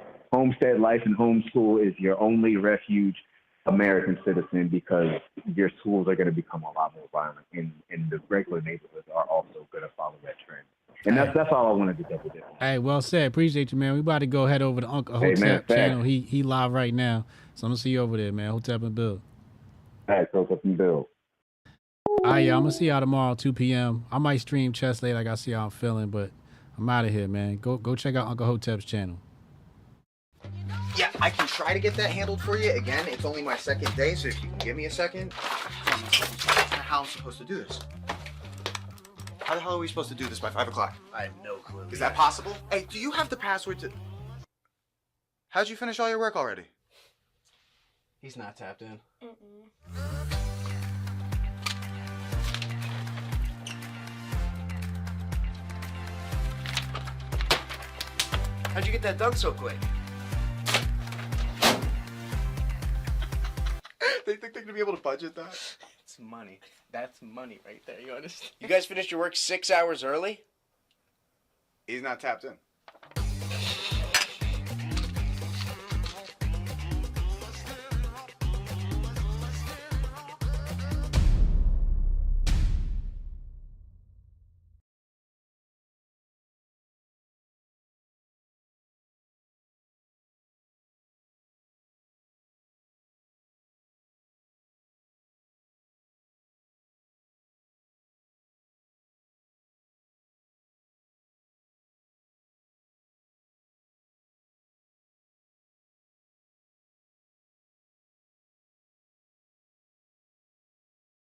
and homeschool is your only refuge, American citizen, because your schools are going to become a lot more violent, and the regular neighborhoods are also going to follow that trend. And that's all I wanted to double down. Hey, well said. Appreciate you, man. We about to go head over to Uncle Hey, man, Hotep channel. He live right now. So I'm going to see you over there, man. Hotep and Bill. All right, Hotep and Bill. All right, yeah, I'm going to see y'all tomorrow, 2 p.m. I might stream chest later. I got to see how I'm feeling, but I'm out of here, man. Go check out Uncle Hotep's channel. Yeah, I can try to get that handled for you. Again, it's only my second day, so if you can give me a second. How am I supposed to do this? How the hell are we supposed to do this by 5 o'clock? I have no clue. Is that possible? Hey, do you have the password to... How'd you finish all your work already? He's not tapped in. How'd you get that done so quick? They think they're gonna be able to budget that? It's money. That's money right there. You understand? You guys finished your work 6 hours early? He's not tapped in.